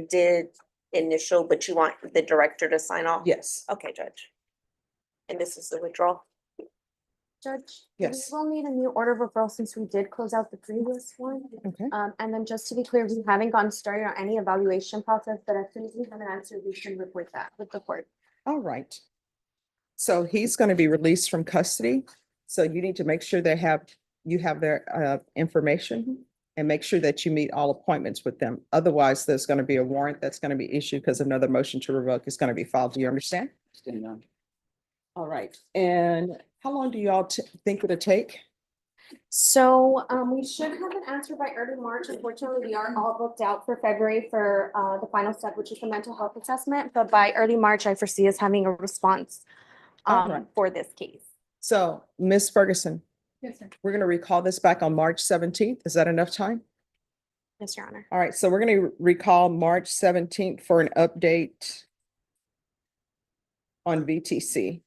did initial, but you want the director to sign off? Yes. Okay, Judge. And this is the withdrawal? Judge? Yes. We will need a new order of referral since we did close out the previous one. Okay. And then just to be clear, we haven't gotten started on any evaluation process, but as soon as we have an answer, we can report that with the court. All right. So he's going to be released from custody. So you need to make sure you have their information and make sure that you meet all appointments with them. Otherwise, there's going to be a warrant that's going to be issued because another motion to revoke is going to be filed. Do you understand? Staying on. All right. And how long do y'all think it'll take? So we should have an answer by early March. Unfortunately, we are all booked out for February for the final step, which is the mental health assessment. But by early March, I foresee us having a response All right. for this case. So, Ms. Ferguson, Yes, sir. we're going to recall this back on March 17th. Is that enough time? Yes, Your Honor. All right, so we're going to recall March 17th for an update on VTC.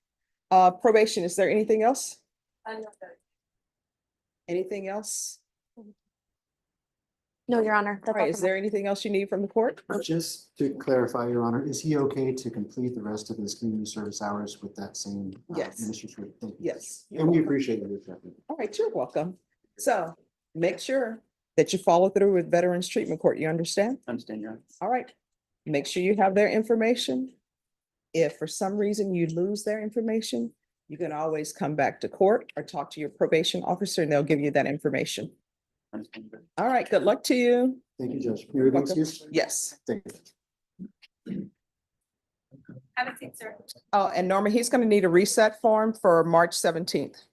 Probation, is there anything else? Anything else? No, Your Honor. All That's right, all is from there anything else you need from the court? Just to clarify, Your Honor, is he okay to complete the rest of his community service hours with that same? Yes. Administrative? Thank you. Yes. And we appreciate your effort. All right, you're welcome. So make sure that you follow through with Veterans Treatment Court. You understand? Understand, Your Honor. All right. Make sure you have their information. If for some reason you lose their information, you can always come back to court or talk to your probation officer and they'll give you that information. Understand, Your Honor. All right, good luck to you. Thank you, Judge. May we be Welcome. excused? Yes. Thank you. Have a seat, sir. Oh, and Norma, he's going to need a reset form for March 17th.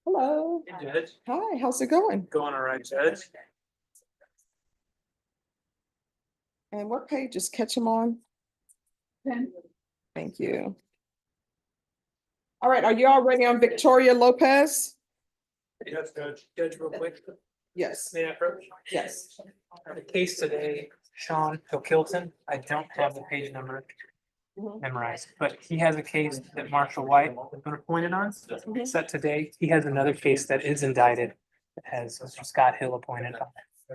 Hello. Hey, Judge. Hi, how's it going? Going all right, Judge? And what page is catch them on? Thank you. All right, are you all ready on Victoria Lopez? Yes, Judge, real quick. Yes. May I approach? Yes. The case today, Sean Kilton, I don't have the page number Mhm. memorized, but he has a case that Marshall White has been appointed on. Set today, he has another case that is indicted, that has Mr. Scott Hill appointed on.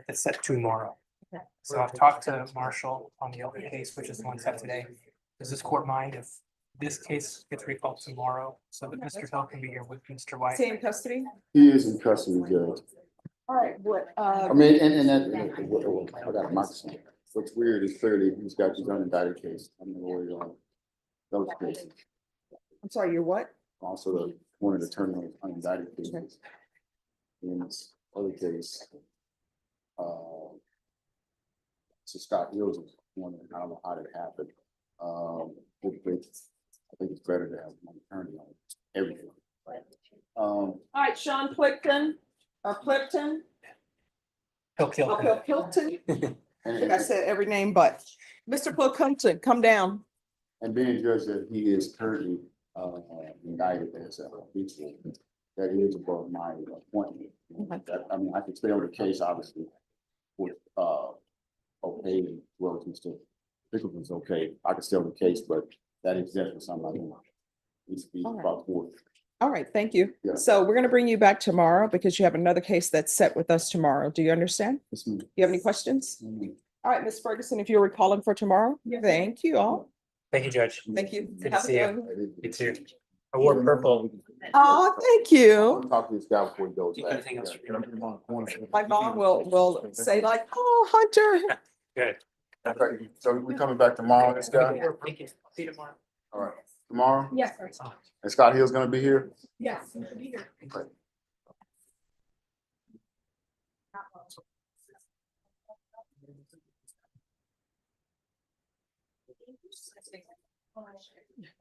It's set tomorrow. So I've talked to Marshall on the other case, which is the one set today. Does this court mind if this case gets recalled tomorrow so that Mr. Hill can be here with Mr. White? Is he in custody? He is in custody, Judge. All right, what, I mean, and that, I got a microphone. What's weird is clearly he's got his unindicted case. I'm gonna worry on those cases. I'm sorry, you're what? Also, the one of the attorney on his unindicted cases. In this other case, so Scott Hills is one, I don't know how that happened. I think it's better to have one attorney on everything. All right, Sean Plimpton, or Plimpton? Pilton. I think I said every name but. Mr. Plimpton, come down. And being judged that he is currently indicted as a habitual, that is above my appointment. That, I mean, I could stay on the case, obviously, with okay, well, Mr. Pickleton's okay, I could stay on the case, but that is definitely something I think needs to be All right. brought forward. All right, thank you. Yeah. So we're gonna bring you back tomorrow because you have another case that's set with us tomorrow. Do you understand? Yes, ma'am. You have any questions? Mhm. All right, Ms. Ferguson, if you'll recall him for tomorrow. Thank you all. Thank you, Judge. Thank you. Good to Have a see good you. one. You too. I wore purple. Oh, thank you. I'll talk to this guy before he goes back. Anything else? My mom will say like, oh, Hunter. Good. Okay, so we coming back tomorrow, this guy? Thank you. See you tomorrow. All right, tomorrow? Yes. And Scott Hill's gonna be here? Yes. You should be here. Okay.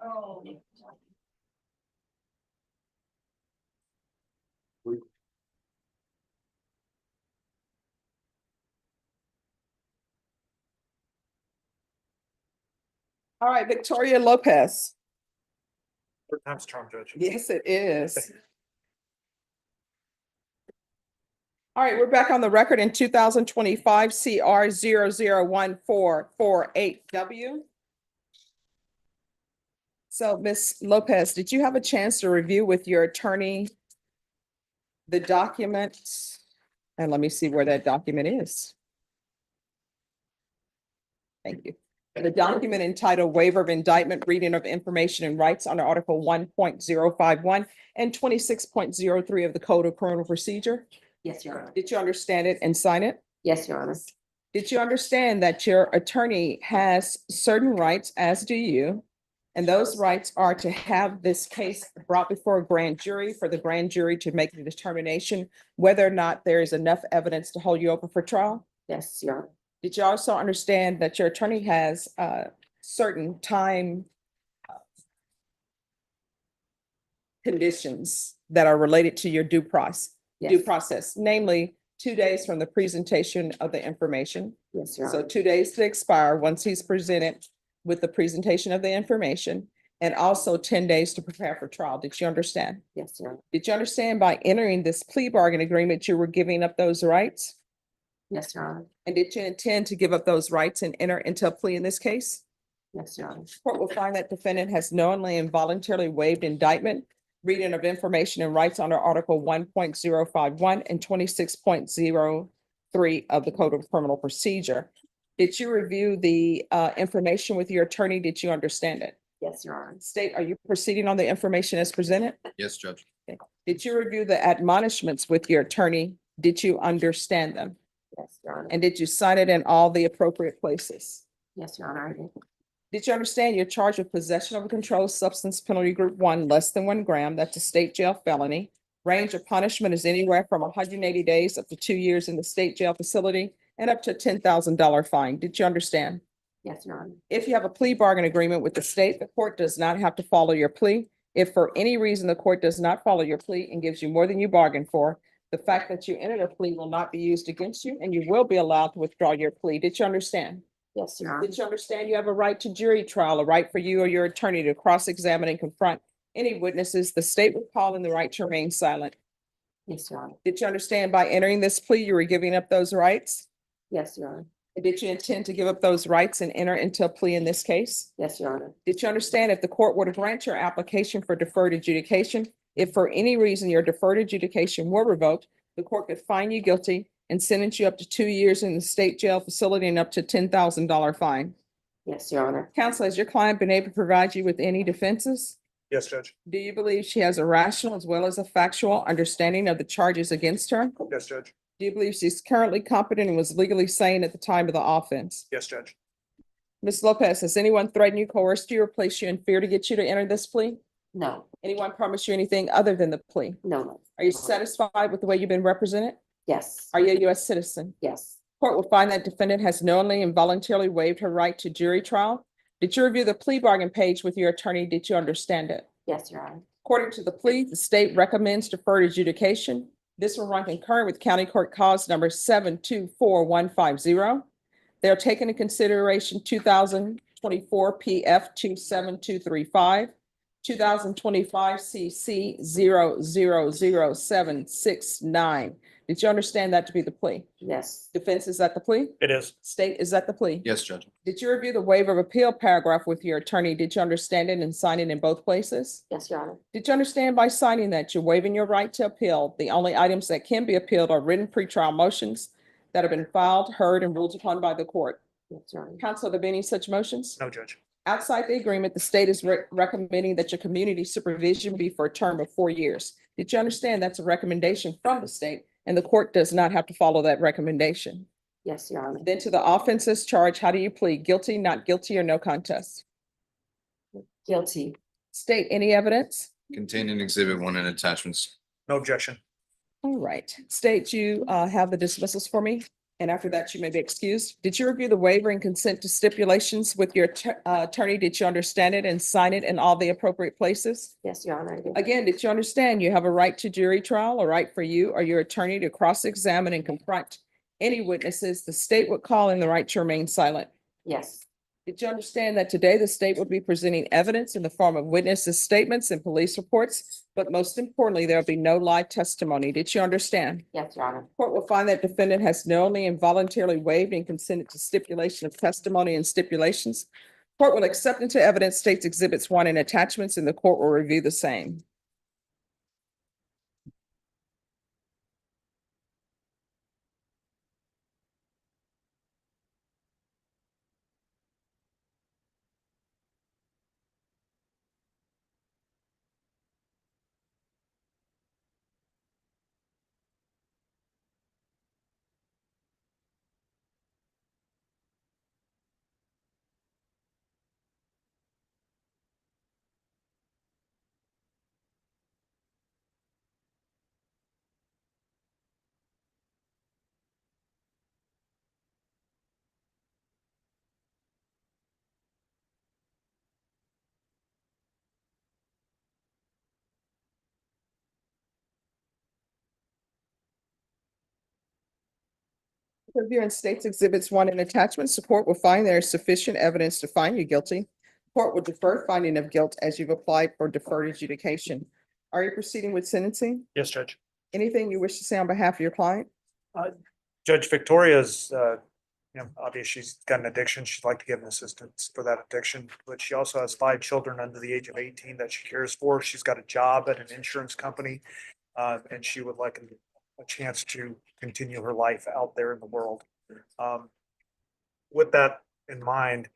Oh. All right, Victoria Lopez. Third time's charm, Judge. Yes, it is. All right, we're back on the record in 2025 CR 001448W. So Ms. Lopez, did you have a chance to review with your attorney the documents? And let me see where that document is. Thank you. The document entitled Waiver of Indictment, Reading of Information and Rights under Article 1.051 and 26.03 of the Code of Criminal Procedure. Yes, Your Honor. Did you understand it and sign it? Yes, Your Honor. Did you understand that your attorney has certain rights, as do you? And those rights are to have this case brought before a grand jury for the grand jury to make the determination whether or not there is enough evidence to hold you open for trial? Yes, Your Honor. Did you also understand that your attorney has certain time conditions that are related to your due process, namely 2 days from the presentation of the information? Yes, Your So Honor. 2 days to expire once he's presented with the presentation of the information, and also 10 days to prepare for trial. Did you understand? Yes, Your Honor. Did you understand by entering this plea bargain agreement, you were giving up those rights? Yes, Your Honor. And did you intend to give up those rights and enter into a plea in this case? Yes, Your Honor. Court will find that defendant has knowingly and voluntarily waived indictment, reading of information and rights under Article 1.051 and 26.03 of the Code of Criminal Procedure. Did you review the information with your attorney? Did you understand it? Yes, Your Honor. State, are you proceeding on the information as presented? Yes, Judge. Did you review the admonishments with your attorney? Did you understand them? Yes, Your Honor. And did you sign it in all the appropriate places? Yes, Your Honor, I did. Did you understand you're charged with possession of a controlled substance penalty group 1, less than 1 gram? That's a state jail felony. Range of punishment is anywhere from 180 days up to 2 years in the state jail facility and up to a $10,000 fine. Did you understand? Yes, Your Honor. If you have a plea bargain agreement with the state, the court does not have to follow your plea. If for any reason the court does not follow your plea and gives you more than you bargained for, the fact that you entered a plea will not be used against you and you will be allowed to withdraw your plea. Did you understand? Yes, Your Honor. Did you understand you have a right to jury trial, a right for you or your attorney to cross-examine and confront any witnesses the state would call in the right to remain silent? Yes, Your Honor. Did you understand by entering this plea, you were giving up those rights? Yes, Your Honor. Did you intend to give up those rights and enter into a plea in this case? Yes, Your Honor. Did you understand if the court were to grant your application for deferred adjudication, if for any reason your deferred adjudication were revoked, the court could find you guilty and sentence you up to 2 years in the state jail facility and up to $10,000 fine? Yes, Your Honor. Counsel, has your client been able to provide you with any defenses? Yes, Judge. Do you believe she has a rational as well as a factual understanding of the charges against her? Yes, Judge. Do you believe she's currently competent and was legally sane at the time of the offense? Yes, Judge. Ms. Lopez, has anyone threatened you, coerced you, or placed you in fear to get you to enter this plea? No, Anyone promised you anything other than the plea? no. Are you satisfied with the way you've been represented? Yes. Are you a U.S. citizen? Yes. Court will find that defendant has knowingly and voluntarily waived her right to jury trial. Did you review the plea bargain page with your attorney? Did you understand it? Yes, Your Honor. According to the plea, the state recommends deferred adjudication. This will run concurrent with County Court Cause number 724150. They are taking into consideration 2024 PF 27235, 2025 CC 0000769. Did you understand that to be the plea? Yes. Defense, is that the plea? It is. State, is that the plea? Yes, Judge. Did you review the waiver of appeal paragraph with your attorney? Did you understand it and sign it in both places? Yes, Your Honor. Did you understand by signing that you're waiving your right to appeal? The only items that can be appealed are written pretrial motions that have been filed, heard, and ruled upon by the court. Yes, Your Honor. Counsel, are there any such motions? No, Judge. Outside the agreement, the state is recommending that your community supervision be for a term of 4 years. Did you understand that's a recommendation from the state and the court does not have to follow that recommendation? Yes, Your Honor. Then to the offenses charged, how do you plead? Guilty, not guilty, or no contest? Guilty. State, any evidence? Contained in Exhibit 1 and attachments. No objection. All right. State, you have the dismissals for me, and after that, you may be excused. Did you review the waiver and consent to stipulations with your attorney? Did you understand it and sign it in all the appropriate places? Yes, Your Honor. I do. Again, did you understand you have a right to jury trial, a right for you or your attorney to cross-examine and confront any witnesses the state would call in the right to remain silent? Yes. Did you understand that today the state will be presenting evidence in the form of witnesses' statements and police reports? But most importantly, there'll be no live testimony. Did you understand? Yes, Your Honor. Court will find that defendant has knowingly and voluntarily waived and consented to stipulation of testimony and stipulations. Court will accept into evidence states exhibits 1 and attachments, and the court will review the same. Reviewing states exhibits 1 and attachments, the court will find there is sufficient evidence to find you guilty. Court will defer finding of guilt as you've applied for deferred adjudication. Are you proceeding with sentencing? Yes, Judge. Anything you wish to say on behalf of your client? Judge Victoria's, obviously she's got an addiction. She'd like to give an assistance for that addiction, but she also has 5 children under the age of 18 that she cares for. She's got a job at an insurance company, and she would like a chance to continue her life out there in the world. With that in mind,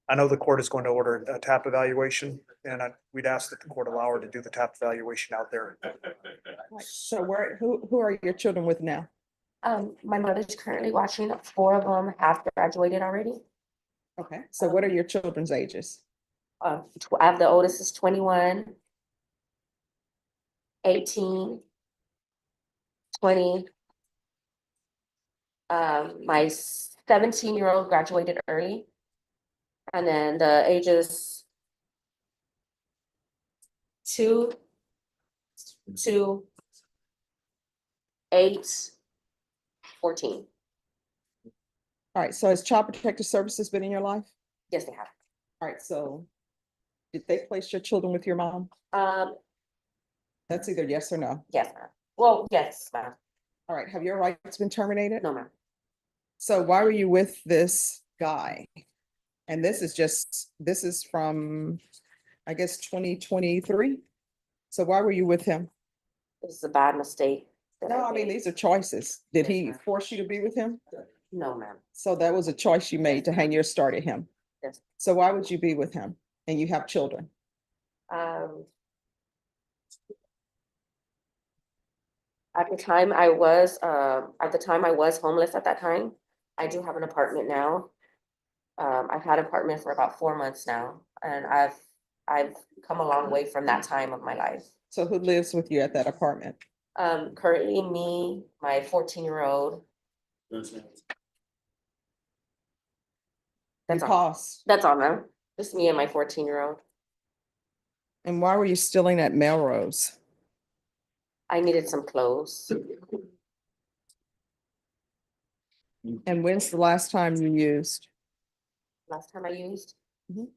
I know the court is going to order a TAP evaluation, and we'd ask that the court allow her to do the TAP evaluation out there. So who are your children with now? My mother's currently watching. 4 of them have graduated already. Okay, so what are your children's ages? I have the oldest is 21, 18, 20. My 17-year-old graduated early. And then the ages 2, 2, 8, 14. All right, so has Child Protective Services been in your life? Yes, they have. All right, so did they place your children with your mom? That's either yes or no. Yes, ma'am. Well, yes, ma'am. All right, have your rights been terminated? No, ma'am. So why were you with this guy? And this is from, I guess, 2023. So why were you with him? This is a bad mistake. No, I mean, these are choices. Did he force you to be with him? No, ma'am. So that was a choice you made to hang your star to him. Yes. So why would you be with him? And you have children? At the time I was homeless at that time. I do have an apartment now. I've had an apartment for about 4 months now, and I've come a long way from that time of my life. So who lives with you at that apartment? Currently me, my 14-year-old. That's all, ma'am. Just me and my 14-year-old. And why were you stealing at Melrose? I needed some clothes. And when's the last time you used? Last time I used? Mhm.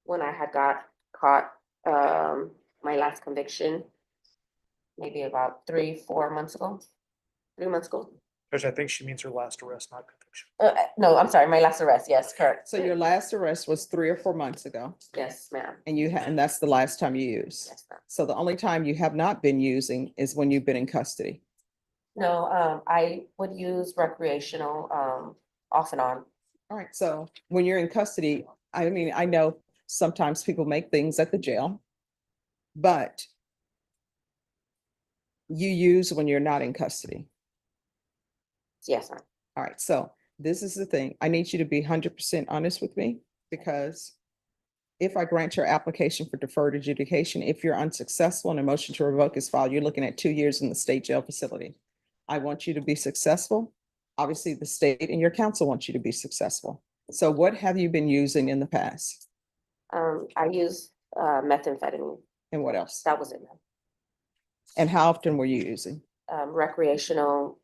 When I had got caught, my last conviction, maybe about 3 months ago. 3 months ago. Judge, I think she means her last arrest, not conviction. No, I'm sorry, my last arrest, yes, correct. So your last arrest was 3 or 4 months ago, Yes, ma'am. and and that's the last time you used. Yes, ma'am. So the only time you have not been using is when you've been in custody. No, I would use recreational, off and on. All right, so when you're in custody, I mean, I know sometimes people make things at the jail, but you use when you're not in custody. Yes, ma'am. All right, so this is the thing. I need you to be 100% honest with me, because if I grant your application for deferred adjudication, if you're unsuccessful and a motion to revoke is filed, you're looking at 2 years in the state jail facility. I want you to be successful. Obviously, the state and your counsel wants you to be successful. So what have you been using in the past? I use methamphetamine. And what else? That was it, ma'am. And how often were you using? Recreational.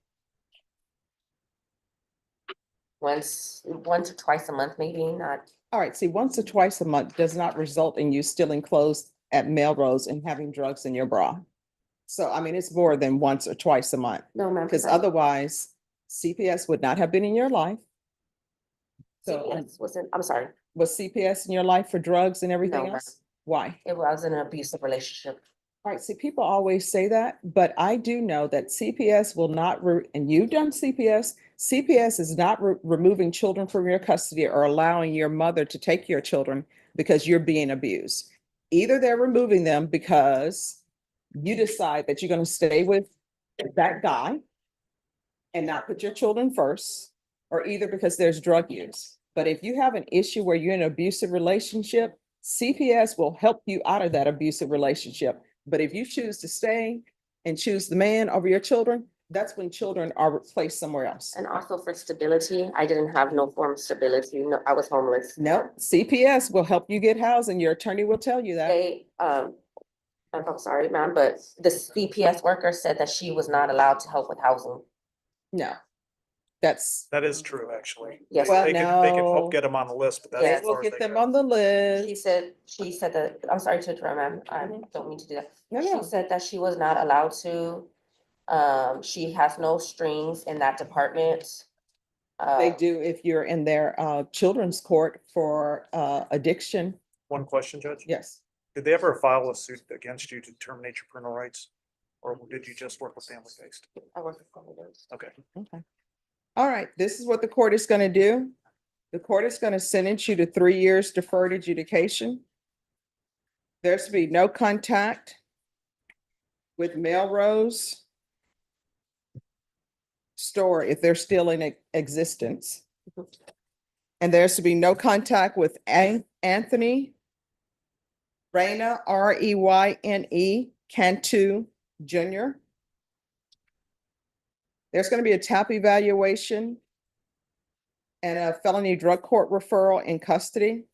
Once or twice a month, maybe not. All right, see, once or twice a month does not result in you stealing clothes at Melrose and having drugs in your bra. So, I mean, it's more than once or twice a month. No, ma'am. Because otherwise, CPS would not have been in your life. So CPS wasn't, I'm sorry. was CPS in your life for drugs and everything No, ma'am. else? Why? It was an abusive relationship. All right, see, people always say that, but I do know that CPS will not, and you've done CPS, CPS is not removing children from your custody or allowing your mother to take your children because you're being abused. Either they're removing them because you decide that you're going to stay with that guy and not put your children first, or either because there's drug use. But if you have an issue where you're in an abusive relationship, CPS will help you out of that abusive relationship. But if you choose to stay and choose the man over your children, that's when children are placed somewhere else. And also for stability, I didn't have no form of stability. No, I was homeless. No, CPS will help you get housing. Your attorney will tell you that. They, I'm sorry, ma'am, but the CPS worker said that she was not allowed to help with housing. No, That is true, actually. Yes. Well, They can no. help get them on the list, but that's. Yes. as We'll far as get they them go. on the list. She said that, I'm sorry to interrupt, ma'am. I don't mean to do that. No, no. She said that she was not allowed to. She has no strings in that department. They do if you're in their children's court for addiction. One question, Judge. Yes. Did they ever file a suit against you to terminate your parental rights? Or did you just work with family-based? I work with family-based. Okay. Okay. All right, this is what the court is going to do. The court is going to sentence you to 3 years deferred adjudication. There's to be no contact with Melrose store if they're still in existence. And there's to be no contact with Anthony Reyna, Reyne, Cantu Jr. There's going to be a TAP evaluation and a felony drug court referral in custody.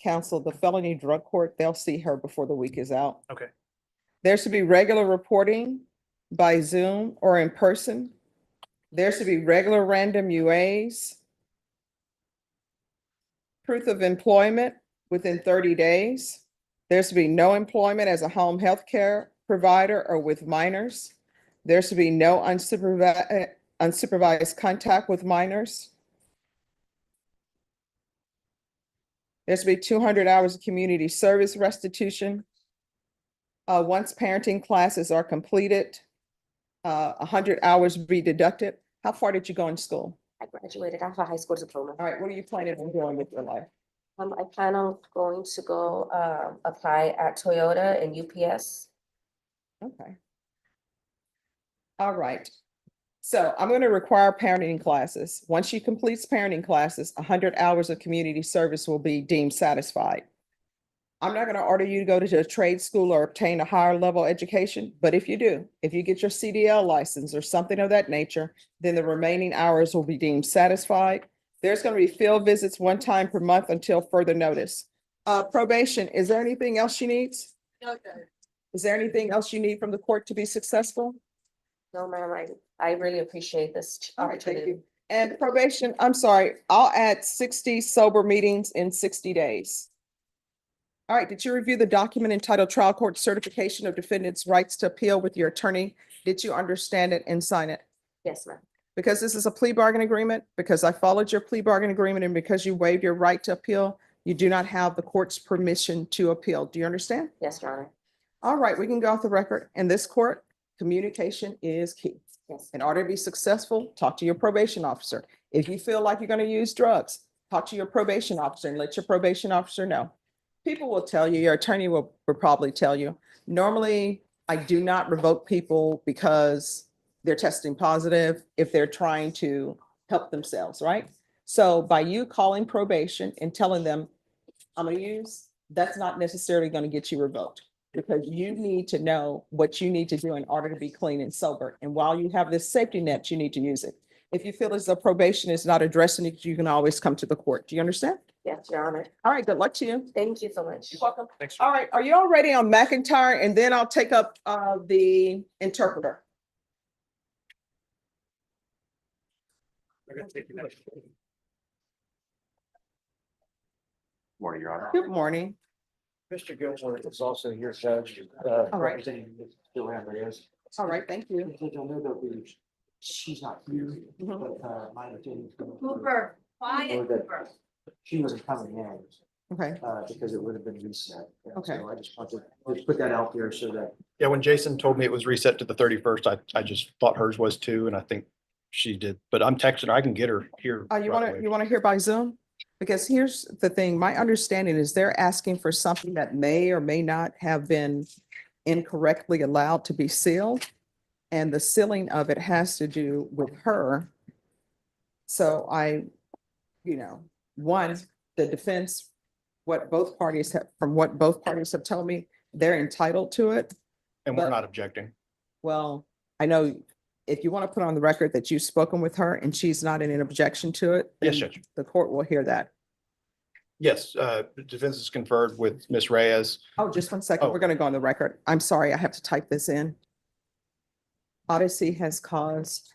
counsel the felony drug court. They'll see her before the week is out. Okay. There should be regular reporting by Zoom or in person. There should be regular random UAs. Proof of employment within 30 days. There should be no employment as a home health care provider or with minors. There should be no unsupervised contact with minors. There should be 200 hours of community service restitution. Once parenting classes are completed, 100 hours be deducted. How far did you go in school? I graduated. I have a high school diploma. All right, what are you planning on doing with your life? I plan on going to go apply at Toyota and UPS. Okay. All right. So I'm going to require parenting classes. Once she completes parenting classes, 100 hours of community service will be deemed satisfied. I'm not going to order you to go to a trade school or obtain a higher level education, but if you do, if you get your CDL license or something of that nature, then the remaining hours will be deemed satisfied. There's going to be field visits 1 time per month until further notice. Probation, is there anything else she needs? Okay. Is there anything else you need from the court to be successful? No, ma'am, I really appreciate this All right, thank opportunity. you. And probation, I'm sorry, I'll add 60 sober meetings in 60 days. All right, did you review the document entitled Trial Court Certification of Defendants' Rights to Appeal with your attorney? Did you understand it and sign it? Yes, ma'am. Because this is a plea bargain agreement, because I followed your plea bargain agreement, and because you waived your right to appeal, you do not have the court's permission to appeal. Do you understand? Yes, Your Honor. All right, we can go off the record. In this court, communication is key. Yes. In order to be successful, talk to your probation officer. If you feel like you're going to use drugs, talk to your probation officer and let your probation officer know. People will tell you, your attorney will probably tell you. Normally, I do not revoke people because they're testing positive if they're trying to help themselves, right? So by you calling probation and telling them, I'm going to use, that's not necessarily going to get you revoked, because you need to know what you need to do in order to be clean and sober. And while you have this safety net, you need to use it. If you feel as though probation is not addressing it, you can always come to the court. Do you understand? Yes, Your Honor. All right, good luck to you. Thank you so much. You're welcome. Thanks. All right, are you all ready on McIntyre? And then I'll take up the interpreter. Morning, Your Honor. Good morning. Mr. Gilmore is also here, Judge. All right. Representing Joanne Reyes. All right, thank you. Judge, I know that she's not here, Mhm. but my understanding is. Cooper, quiet, Or that Cooper. she wasn't coming in, Okay, because it would have been reset. Okay. So I just wanted to put that out there so that. Yeah, when Jason told me it was reset to the 31st, I just thought hers was too, and I think she did, but I'm texting her. I can get her here. you right want away. to hear by Zoom? Because here's the thing, my understanding is they're asking for something that may or may not have been incorrectly allowed to be sealed. And the sealing of it has to do with her. So one, the defense, from what both parties have told me, they're entitled to it. And we're but- not objecting. Well, I know if you want to put on the record that you've spoken with her and she's not in an objection to it. Yes, then Judge. The court will hear that. Yes, the defense is conferred with Ms. Reyes. Oh, just 1 second. Oh. We're going to go on the record. I'm sorry, I have to type this in. Odyssey has caused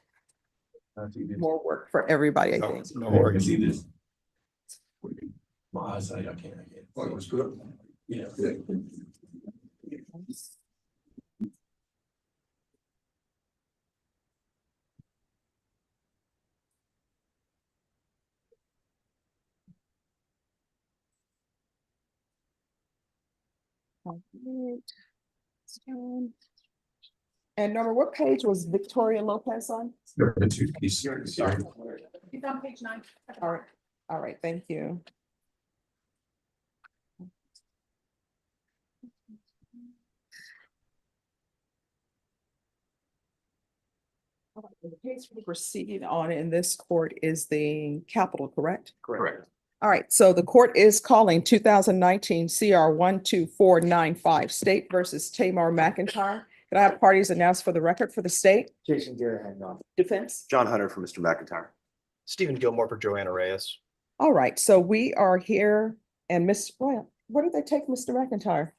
more work for everybody, I think. No worries. My eyesight, I can't. Oh, it was good. Yeah. And Norma, what page was Victoria Lopez on? He's on page 9. All right, thank you. The case we're proceeding on in this court is the capital, correct? Correct. All right, so the court is calling 2019 CR 12495 State versus Tamar McIntyre. Can I have parties announced for the record for the state? Jason Garahan, on. Defense? John Hunter for Mr. McIntyre. Stephen Gilmore for Joanna Reyes. All right, so we are here and Miss, well, where did they take Mr. McIntyre?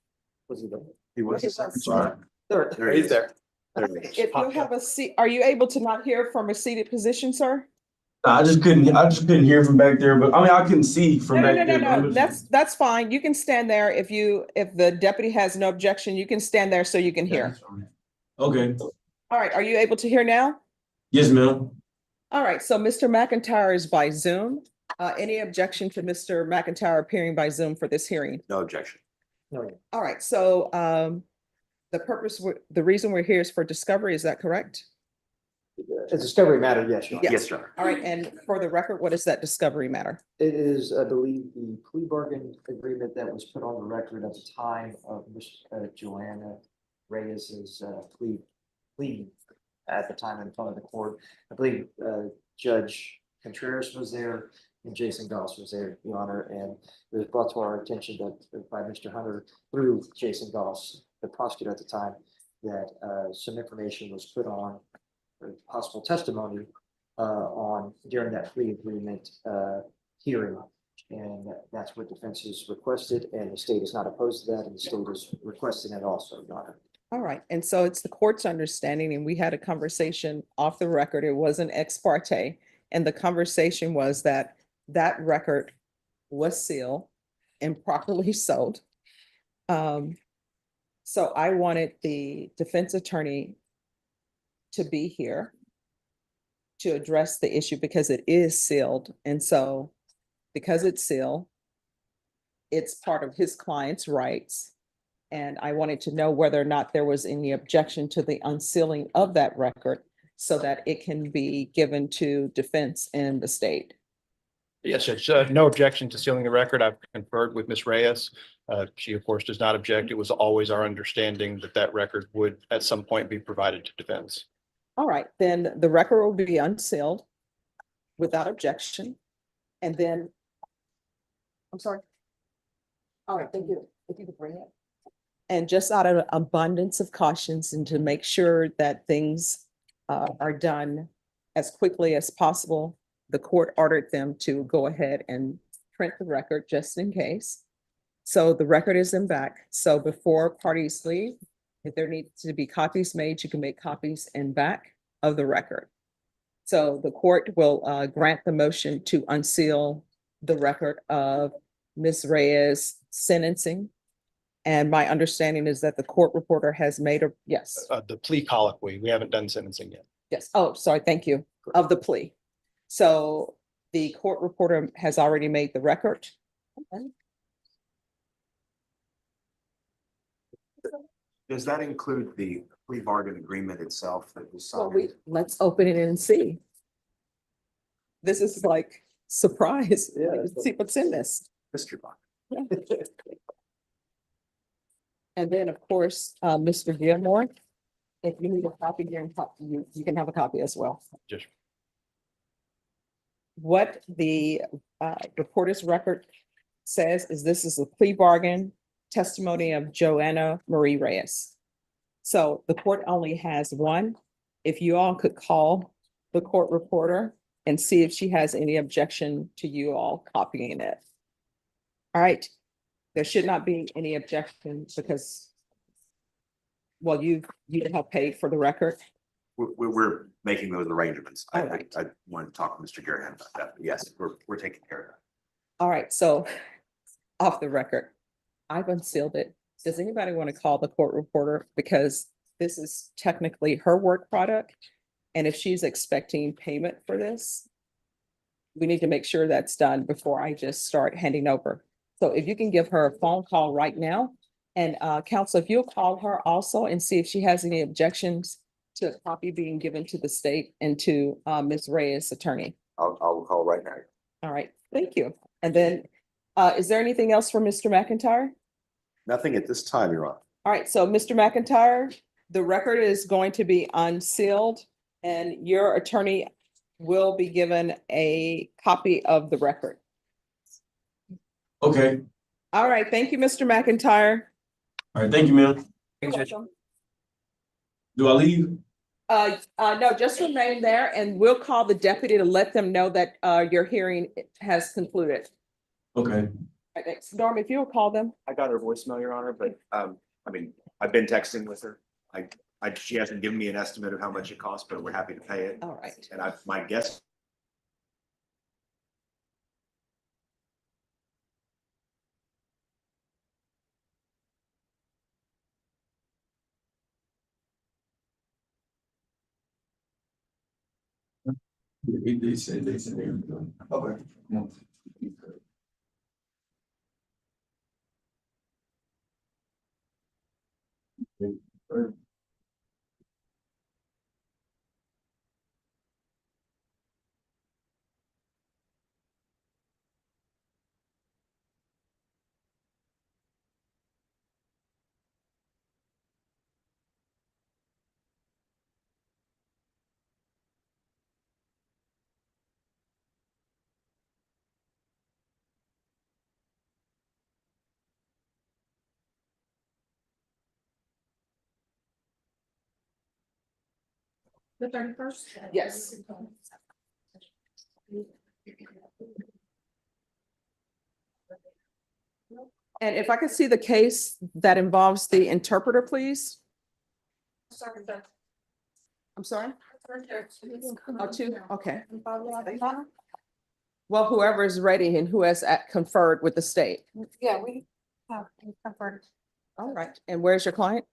Was he there? He was. He was. Sorry. There he is. There. If you have a seat, are you able to not hear from a seated position, sir? I just couldn't hear from back there, but I mean, I couldn't see from No, back no, no, there. no, but I'm no, just- that's fine. You can stand there if the deputy has no objection, you can stand there so you can hear. Okay, All right, are you able to hear now? yes, ma'am. All right, so Mr. McIntyre is by Zoom. Any objection to Mr. McIntyre appearing by Zoom for this hearing? No objection. All right, so the reason we're here is for discovery, is that correct? It's a discovery matter, yes. Your Honor. Yes. All right, and for the record, what is that discovery matter? It is, I believe, the plea bargain agreement that was put on the record at the time of Miss Joanna Reyes's plea at the time in front of the court. I believe Judge Contreras was there and Jason Goss was there, Your Honor, and it was brought to our attention that by Mr. Hunter through Jason Goss, the prosecutor at the time, that some information was put on, or possible testimony on during that plea agreement hearing. And that's what defense has requested, and the state is not opposed to that, and the state is requesting it also, Your Honor. All right, and so it's the court's understanding, and we had a conversation off the record, it wasn't ex parte, and the conversation was that that record was sealed and properly sold. So I wanted the defense attorney to be here to address the issue because it is sealed, and so because it's sealed, it's part of his client's rights. And I wanted to know whether or not there was any objection to the unsealing of that record so that it can be given to defense and the state. Yes, Judge, no objection to sealing the record. I've conferred with Ms. Reyes. She, of course, does not object. It was always our understanding that that record would at some point be provided to defense. All right, then the record will be unsealed without objection. And then, I'm sorry. All right, thank you. If you could bring it. And just out of abundance of cautions and to make sure that things are done as quickly as possible, the court ordered them to go ahead and print the record just in case. So the record is in back. So before parties leave, if there needs to be copies made, you can make copies in back of the record. So the court will grant the motion to unseal the record of Ms. Reyes' sentencing. And my understanding is that the court reporter has made a, yes. The plea colloquy, we haven't done sentencing yet. Yes. Oh, sorry. Thank you. Of the plea. So the court reporter has already made the record. Does that include the plea bargain agreement itself that was Well, signed? let's open it and see. This is like surprise. Yeah. See what's in this. Mystery box. And then, of course, Mr. Gilmore, if you need a copy, you can have a copy as well. Just What the reporter's record says is this is a plea bargain testimony of Joanna Marie Reyes. So the court only has one. If you all could call the court reporter and see if she has any objection to you all copying it. All right. There should not be any objection because, well, you have paid for the record. We're making those arrangements. All right. I want to talk to Mr. Garrett about that. But yes, we're taking care of that. All right, so off the record, I've unsealed it. Does anybody want to call the court reporter? Because this is technically her work product. And if she's expecting payment for this, we need to make sure that's done before I just start handing over. So if you can give her a phone call right now, and counsel, if you'll call her also and see if she has any objections to a copy being given to the state and to Ms. Reyes' attorney. I'll call right now. All right, thank you. And then, is there anything else for Mr. McIntyre? Nothing at this time, Your Honor. All right, so Mr. McIntyre, the record is going to be unsealed and your attorney will be given a copy of the record. Okay, All right, thank you, Mr. McIntyre. all right, thank you, ma'am. You're welcome. Do I leave? No, just remain there and we'll call the deputy to let them know that your hearing has concluded. Okay. Norm, if you'll call them. I got her voicemail, Your Honor, but, I mean, I've been texting with her. She hasn't given me an estimate of how much it costs, but we're happy to pay it. All right. And my guess. They said. Okay. The 31st? Yes. And if I could see the case that involves the interpreter, please. I'm sorry? Oh, two, okay. Well, whoever is ready and who has conferred with the state. Yeah, we have conferred. All right, and where's your client?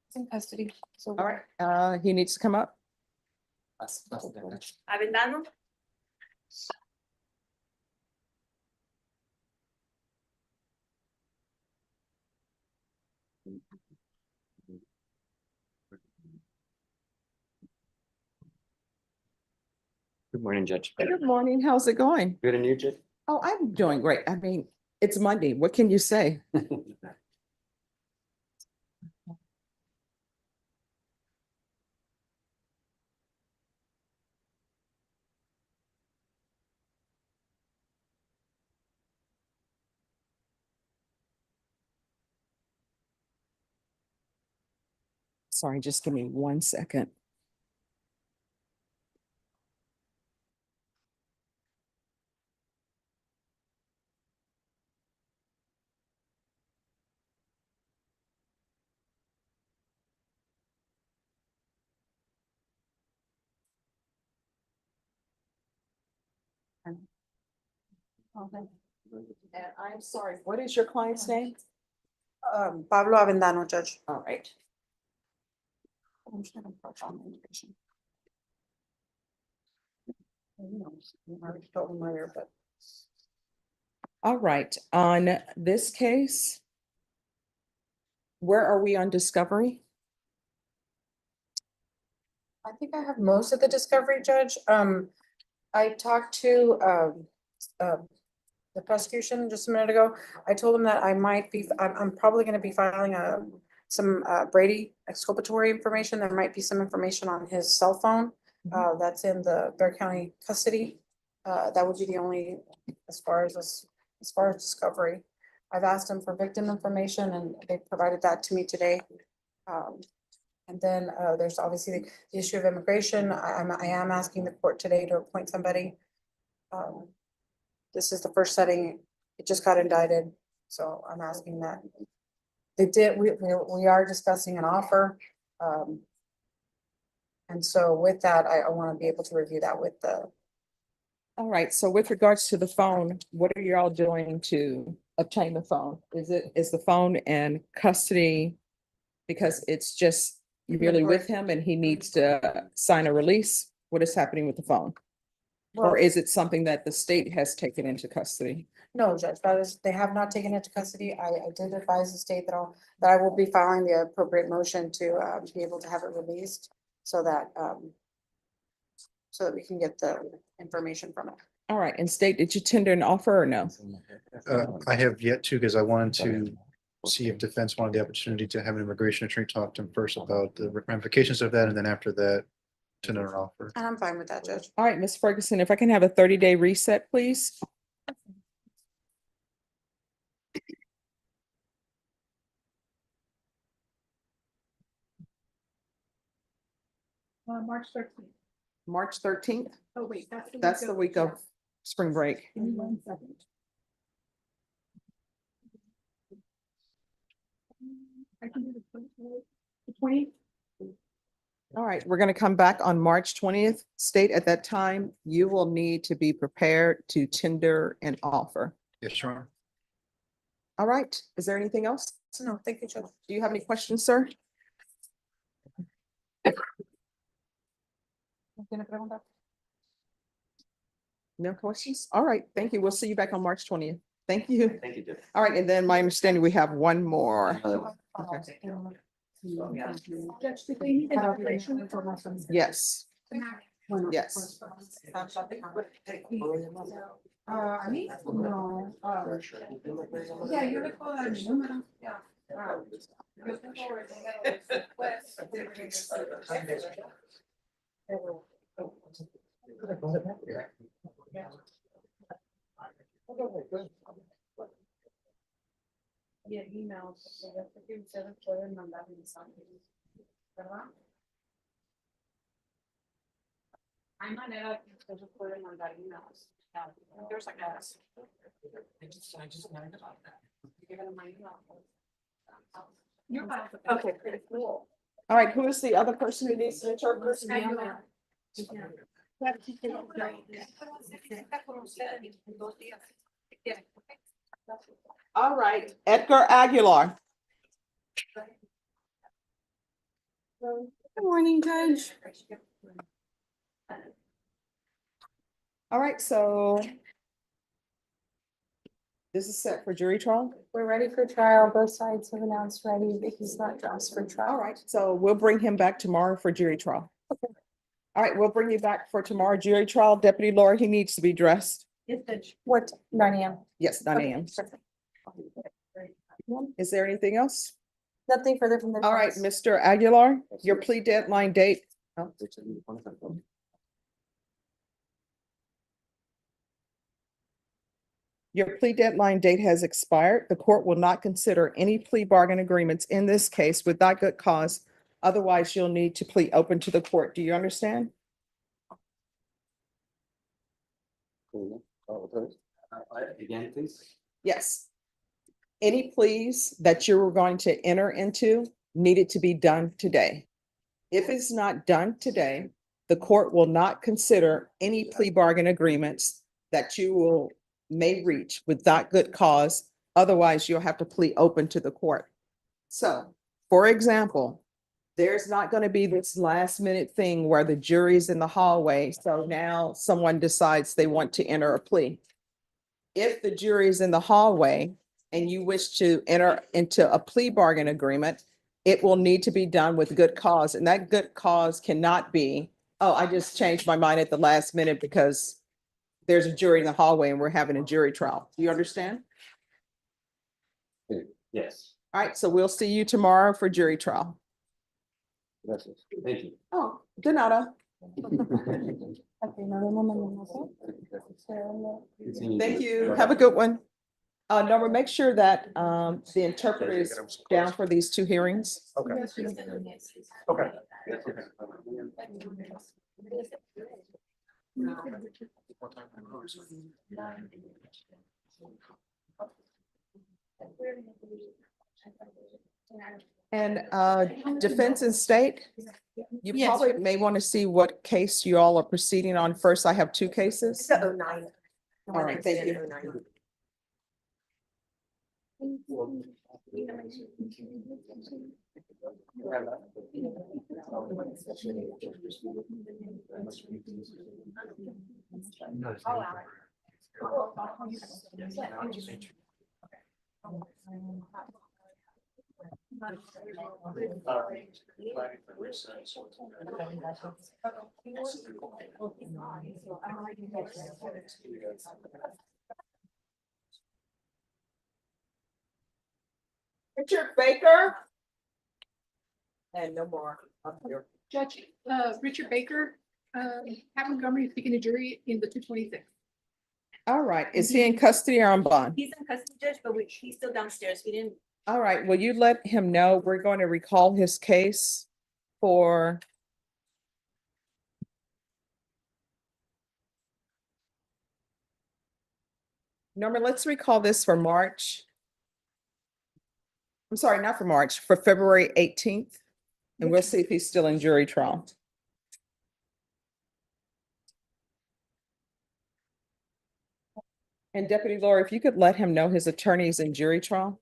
It's in custody. So. All right, he needs to come up. Avendano? Good morning, Judge. Good morning, how's it going? Good, and you, Judge? Oh, I'm doing great. I mean, it's Monday. What can you say? Sorry, just give me 1 second. And I'm sorry, what is your client's name? Pablo Avendano, Judge. All right. All right, on this case, where are we on discovery? I think I have most of the discovery, Judge. I talked to, the prosecution just a minute ago. I told them that I'm probably gonna be filing some Brady exculpatory information. There might be some information on his cell phone. That's in the Bear County custody. That would be the only, as far as discovery. I've asked them for victim information and they provided that to me today. And then there's obviously the issue of immigration. I am asking the court today to appoint somebody. This is the first setting. It just got indicted, so I'm asking that. We are discussing an offer. And so with that, I want to be able to review that with the. All right, so with regards to the phone, what are y'all doing to obtain the phone? Is the phone in custody? Because it's just merely with him and he needs to sign a release? What is happening with the phone? Or is it something that the state has taken into custody? No, Judge, they have not taken it to custody. I did advise the state that I will be filing the appropriate motion to be able to have it released so that we can get the information from it. All right, and state, did you tender an offer or no? I have yet to, because I wanted to see if defense wanted the opportunity to have an immigration attorney talk to him first about the ramifications of that, and then after that, tender an offer. And I'm fine with that, Judge. All right, Ms. Ferguson, if I can have a 30-day reset, please. March 13th. March 13th? Oh, wait, That's the week of spring break. Give me 1 second. I can do the 20th. All right, we're gonna come back on March 20th. State at that time, you will need to be prepared to tender an offer. Yes, Your Honor. All right, is there anything else? No, thank you, Judge. Do you have any questions, sir? No questions? All right, thank you. We'll see you back on March 20th. Thank you. Thank you, Judge. All right, and then my understanding, we have one more. Okay. Judge, do they need an operation? Yes, yes. A mí, no. Ya, yo le puedo dar mi número. Ya. Yo tengo después. Y el email, porque yo sé que ustedes pueden mandar mensajes, ¿verdad? Hay manera que ustedes pueden mandar emails. There's like a. I just learned about that. You're gonna my email. You're fine. Okay, pretty cool. All right, who is the other person who needs an interpreter? All right, Edgar Aguilar. Good morning, Judge. All right, so this is set for jury trial. We're ready for trial. Both sides have announced ready, but he's not dressed for trial. All right, so we'll bring him back tomorrow for jury trial. Okay. All right, we'll bring you back for tomorrow jury trial. Deputy Laura, he needs to be dressed. Yes, Judge. What, 9 AM? Yes, 9 Okay, a.m. perfect. Is there anything else? Nothing further from the. All right, defense. Mr. Aguilar, your plea deadline date. Your plea deadline date has expired. The court will not consider any plea bargain agreements in this case without good cause. Otherwise, you'll need to plead open to the court. Do you understand? Again, please. Yes. Any pleas that you were going to enter into needed to be done today. If it's not done today, the court will not consider any plea bargain agreements that you may reach without good cause. Otherwise, you'll have to plead open to the court. So, for example, there's not going to be this last minute thing where the jury's in the hallway. So now someone decides they want to enter a plea. If the jury is in the hallway and you wish to enter into a plea bargain agreement, it will need to be done with good cause. And that good cause cannot be, oh, I just changed my mind at the last minute because there's a jury in the hallway and we're having a jury trial. Do you understand? Yes. All right, so we'll see you tomorrow for jury trial. Thank you. Oh, de nada. Thank you. Have a good one. Norma, make sure that the interpreter is down for these two hearings. Okay. Okay. And defense and state, you Yes. probably may want to see what case you all are proceeding on first. I have two cases. It's the 09. All right, thank you. 09. Richard Baker. And no more. Judge, Richard Baker, have Montgomery speaking to jury in the 226. All right, is he in custody or on bond? He's in custody, Judge, but he's still downstairs. We didn't. All right, will you let him know we're going to recall his case for Norman, let's recall this for March. I'm sorry, not for March, for February 18th. And we'll see if he's still in jury trial. And Deputy Laura, if you could let him know his attorney is in jury trial.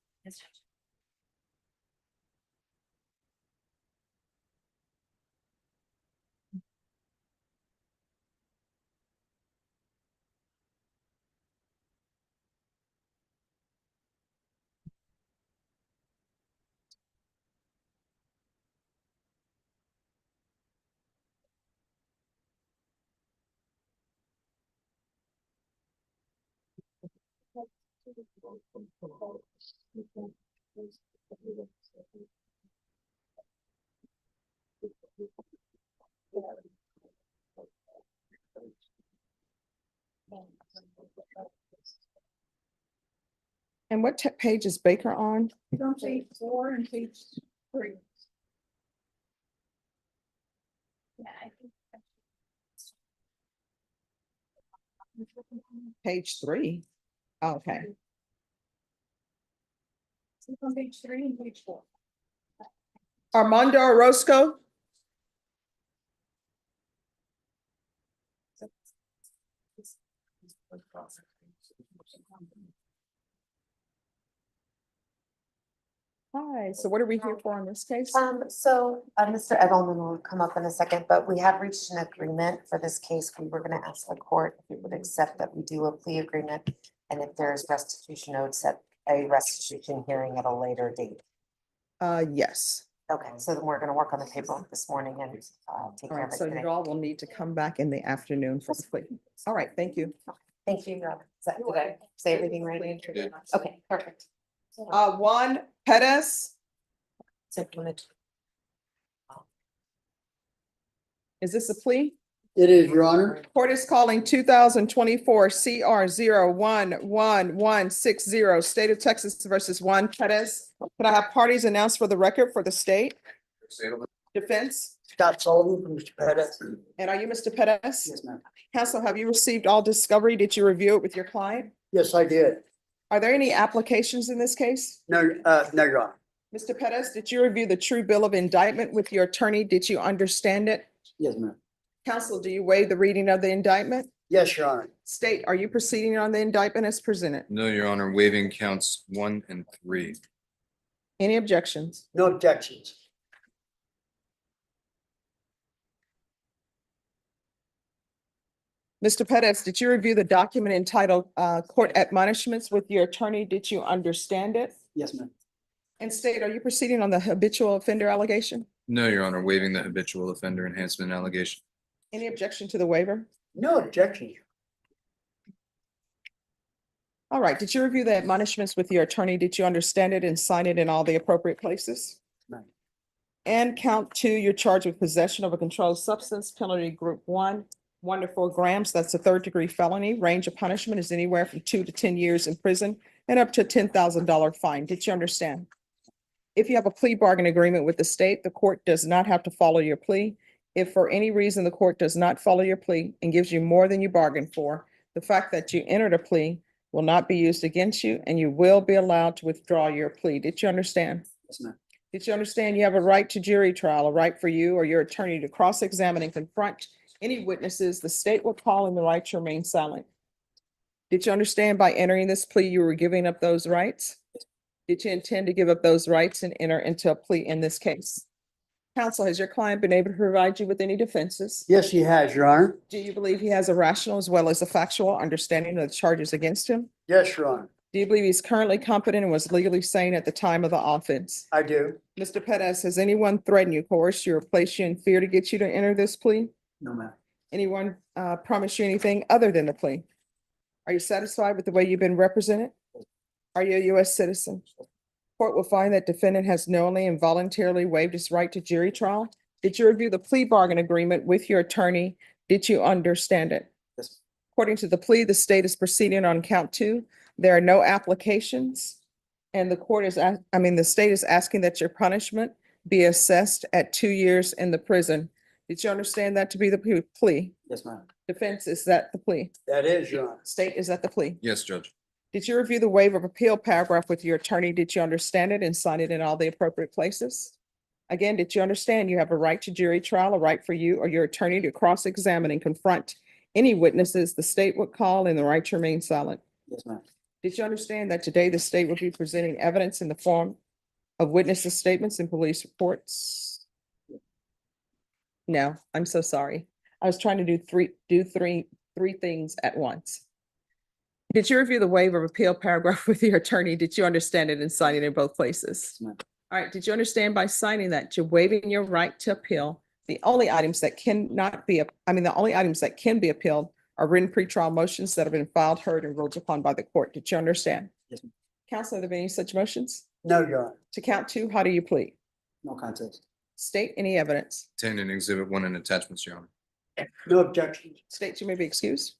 And what page is Baker on? On page 4 and page 3. Yeah, I think. Page 3. Okay. It's on page 3 and page 4. Armando Orozco. Hi, so what are we here for in this case? Mr. Edelman will come up in a second, but we have reached an agreement for this case. We were gonna ask the court if it would accept that we do a plea agreement. And if there's restitution owed, set a restitution hearing at a later date. Yes. Okay, so then we're gonna work on the paperwork this morning and take All care of right, it so today. you all will need to come back in the afternoon for the plea. All right, thank you. Thank you. Did I say everything right? did. Okay, perfect. Juan Perez, is this a plea? It is, Your Honor. Court is calling 2024 CR 0111160, State of Texas versus Juan Perez. Can I have parties announced for the record for the state? Defense? Scott Sullivan from Mr. Pettis. And are you Mr. Perez? Yes, ma'am. Counsel, have you received all discovery? Did you review it with your client? Yes, I did. Are there any applications in this case? No, no, Your Honor. Mr. Perez, did you review the true bill of indictment with your attorney? Did you understand it? Yes, ma'am. Counsel, do you waive the reading of the indictment? Yes, Your Honor. State, are you proceeding on the indictment as presented? No, Your Honor, waiving counts 1 and 3. Any objections? No objections. Mr. Perez, did you review the document entitled Court Admonishments with your attorney? Did you understand it? Yes, ma'am. And state, are you proceeding on the habitual offender allegation? No, Your Honor, waiving the habitual offender enhancement allegation. Any objection to the waiver? No objections. All right, did you review the admonishments with your attorney? Did you understand it and sign it in all the appropriate places? Ma'am. And count 2, you're charged with possession of a controlled substance, penalty group 1, 1 to 4 grams. That's a 3rd-degree felony. Range of punishment is anywhere from 2 to 10 years in prison and up to a $10,000 fine. Did you understand? If you have a plea bargain agreement with the state, the court does not have to follow your plea. If for any reason the court does not follow your plea and gives you more than you bargained for, the fact that you entered a plea will not be used against you and you will be allowed to withdraw your plea. Did you understand? Yes, ma'am. Did you understand you have a right to jury trial, a right for you or your attorney to cross-examine and confront any witnesses the state will call and the right to remain silent? Did you understand by entering this plea, you were giving up those rights? Did you intend to give up those rights and enter into a plea in this case? Counsel, has your client been able to provide you with any defenses? Yes, he has, Your Honor. Do you believe he has a rational as well as a factual understanding of the charges against him? Yes, Your Honor. Do you believe he's currently competent and was legally sane at the time of the offense? I do. Mr. Perez, has anyone threatened you, coerced you, or placed you in fear to get you to enter this plea? No, ma'am. Anyone promise you anything other than the plea? Are you satisfied with the way you've been represented? Are you a U.S. citizen? Court will find that defendant has knowingly and voluntarily waived his right to jury trial. Did you review the plea bargain agreement with your attorney? Did you understand it? Yes. According to the plea, the state is proceeding on count 2. There are no applications. And the state is asking that your punishment be assessed at 2 years in the prison. Did you understand that to be the plea? Yes, ma'am. Defense, is that the plea? That is, Your Honor. State, is that the plea? Yes, Judge. Did you review the waiver of appeal paragraph with your attorney? Did you understand it and sign it in all the appropriate places? Again, did you understand you have a right to jury trial, a right for you or your attorney to cross-examine and confront any witnesses the state would call, and the right to remain silent? Yes, ma'am. Did you understand that today the state will be presenting evidence in the form of witnesses' statements and police reports? No, I'm so sorry. I was trying to do three things at once. Did you review the waiver of appeal paragraph with your attorney? Did you understand it and sign it in both places? Yes, ma'am. All right, did you understand by signing that you're waiving your right to appeal? The only items that cannot be, the only items that can be appealed are written pretrial motions that have been filed, heard, and ruled upon by the court. Did you understand? Yes, ma'am. Counsel, are there any such motions? No, Your Honor. To count two, how do you plead? No contest. State any evidence. Contained in Exhibit 1 and attachments, Your Honor. No objections. State you may be excused.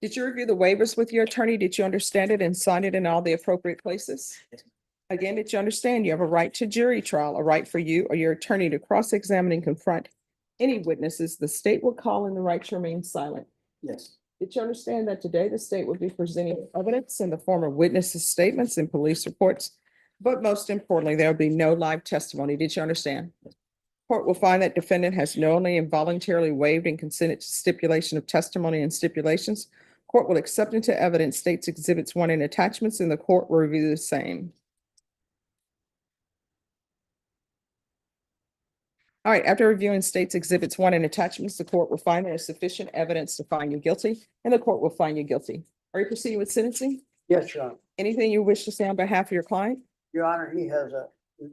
Did you review the waivers with your attorney? Did you understand it and sign it in all the appropriate places? Yes, ma'am. Again, did you understand you have a right to jury trial, a right for you or your attorney to cross-examine and confront any witnesses the state will call, and the right to remain silent? Yes. Did you understand that today the state will be presenting evidence in the form of witnesses' statements and police reports? But most importantly, there will be no live testimony. Did you understand? Court will find that defendant has knowingly and voluntarily waived and consented to stipulation of testimony and stipulations. Court will accept into evidence states exhibits 1 and attachments, and the court will review the same. All right, after reviewing states exhibits 1 and attachments, the court will find there is sufficient evidence to find you guilty, and the court will find you guilty. Are you proceeding with sentencing? Yes, Your Honor. Anything you wish to say on behalf of your client? Your Honor,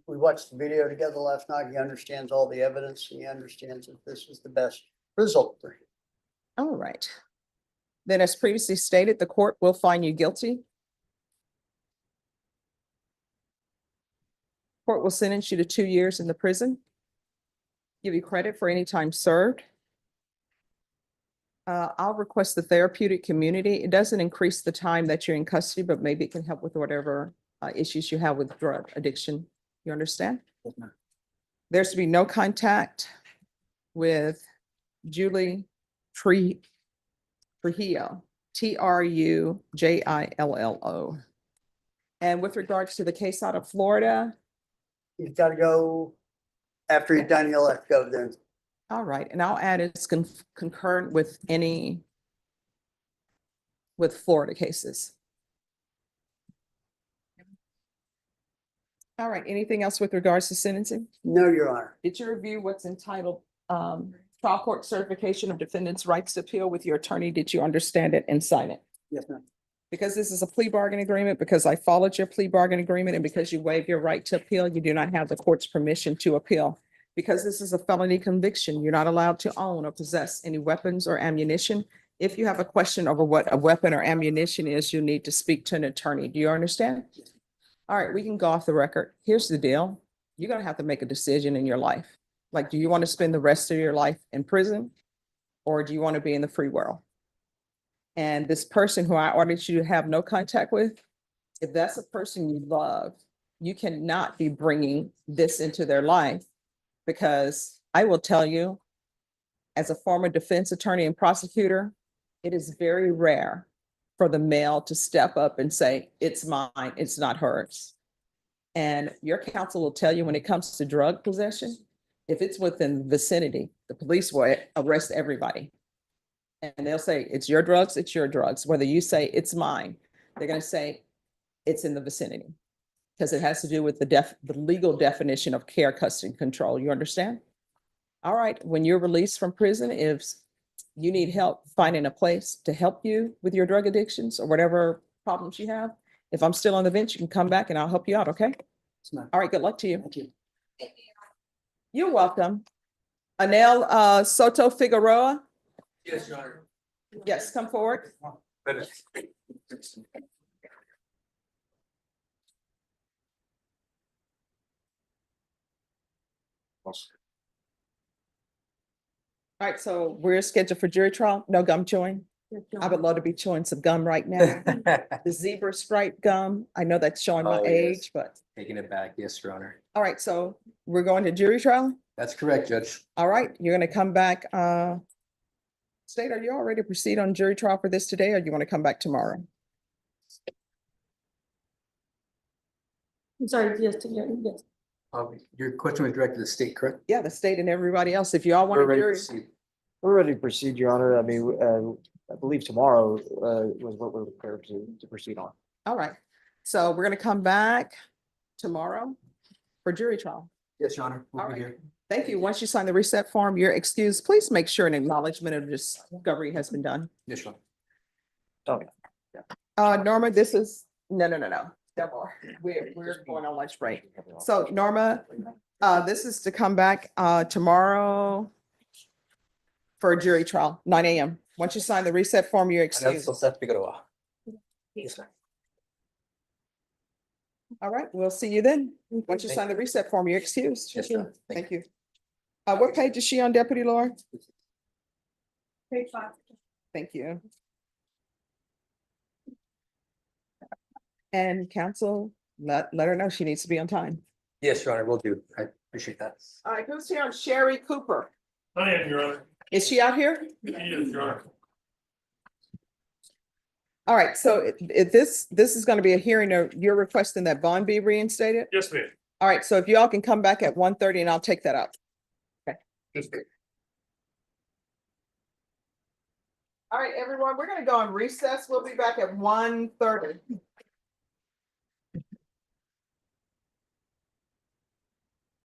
we watched the video together last night. He understands all the evidence. He understands that this is the best result for him. All right. Then, as previously stated, the court will find you guilty. Court will sentence you to 2 years in the prison. Give you credit for any time served. I'll request the therapeutic community. It doesn't increase the time that you're in custody, but maybe it can help with whatever issues you have with drug addiction. You understand? Yes, ma'am. There's to be no contact with Julie Trujillo, Trujillo. And with regards to the case out of Florida. He's got to go after he's done, he'll have to go then. All right, and I'll add it's concurrent with Florida cases. All right, anything else with regards to sentencing? No, Your Honor. Did you review what's entitled trial court certification of defendant's rights to appeal with your attorney? Did you understand it and sign it? Yes, ma'am. Because this is a plea bargain agreement, because I followed your plea bargain agreement, and because you waive your right to appeal, you do not have the court's permission to appeal. Because this is a felony conviction, you're not allowed to own or possess any weapons or ammunition. If you have a question over what a weapon or ammunition is, you need to speak to an attorney. Do you understand? All right, we can go off the record. Here's the deal. You're gonna have to make a decision in your life. Like, do you want to spend the rest of your life in prison, or do you want to be in the free world? And this person who I ordered you to have no contact with, if that's a person you love, you cannot be bringing this into their life, because I will tell you, as a former defense attorney and prosecutor, it is very rare for the male to step up and say, it's mine, it's not hers. And your counsel will tell you, when it comes to drug possession, if it's within the vicinity, the police will arrest everybody. And they'll say, it's your drugs, it's your drugs. Whether you say it's mine, they're going to say it's in the vicinity, because it has to do with the legal definition of care, custody, and control. You understand? All right. When you're released from prison, if you need help finding a place to help you with your drug addictions or whatever problems you have, if I'm still on the bench, you can come back and I'll help you out. Okay? All right. Good luck to you. Thank you. You're welcome. Anel Soto Figueroa. Yes, Your Honor. Yes, come forward. All right, so we're scheduled for jury trial. No gum chewing. I would love to be chewing some gum right now. The zebra stripe gum. I know that's showing my Oh, yes. age, but Taking it back, yes, Your Honor. all right, so we're going to jury trial. That's correct, Judge. All right, you're gonna come back. State, are you all ready to proceed on jury trial for this today, or you want to come back tomorrow? I'm sorry, yes, yes. Your question was directed to the state, correct? Yeah, the state and everybody else. If y'all want We're to ready to jury. proceed. We're ready to proceed, Your Honor. I mean, I believe tomorrow, was what we're prepared to proceed on. All right. So we're gonna come back tomorrow for jury trial. Yes, Your Honor. All We'll be right. here. Thank you. Once you sign the reset form, you're excused. Please make sure an acknowledgement of discovery has been done. Yes, Your Honor. Okay. Norma, this is, no. Deborah, we're going on lunch break. So Norma, this is to come back, tomorrow for a jury trial, 9 a.m. Once you sign the reset form, you're excused. Yes, sir. All right, we'll see you then. Once you sign the reset form, you're excused. Yes, sir. Thank you. What page is she on, Deputy Laura? Page 5. Thank you. And counsel, let her know she needs to be on time. Yes, Your Honor, will do. I appreciate that. All right, who's here on Sherry Cooper? I am, Your Honor. Is she out here? Yes, Your Honor. All right, so if this is gonna be a hearing, or you're requesting that bond be reinstated? Yes, ma'am. All right, so if y'all can come back at 1:30 and I'll take that up. Yes, ma'am. All right, everyone, we're gonna go on recess. We'll be back at 1:30.